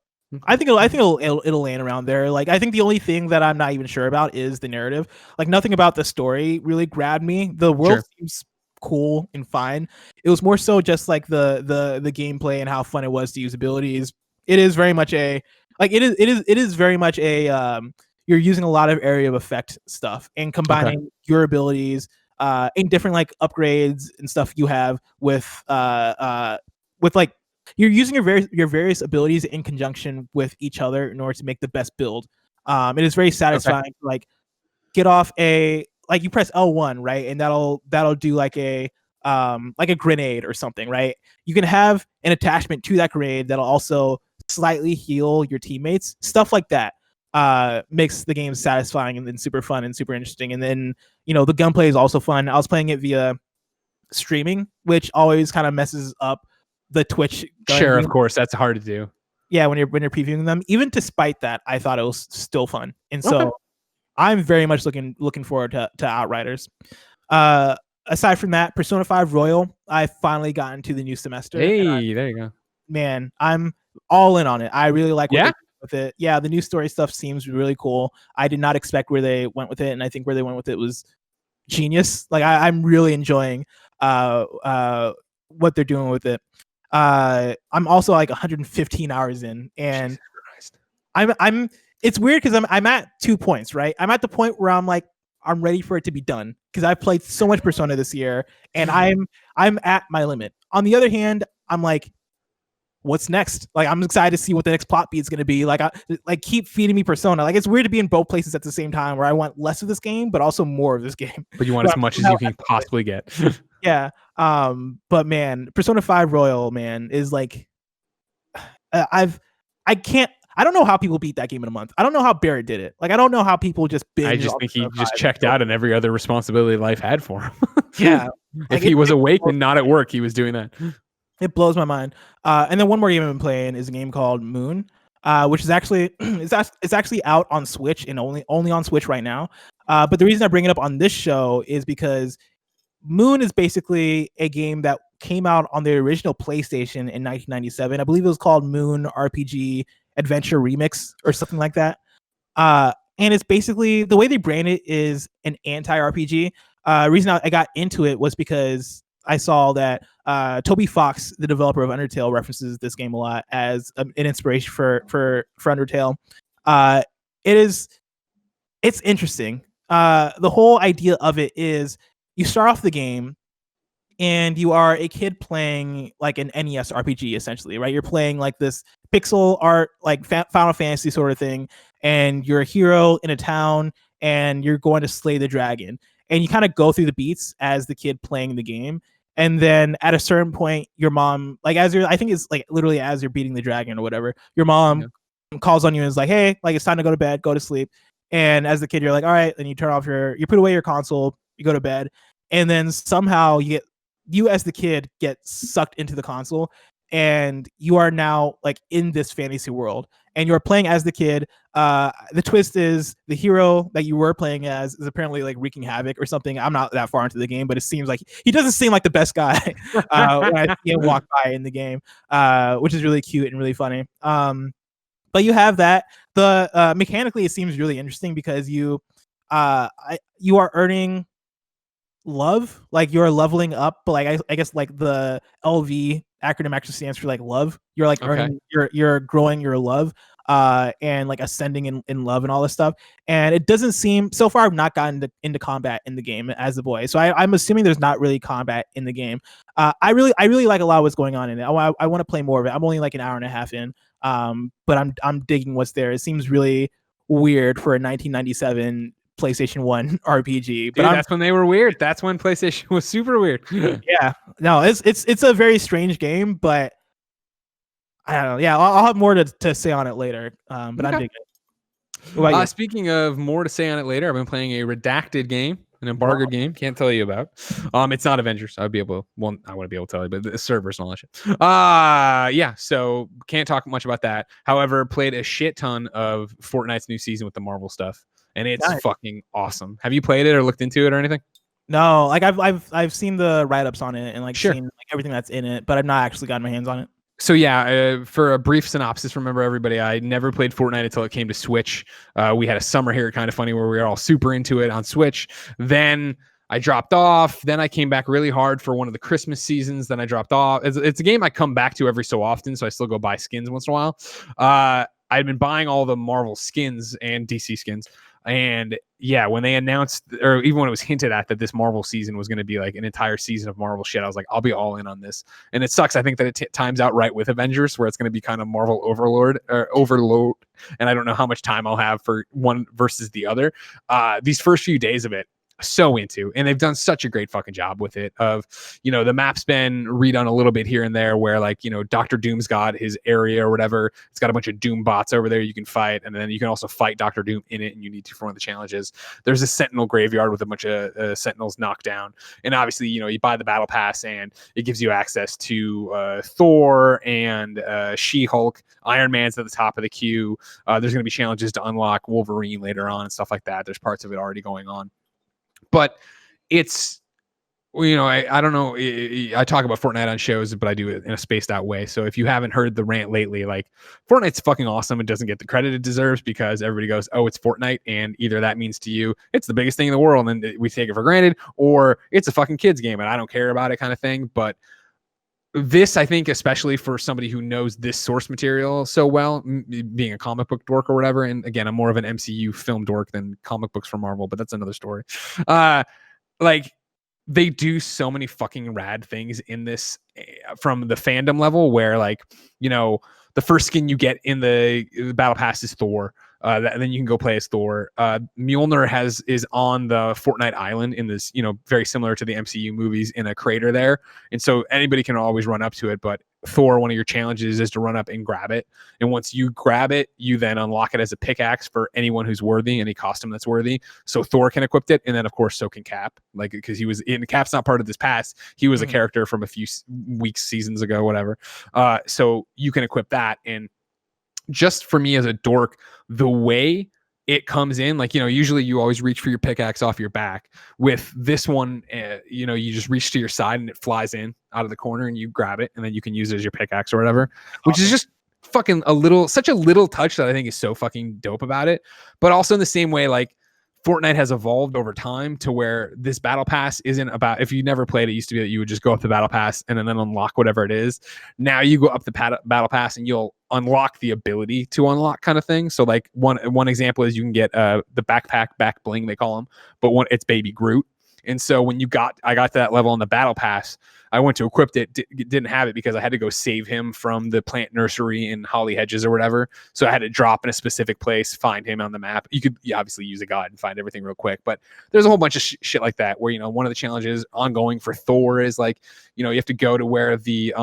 I think it'll land around there. Like, I think the only thing that I'm not even sure about is the narrative. Like, nothing about the story really grabbed me. The world seems cool and fine. It was more so just like the gameplay and how fun it was to use abilities. It is very much a you're using a lot of area of effect stuff and combining your abilities in different like upgrades and stuff you have with like you're using your various abilities in conjunction with each other in order to make the best build. It is very satisfying to like get off like you press L1, right? And that'll do like a grenade or something, right? You can have an attachment to that grenade that'll also slightly heal your teammates. Stuff like that makes the game satisfying and then super fun and super interesting. And then, the gunplay is also fun. I was playing it via streaming, which always kind of messes up the Twitch gun. Sure, of course. That's hard to do. Yeah, when you're previewing them. Even despite that, I thought it was still fun. And so I'm very much looking forward to Outriders. Aside from that, Persona 5 Royal, I finally got into the new semester. Hey, there you go. Man, I'm all in on it. I really like what they're doing with it. Yeah, the new story stuff seems really cool. I did not expect where they went with it, and I think where they went with it was genius. Like I'm really enjoying what they're doing with it. I'm also like 115 hours in, and I'm it's weird because I'm at 2 points, right? I'm at the point where I'm like, I'm ready for it to be done because I've played so much Persona this year, and I'm at my limit. On the other hand, I'm like, what's next? Like, I'm excited to see what the next plot beat is going to be. Like, keep feeding me Persona. Like, it's weird to be in both places at the same time, where I want less of this game, but also more of this game. But you want as much as you can possibly get. Yeah. But man, Persona 5 Royal, man, is like, I don't know how people beat that game in a month. I don't know how Barrett did it. Like, I don't know how people just binge. I just think he just checked out on every other responsibility life had for him. Yeah. If he was awake and not at work, he was doing that. It blows my mind. And then one more game I've been playing is a game called Moon, which is actually it's actually out on Switch and only on Switch right now. But the reason I bring it up on this show is because Moon is basically a game that came out on the original PlayStation in 1997. I believe it was called Moon RPG Adventure Remix or something like that. And it's basically, the way they brand it is an anti-RPG. Reason I got into it was because I saw that Toby Fox, the developer of Undertale, references this game a lot as an inspiration for Undertale. It's interesting. The whole idea of it is you start off the game and you are a kid playing like an NES RPG, essentially, right? You're playing like this pixel art, like Final Fantasy sort of thing, and you're a hero in a town and you're going to slay the dragon. And you kind of go through the beats as the kid playing the game. And then at a certain point, your mom, like as you're, I think it's like literally as you're beating the dragon or whatever, your mom calls on you and is like, hey, like it's time to go to bed, go to sleep. And as the kid, you're like, all right, then you turn off you put away your console, you go to bed, and then somehow you as the kid get sucked into the console, and you are now like in this fantasy world, and you're playing as the kid. The twist is the hero that you were playing as is apparently like wreaking havoc or something. I'm not that far into the game, but it seems like he doesn't seem like the best guy when I see him walk by in the game, which is really cute and really funny. But you have that. The mechanically, it seems really interesting because you are earning love, like you're leveling up, but like I guess like the LV acronym actually stands for like love. You're like earning, you're growing your love, and like ascending in love and all this stuff. And it doesn't seem, so far I've not gotten into combat in the game as a boy, so I'm assuming there's not really combat in the game. I really like a lot of what's going on in it. I want to play more of it. I'm only like an hour and a half in, but I'm digging what's there. It seems really weird for a 1997 PlayStation 1 RPG. But dude, that's when they were weird. That's when PlayStation was super weird. Yeah, no, it's a very strange game, but I don't know. Yeah, I'll have more to say on it later. But I'm digging it. Speaking of more to say on it later, I've been playing a redacted game, an embargoed game. Can't tell you about. It's not Avengers. I wouldn't be able to tell you, but the servers and all that shit. Yeah. So can't talk much about that. However, played a shit ton of Fortnite's new season with the Marvel stuff, and it's fucking awesome. Have you played it or looked into it or anything? No, like I've seen the write-ups on it and like seen like everything that's in it, but I've not actually gotten my hands on it. So yeah, for a brief synopsis, remember everybody, I never played Fortnite until it came to Switch. We had a summer here, kind of funny, where we were all super into it on Switch. Then I dropped off. Then I came back really hard for one of the Christmas seasons. Then I dropped off. It's a game I come back to every so often, so I still go buy skins once in a while. I'd been buying all the Marvel skins and DC skins. And yeah, when they announced, or even when it was hinted at that this Marvel season was going to be like an entire season of Marvel shit, I was like, I'll be all in on this. And it sucks. I think that it times out right with Avengers, where it's going to be kind of Marvel overload. And I don't know how much time I'll have for one versus the other. These first few days of it, so into, and they've done such a great fucking job with it. Of, you know, the map's been redone a little bit here and there, where like, you know, Dr. Doom's got his area or whatever. It's got a bunch of Doom bots over there you can fight, and then you can also fight Dr. Doom in it, and you need to for one of the challenges. There's a Sentinel graveyard with a bunch of Sentinels knocked down, and obviously, you know, you buy the battle pass and it gives you access to Thor and She-Hulk. Iron Man's at the top of the queue. There's going to be challenges to unlock Wolverine later on and stuff like that. There's parts of it already going on. But it's, you know, I don't know. I talk about Fortnite on shows, but I do it in a spaced out way. So if you haven't heard the rant lately, like, Fortnite's fucking awesome. It doesn't get the credit it deserves because everybody goes, oh, it's Fortnite. And either that means to you, it's the biggest thing in the world and we take it for granted, or it's a fucking kids game and I don't care about it kind of thing. But this, I think, especially for somebody who knows this source material so well, being a comic book dork or whatever. And again, I'm more of an MCU film dork than comic books from Marvel, but that's another story. Like, they do so many fucking rad things in this from the fandom level, where, like, you know, the first skin you get in the battle pass is Thor. Then you can go play as Thor. Mjolnir is on the Fortnite island in this, you know, very similar to the MCU movies, in a crater there. And so anybody can always run up to it. But Thor, one of your challenges is to run up and grab it. And once you grab it, you then unlock it as a pickaxe for anyone who's worthy, any costume that's worthy. So Thor can equip it. And then, of course, so can Cap. Like, because he was in, Cap's not part of this pass. He was a character from a few weeks, seasons ago, whatever. So you can equip that. And just for me as a dork, the way it comes in, like, you know, usually you always reach for your pickaxe off your back. With this one, you know, you just reach to your side and it flies in out of the corner and you grab it and then you can use it as your pickaxe or whatever, which is just fucking such a little touch that I think is so fucking dope about it. But also in the same way, like, Fortnite has evolved over time to where this battle pass isn't about, if you never played, it used to be that you would just go up the battle pass and then unlock whatever it is. Now you go up the battle pass and you'll unlock the ability to unlock, kind of thing. So like one example is you can get the backpack back bling, they call them, but it's Baby Groot. And so when I got to that level on the battle pass, I went to equip it, didn't have it because I had to go save him from the plant nursery in Holly Hedges or whatever. So I had to drop in a specific place, find him on the map. You could obviously use a guide and find everything real quick, but there's a whole bunch of shit like that where, one of the challenges ongoing for Thor is like, you have to go to where the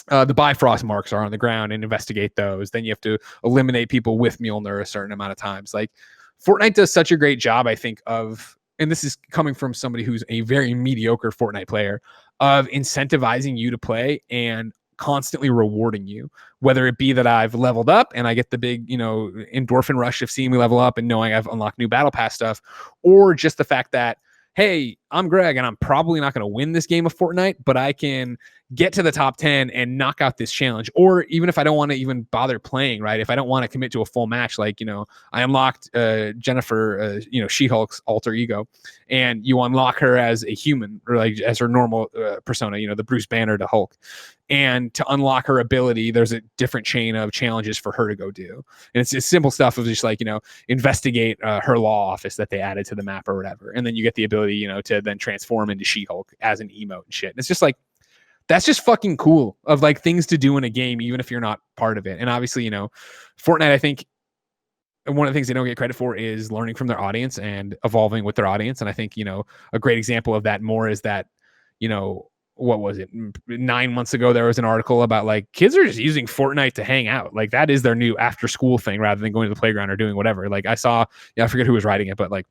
Bifrost marks are on the ground and investigate those. Then you have to eliminate people with Mjolnir a certain amount of times. Like Fortnite does such a great job, I think, and this is coming from somebody who's a very mediocre Fortnite player, of incentivizing you to play and constantly rewarding you, whether it be that I've leveled up and I get the big, endorphin rush of seeing me level up and knowing I've unlocked new battle pass stuff, or just the fact that, hey, I'm Greg and I'm probably not going to win this game of Fortnite, but I can get to the top 10 and knock out this challenge. Or even if I don't want to even bother playing, right? If I don't want to commit to a full match, like, I unlocked Jennifer, She-Hulk's alter ego, and you unlock her as a human, or like as her normal persona, the Bruce Banner to Hulk. And to unlock her ability, there's a different chain of challenges for her to go do. And it's simple stuff of just like, investigate her law office that they added to the map or whatever. And then you get the ability, to then transform into She-Hulk as an emote and shit. And it's just like, that's just fucking cool of like things to do in a game, even if you're not part of it. And obviously, Fortnite, I think one of the things they don't get credit for is learning from their audience and evolving with their audience. And I think, a great example of that more is that, what was it? 9 months ago, there was an article about like kids are just using Fortnite to hang out. Like that is their new after school thing rather than going to the playground or doing whatever. Like I saw, I forget who was writing it, but like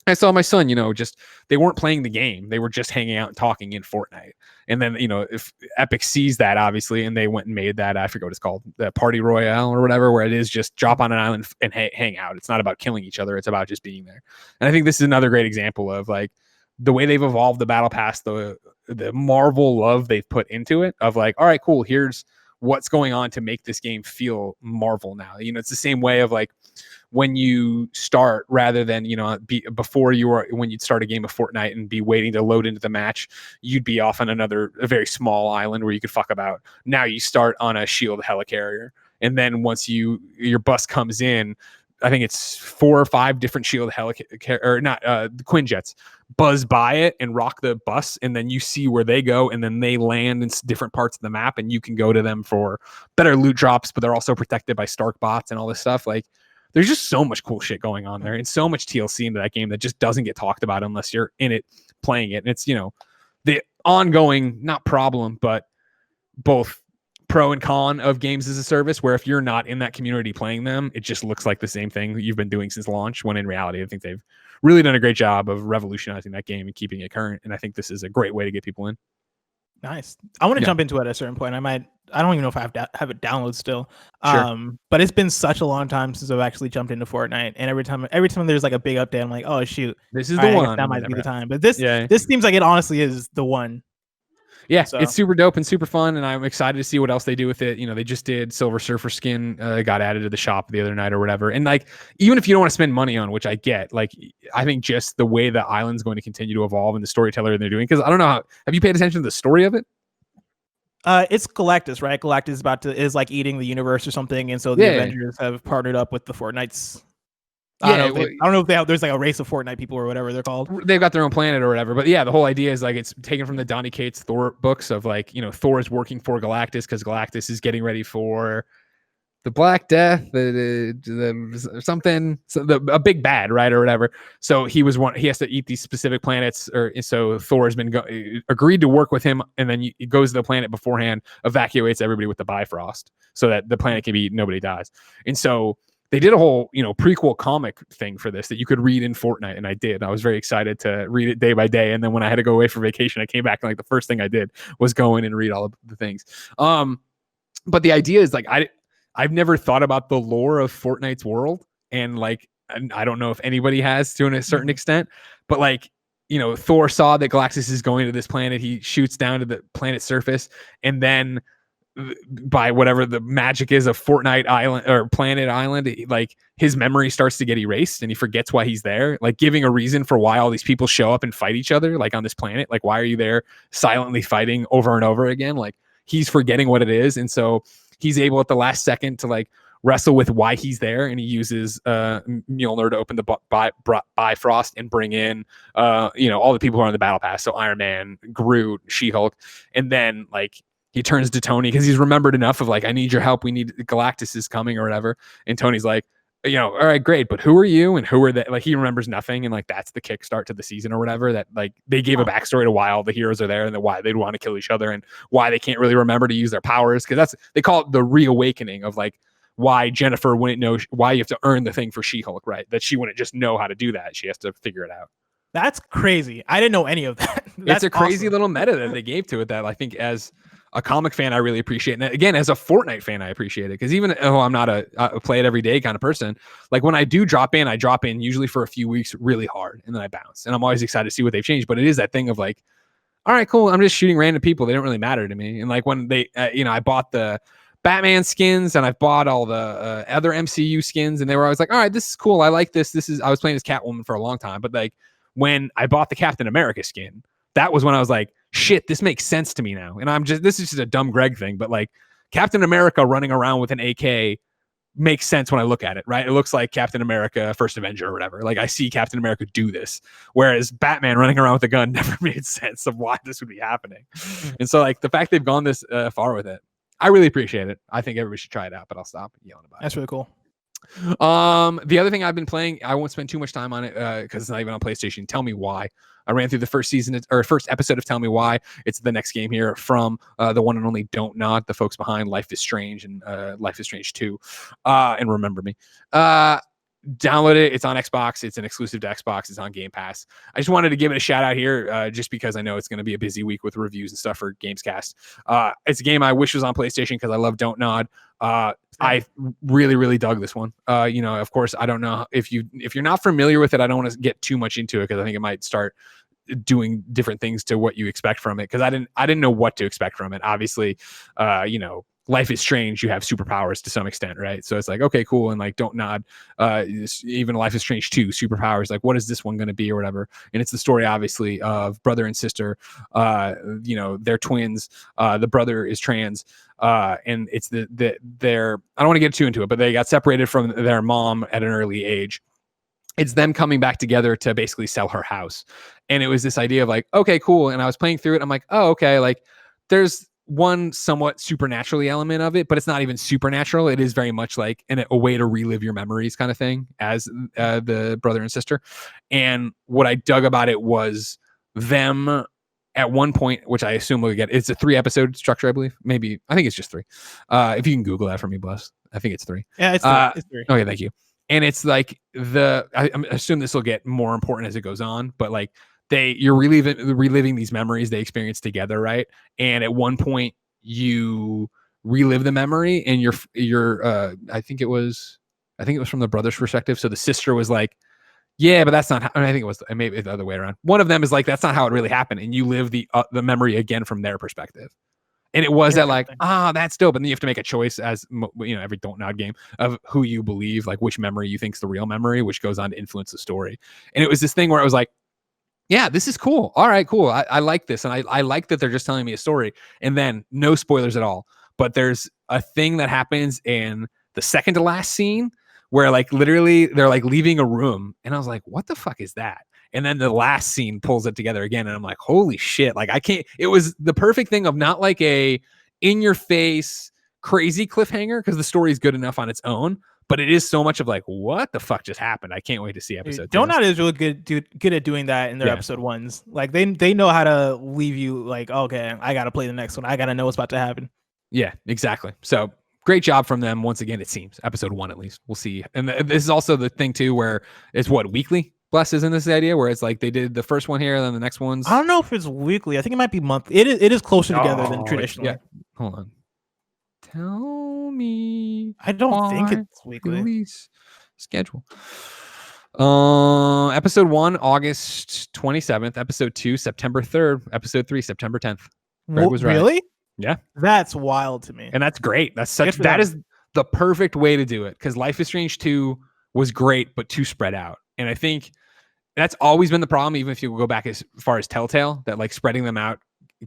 I saw my son, just they weren't playing the game. They were just hanging out and talking in Fortnite. And then, if Epic sees that, obviously, and they went and made that, I forget what it's called, the Party Royale or whatever, where it is just drop on an island and hang out. It's not about killing each other. It's about just being there. And I think this is another great example of like the way they've evolved the battle pass, the Marvel love they've put into it of like, all right, cool. Here's what's going on to make this game feel Marvel now. It's the same way of like, when you start, rather than when you'd start a game of Fortnite and be waiting to load into the match, you'd be off on a very small island where you could fuck about. Now you start on a shield helicarrier, and then once your bus comes in, I think it's 4 or 5 different shield Quinjets buzz by it and rock the bus, and then you see where they go, and then they land in different parts of the map, and you can go to them for better loot drops, but they're also protected by Stark bots and all this stuff. Like, there's just so much cool shit going on there and so much TLC into that game that just doesn't get talked about unless you're in it playing it. And it's, the ongoing, not problem, but both pro and con of games as a service, where if you're not in that community playing them, it just looks like the same thing that you've been doing since launch, when in reality, I think they've really done a great job of revolutionizing that game and keeping it current. And I think this is a great way to get people in. Nice. I want to jump into it at a certain point. I don't even know if I have it download still. Sure. But it's been such a long time since I've actually jumped into Fortnite. And every time there's like a big update, I'm like, oh shoot, this is the one. That might be the time. But this seems like it honestly is the one. Yeah, so it's super dope and super fun, and I'm excited to see what else they do with it. They just did Silver Surfer skin, got added to the shop the other night or whatever. And like, even if you don't want to spend money on, which I get, like, I think just the way the island's going to continue to evolve and the storyteller they're doing, because I don't know have you paid attention to the story of it? It's Galactus, right? Galactus is like eating the universe or something, and so the Avengers have partnered up with the Fortnites. I don't know if there's like a race of Fortnite people or whatever they're called. They've got their own planet or whatever. But yeah, the whole idea is like it's taken from the Donny Cates Thor books of like, Thor is working for Galactus because Galactus is getting ready for the Black Death, a big bad, right, or whatever. So he has to eat these specific planets, or so Thor has been agreed to work with him, and then he goes to the planet beforehand, evacuates everybody with the Bifrost, so that the planet can be eaten, nobody dies. And so they did a whole, prequel comic thing for this that you could read in Fortnite, and I did. I was very excited to read it day by day, and then when I had to go away for vacation, I came back and like the first thing I did was go in and read all of the things. But the idea is like I've never thought about the lore of Fortnite's world, and like I don't know if anybody has to a certain extent, but like, Thor saw that Galactus is going to this planet. He shoots down to the planet's surface, and then by whatever the magic is of Fortnite Island or Planet Island, like his memory starts to get erased and he forgets why he's there, like giving a reason for why all these people show up and fight each other, like on this planet. Like, why are you there silently fighting over and over again? Like, he's forgetting what it is. And so he's able at the last second to like wrestle with why he's there, and he uses Mjolnir to open the Bifrost and bring in all the people who are on the battle pass, so Iron Man, Groot, She-Hulk, and then like he turns to Tony because he's remembered enough of like, I need your help, we need Galactus is coming or whatever, and Tony's like, all right, great, but who are you and who are they? Like he remembers nothing, and like that's the kickstart to the season or whatever, that like they gave a backstory to why all the heroes are there and why they'd want to kill each other and why they can't really remember to use their powers, because they call it the reawakening of like why Jennifer wouldn't know why you have to earn the thing for She-Hulk, right? That she wouldn't just know how to do that. She has to figure it out. That's crazy. I didn't know any of that. It's a crazy little meta that they gave to it that I think as a comic fan, I really appreciate. And again, as a Fortnite fan, I appreciate it. Because even though I'm not a play it every day kind of person, like when I do drop in, I drop in usually for a few weeks really hard and then I bounce. And I'm always excited to see what they've changed. But it is that thing of like, all right, cool. I'm just shooting random people. They don't really matter to me. And like when they, I bought the Batman skins and I've bought all the other MCU skins, and they were always like, all right, this is cool. I like this. I was playing as Catwoman for a long time, but like when I bought the Captain America skin, that was when I was like, shit, this makes sense to me now. And this is just a dumb Greg thing, but like Captain America running around with an AK makes sense when I look at it, right? It looks like Captain America, First Avenger or whatever. Like I see Captain America do this, whereas Batman running around with a gun never made sense of why this would be happening. And so like the fact they've gone this far with it, I really appreciate it. I think everybody should try it out, but I'll stop yelling about it. That's really cool. The other thing I've been playing, I won't spend too much time on it because it's not even on PlayStation. Tell Me Why. I ran through the first episode of Tell Me Why. It's the next game here from the one and only Don't Nod, the folks behind Life is Strange and Life is Strange 2 and Remember Me. Download it. It's on Xbox. It's an exclusive to Xbox. It's on Game Pass. I just wanted to give it a shout out here just because I know it's going to be a busy week with reviews and stuff for Gamescast. It's a game I wish was on PlayStation because I love Don't Nod. I really, really dug this one. Of course, I don't know if you're not familiar with it, I don't want to get too much into it because I think it might start doing different things to what you expect from it. Because I didn't know what to expect from it. Obviously, Life is Strange, you have superpowers to some extent, right? So it's like, okay, cool. And like, Don't Nod, even Life is Strange 2, superpowers, like what is this one going to be or whatever? And it's the story, obviously, of brother and sister, they're twins. The brother is trans. And it's I don't want to get too into it, but they got separated from their mom at an early age. It's them coming back together to basically sell her house. And it was this idea of like, okay, cool. And I was playing through it. I'm like, oh, okay. Like there's one somewhat supernaturally element of it, but it's not even supernatural. It is very much like a way to relive your memories kind of thing as the brother and sister. And what I dug about it was them at one point, which I assume we'll get, it's a 3-episode structure, I believe. Maybe, I think it's just 3. If you can Google that for me, Bless. I think it's 3. Yeah, it's 3. It's 3. Okay, thank you. And it's like I assume this will get more important as it goes on, but like you're reliving these memories they experienced together, right? And at one point you relive the memory, and you're I think it was from the brother's perspective. So the sister was like, yeah, but that's not how, I think it was maybe the other way around. One of them is like, that's not how it really happened, and you live the memory again from their perspective. And it was that like, that's dope. And then you have to make a choice, as every Don't Nod game, of who you believe, like which memory you think's the real memory, which goes on to influence the story. And it was this thing where I was like, yeah, this is cool. All right, cool. I like this. And I like that they're just telling me a story. And then no spoilers at all. But there's a thing that happens in the second to last scene where like literally they're like leaving a room. And I was like, what the fuck is that? And then the last scene pulls it together again. And I'm like, holy shit. Like it was the perfect thing of not like a in your face crazy cliffhanger, because the story is good enough on its own. But it is so much of like, what the fuck just happened? I can't wait to see episode 2. Don't Nod is really good at doing that in their episode 1s. Like they know how to leave you like, okay, I got to play the next one. I got to know what's about to happen. Yeah, exactly. So great job from them. Once again, it seems episode 1, at least. We'll see. And this is also the thing too, where it's weekly. Bless, isn't this the idea where it's like they did the first one here and then the next one's? I don't know if it's weekly. I think it might be monthly. It is closer together than traditionally. Yeah. Hold on. Tell me. I don't think it's weekly. Release schedule. Episode 1, August 27th. Episode 2, September 3rd. Episode 3, September 10th. Greg was right. Really? Yeah. That's wild to me. And that's great. That is the perfect way to do it, because Life is Strange 2 was great, but too spread out. And I think that's always been the problem, even if you go back as far as Telltale, that like spreading them out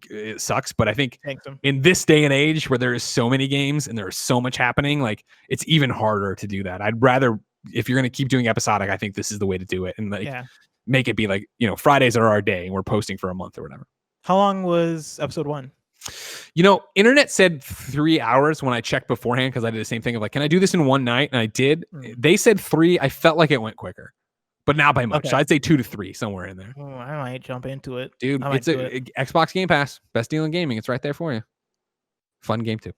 it sucks. But I think Thanks him. in this day and age where there is so many games and there's so much happening, like it's even harder to do that. I'd rather, if you're going to keep doing episodic, I think this is the way to do it. And like, make it be like, you know, Fridays are our day and we're posting for a month or whatever. How long was episode 1? You know, internet said 3 hours when I checked beforehand, because I did the same thing of like, can I do this in one night? And I did. They said 3. I felt like it went quicker, but not by much. Okay. So I'd say 2 to 3, somewhere in there. Oh, I might jump into it. Dude, it's a Xbox Game Pass. Best deal in gaming. It's right there for you. Fun game too.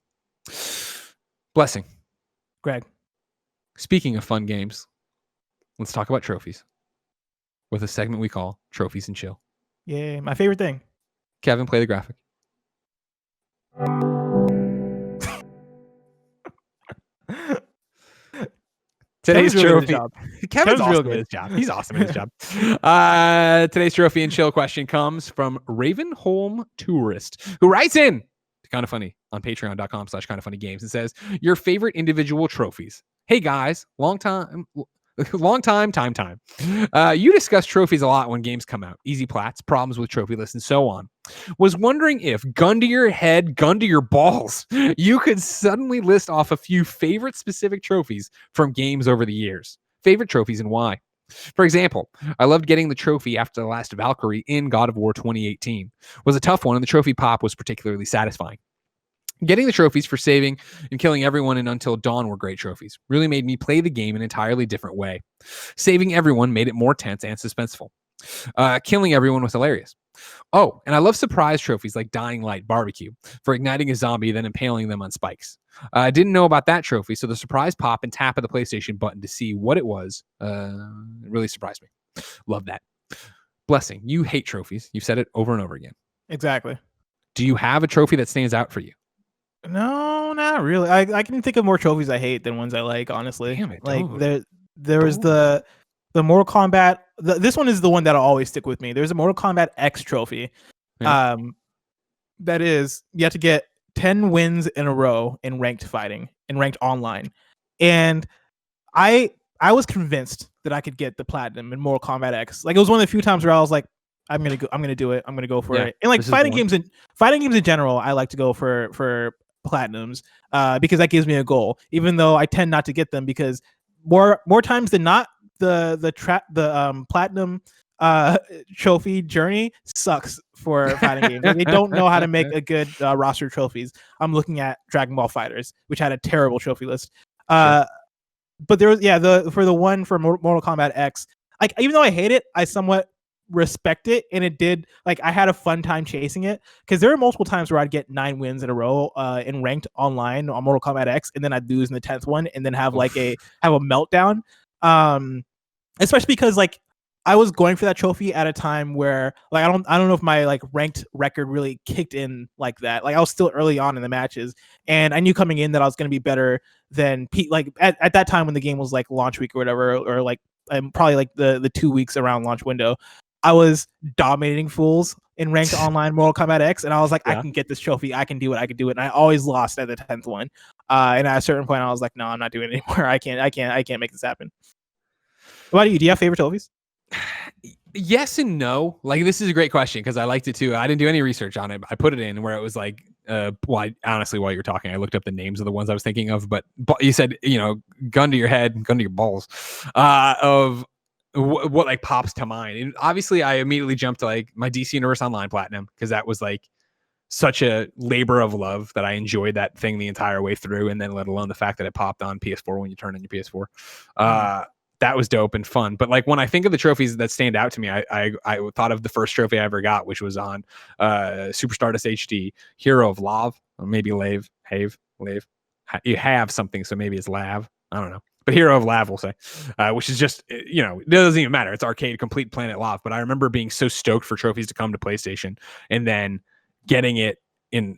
Blessing. Greg. Speaking of fun games, let's talk about trophies with a segment we call Trophies and Chill. Yeah, my favorite thing. Kevin, play the graphic. Today's trophy. Kevin's awesome at his job. He's awesome at his job. Today's trophy and chill question comes from Ravenholm Tourist, who writes in to Kinda Funny on patreon.com/kindafunnygames and says, your favorite individual trophies. Hey guys, long time. You discuss trophies a lot when games come out. Easy plats, problems with trophy lists, and so on. Was wondering if, gun to your head, gun to your balls, you could suddenly list off a few favorite specific trophies from games over the years. Favorite trophies and why. For example, I loved getting the trophy after the last Valkyrie in God of War 2018. Was a tough one, and the trophy pop was particularly satisfying. Getting the trophies for saving and killing everyone in Until Dawn were great trophies. Really made me play the game an entirely different way. Saving everyone made it more tense and suspenseful. Killing everyone was hilarious. Oh, and I love surprise trophies like Dying Light Barbecue for igniting a zombie, then impaling them on spikes. I didn't know about that trophy, so the surprise pop and tap of the PlayStation button to see what it was really surprised me. Love that. Blessing, you hate trophies. You've said it over and over again. Exactly. Do you have a trophy that stands out for you? No, not really. I can think of more trophies I hate than ones I like, honestly. Damn it, like there was the Mortal Kombat. This one is the one that'll always stick with me. There's a Mortal Kombat X trophy. Yeah. That is, you have to get 10 wins in a row in ranked fighting, in ranked online. And I was convinced that I could get the platinum in Mortal Kombat X. Like, it was one of the few times where I was like, I'm gonna do it. I'm gonna go for it. And like fighting games in general, I like to go for platinums because that gives me a goal, even though I tend not to get them, because more times than not the platinum trophy journey sucks for fighting games. Like, they don't know how to make a good roster of trophies. I'm looking at Dragon Ball FighterZ, which had a terrible trophy list. But there was for the one for Mortal Kombat X, like, even though I hate it, I somewhat respect it, and it did, like, I had a fun time chasing it, because there were multiple times where I'd get 9 wins in a row in ranked online on Mortal Kombat X, and then I'd lose in the 10th one, and then have a meltdown. Especially because, like, I was going for that trophy at a time where, like, I don't know if my, like, ranked record really kicked in like that. Like, I was still early on in the matches, and I knew coming in that I was going to be better than like at that time when the game was like launch week or whatever, or like probably like the 2 weeks around launch window. I was dominating fools in ranked online Mortal Kombat X, and I was like, I can get this trophy. I can do it. And I always lost at the 10th one. And at a certain point, I was like, no, I'm not doing it anymore. I can't make this happen. What about you? Do you have favorite trophies? Yes and no. Like, this is a great question, because I liked it too. I didn't do any research on it. I put it in where it was like, honestly, while you were talking, I looked up the names of the ones I was thinking of. But you said, gun to your head, gun to your balls, of what like pops to mind. And obviously I immediately jumped to like my DC Universe Online Platinum, because that was like such a labor of love that I enjoyed that thing the entire way through. And then let alone the fact that it popped on PS4 when you turn on your PS4. That was dope and fun. But like, when I think of the trophies that stand out to me, I thought of the first trophy I ever got, which was on Super Stardust HD, Hero of Lav, or maybe Lave. You have something, so maybe it's Lav. I don't know. But Hero of Lav, we'll say, which is just, it doesn't even matter. It's arcade, complete Planet Lav. But I remember being so stoked for trophies to come to PlayStation, and then getting it in,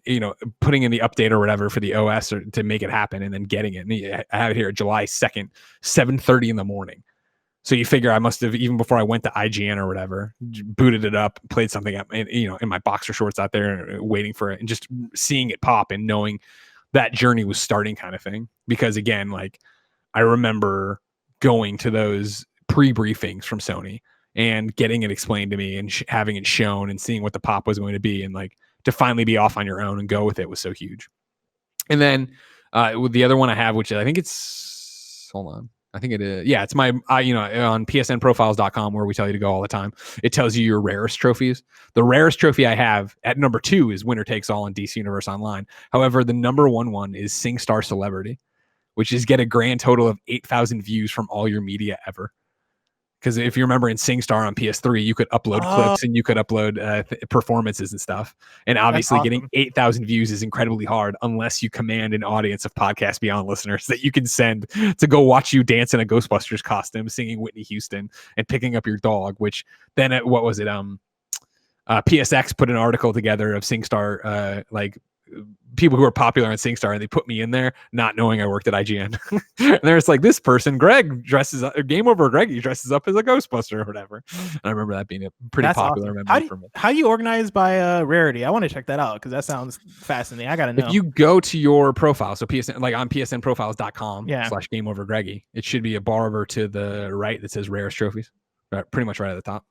putting in the update or whatever for the OS or to make it happen, and then getting it. And I have it here July 2nd, 7:30 in the morning. So you figure I must have, even before I went to IGN or whatever, booted it up, played something up, and, in my boxer shorts out there waiting for it, and just seeing it pop and knowing that journey was starting, kind of thing. Because again, like, I remember going to those pre-briefings from Sony and getting it explained to me, and having it shown, and seeing what the pop was going to be, and like to finally be off on your own and go with it was so huge. And then with the other one I have, which I think it's, hold on. I think it is. Yeah, it's my, on psnprofiles.com where we tell you to go all the time. It tells you your rarest trophies. The rarest trophy I have at number 2 is Winner Takes All in DC Universe Online. However, the number one is SingStar Celebrity, which is get a grand total of 8,000 views from all your media ever. Because if you remember in SingStar on PS3, you could upload clips and you could upload performances and stuff. And obviously getting 8,000 views is incredibly hard unless you command an audience of Podcast Beyond listeners that you can send to go watch you dance in a Ghostbusters costume, singing Whitney Houston and picking up your dog, which then what was it? PSX put an article together of SingStar, people who are popular on SingStar, and they put me in there not knowing I worked at IGN. And there's like, this person, Greg, dresses up, Game Over Greg, he dresses up as a Ghostbuster or whatever. And I remember that being a pretty popular memory for me. How do you organize by rarity? I want to check that out because that sounds fascinating. I gotta know. If you go to your profile, so PSN, like on psnprofiles.com /Game Over Greggy, it should be a bar over to the right that says rarest trophies. Pretty much right at the top.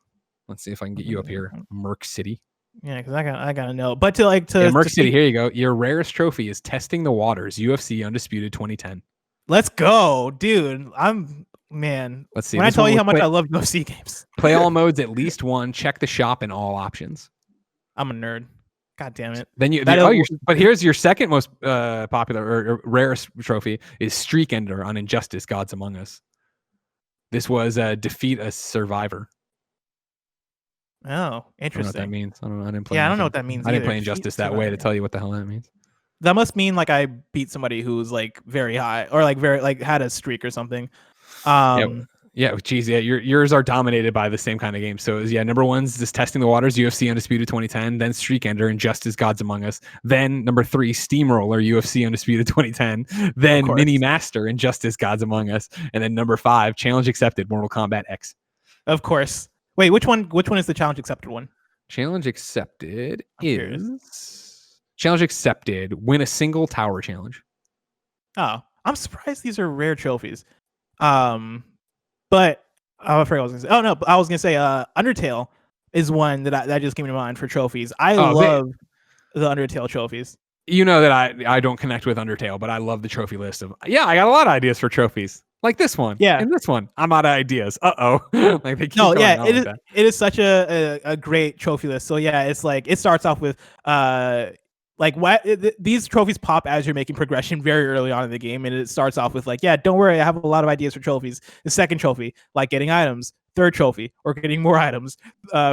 Let's see if I can get you up here. Merc City. Yeah, because I gotta know. But to Merc City, here you go. Your rarest trophy is Testing the Waters, UFC Undisputed 2010. Let's go, dude. Let's see. When I tell you how much I love UFC games. Play all modes at least one. Check the shop and all options. I'm a nerd. God damn it. Then but here's your second most popular or rarest trophy is Streak Ender on Injustice: Gods Among Us. This was defeat a survivor. Oh, interesting. I don't know what that means. I didn't play. Yeah, I don't know what that means. I didn't play Injustice that way to tell you what the hell that means. That must mean like I beat somebody who's like very high or like very like had a streak or something. Yours are dominated by the same kind of game. So it was, number 1's just Testing the Waters, UFC Undisputed 2010, then Streak Ender, Injustice: Gods Among Us, then number 3, Steamroller, UFC Undisputed 2010, then Mini Master, Injustice: Gods Among Us, and then number 5, Challenge Accepted, Mortal Kombat X. Of course. Wait, which one is the Challenge Accepted one? Challenge Accepted Challenge Accepted, win a single tower challenge. Oh, I'm surprised these are rare trophies. But I forgot what I was gonna say. Oh no, I was gonna say Undertale is one that just came to mind for trophies. I love the Undertale trophies. You know that I don't connect with Undertale, but I love the trophy list of I got a lot of ideas for trophies. Like this one. Yeah. And this one. I'm out of idees. Like they keep it is such a great trophy list. So yeah, it's like it starts off with these trophies pop as you're making progression very early on in the game, and it starts off with like, don't worry, I have a lot of ideas for trophies. The second trophy, like getting items. Third trophy, or getting more items.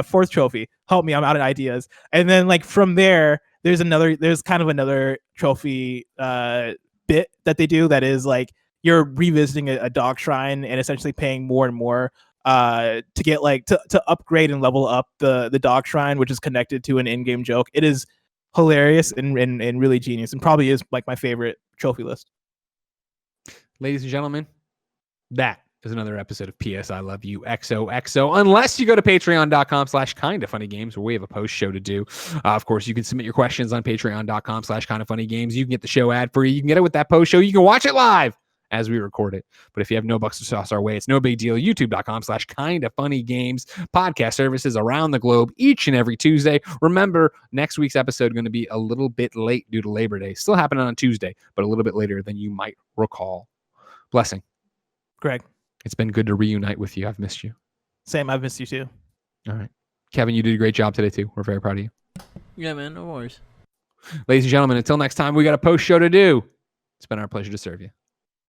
Fourth trophy, help me, I'm out of ideas. And then like from there, there's kind of another trophy bit that they do that is like you're revisiting a dog shrine and essentially paying more and more to get like to upgrade and level up the dog shrine, which is connected to an in-game joke. It is hilarious and really genius, and probably is like my favorite trophy list. Ladies and gentlemen, that is another episode of PS I Love You XOXO. Unless you go to patreon.com/kindafunnygames, where we have a post show to do. Of course, you can submit your questions on patreon.com/kindafunnygames. You can get the show ad free. You can get it with that post show. You can watch it live as we record it. But if you have no bucks to sauce our way, it's no big deal. YouTube.com/kindafunnygames. Podcast services around the globe each and every Tuesday. Remember, next week's episode going to be a little bit late due to Labor Day. Still happening on Tuesday, but a little bit later than you might recall. Blessing. Greg. It's been good to reunite with you. I've missed you. Same. I've missed you too. All right. Kevin, you did a great job today too. We're very proud of you. Yeah, man. No worries. Ladies and gentlemen, until next time, we got a post show to do. It's been our pleasure to serve you.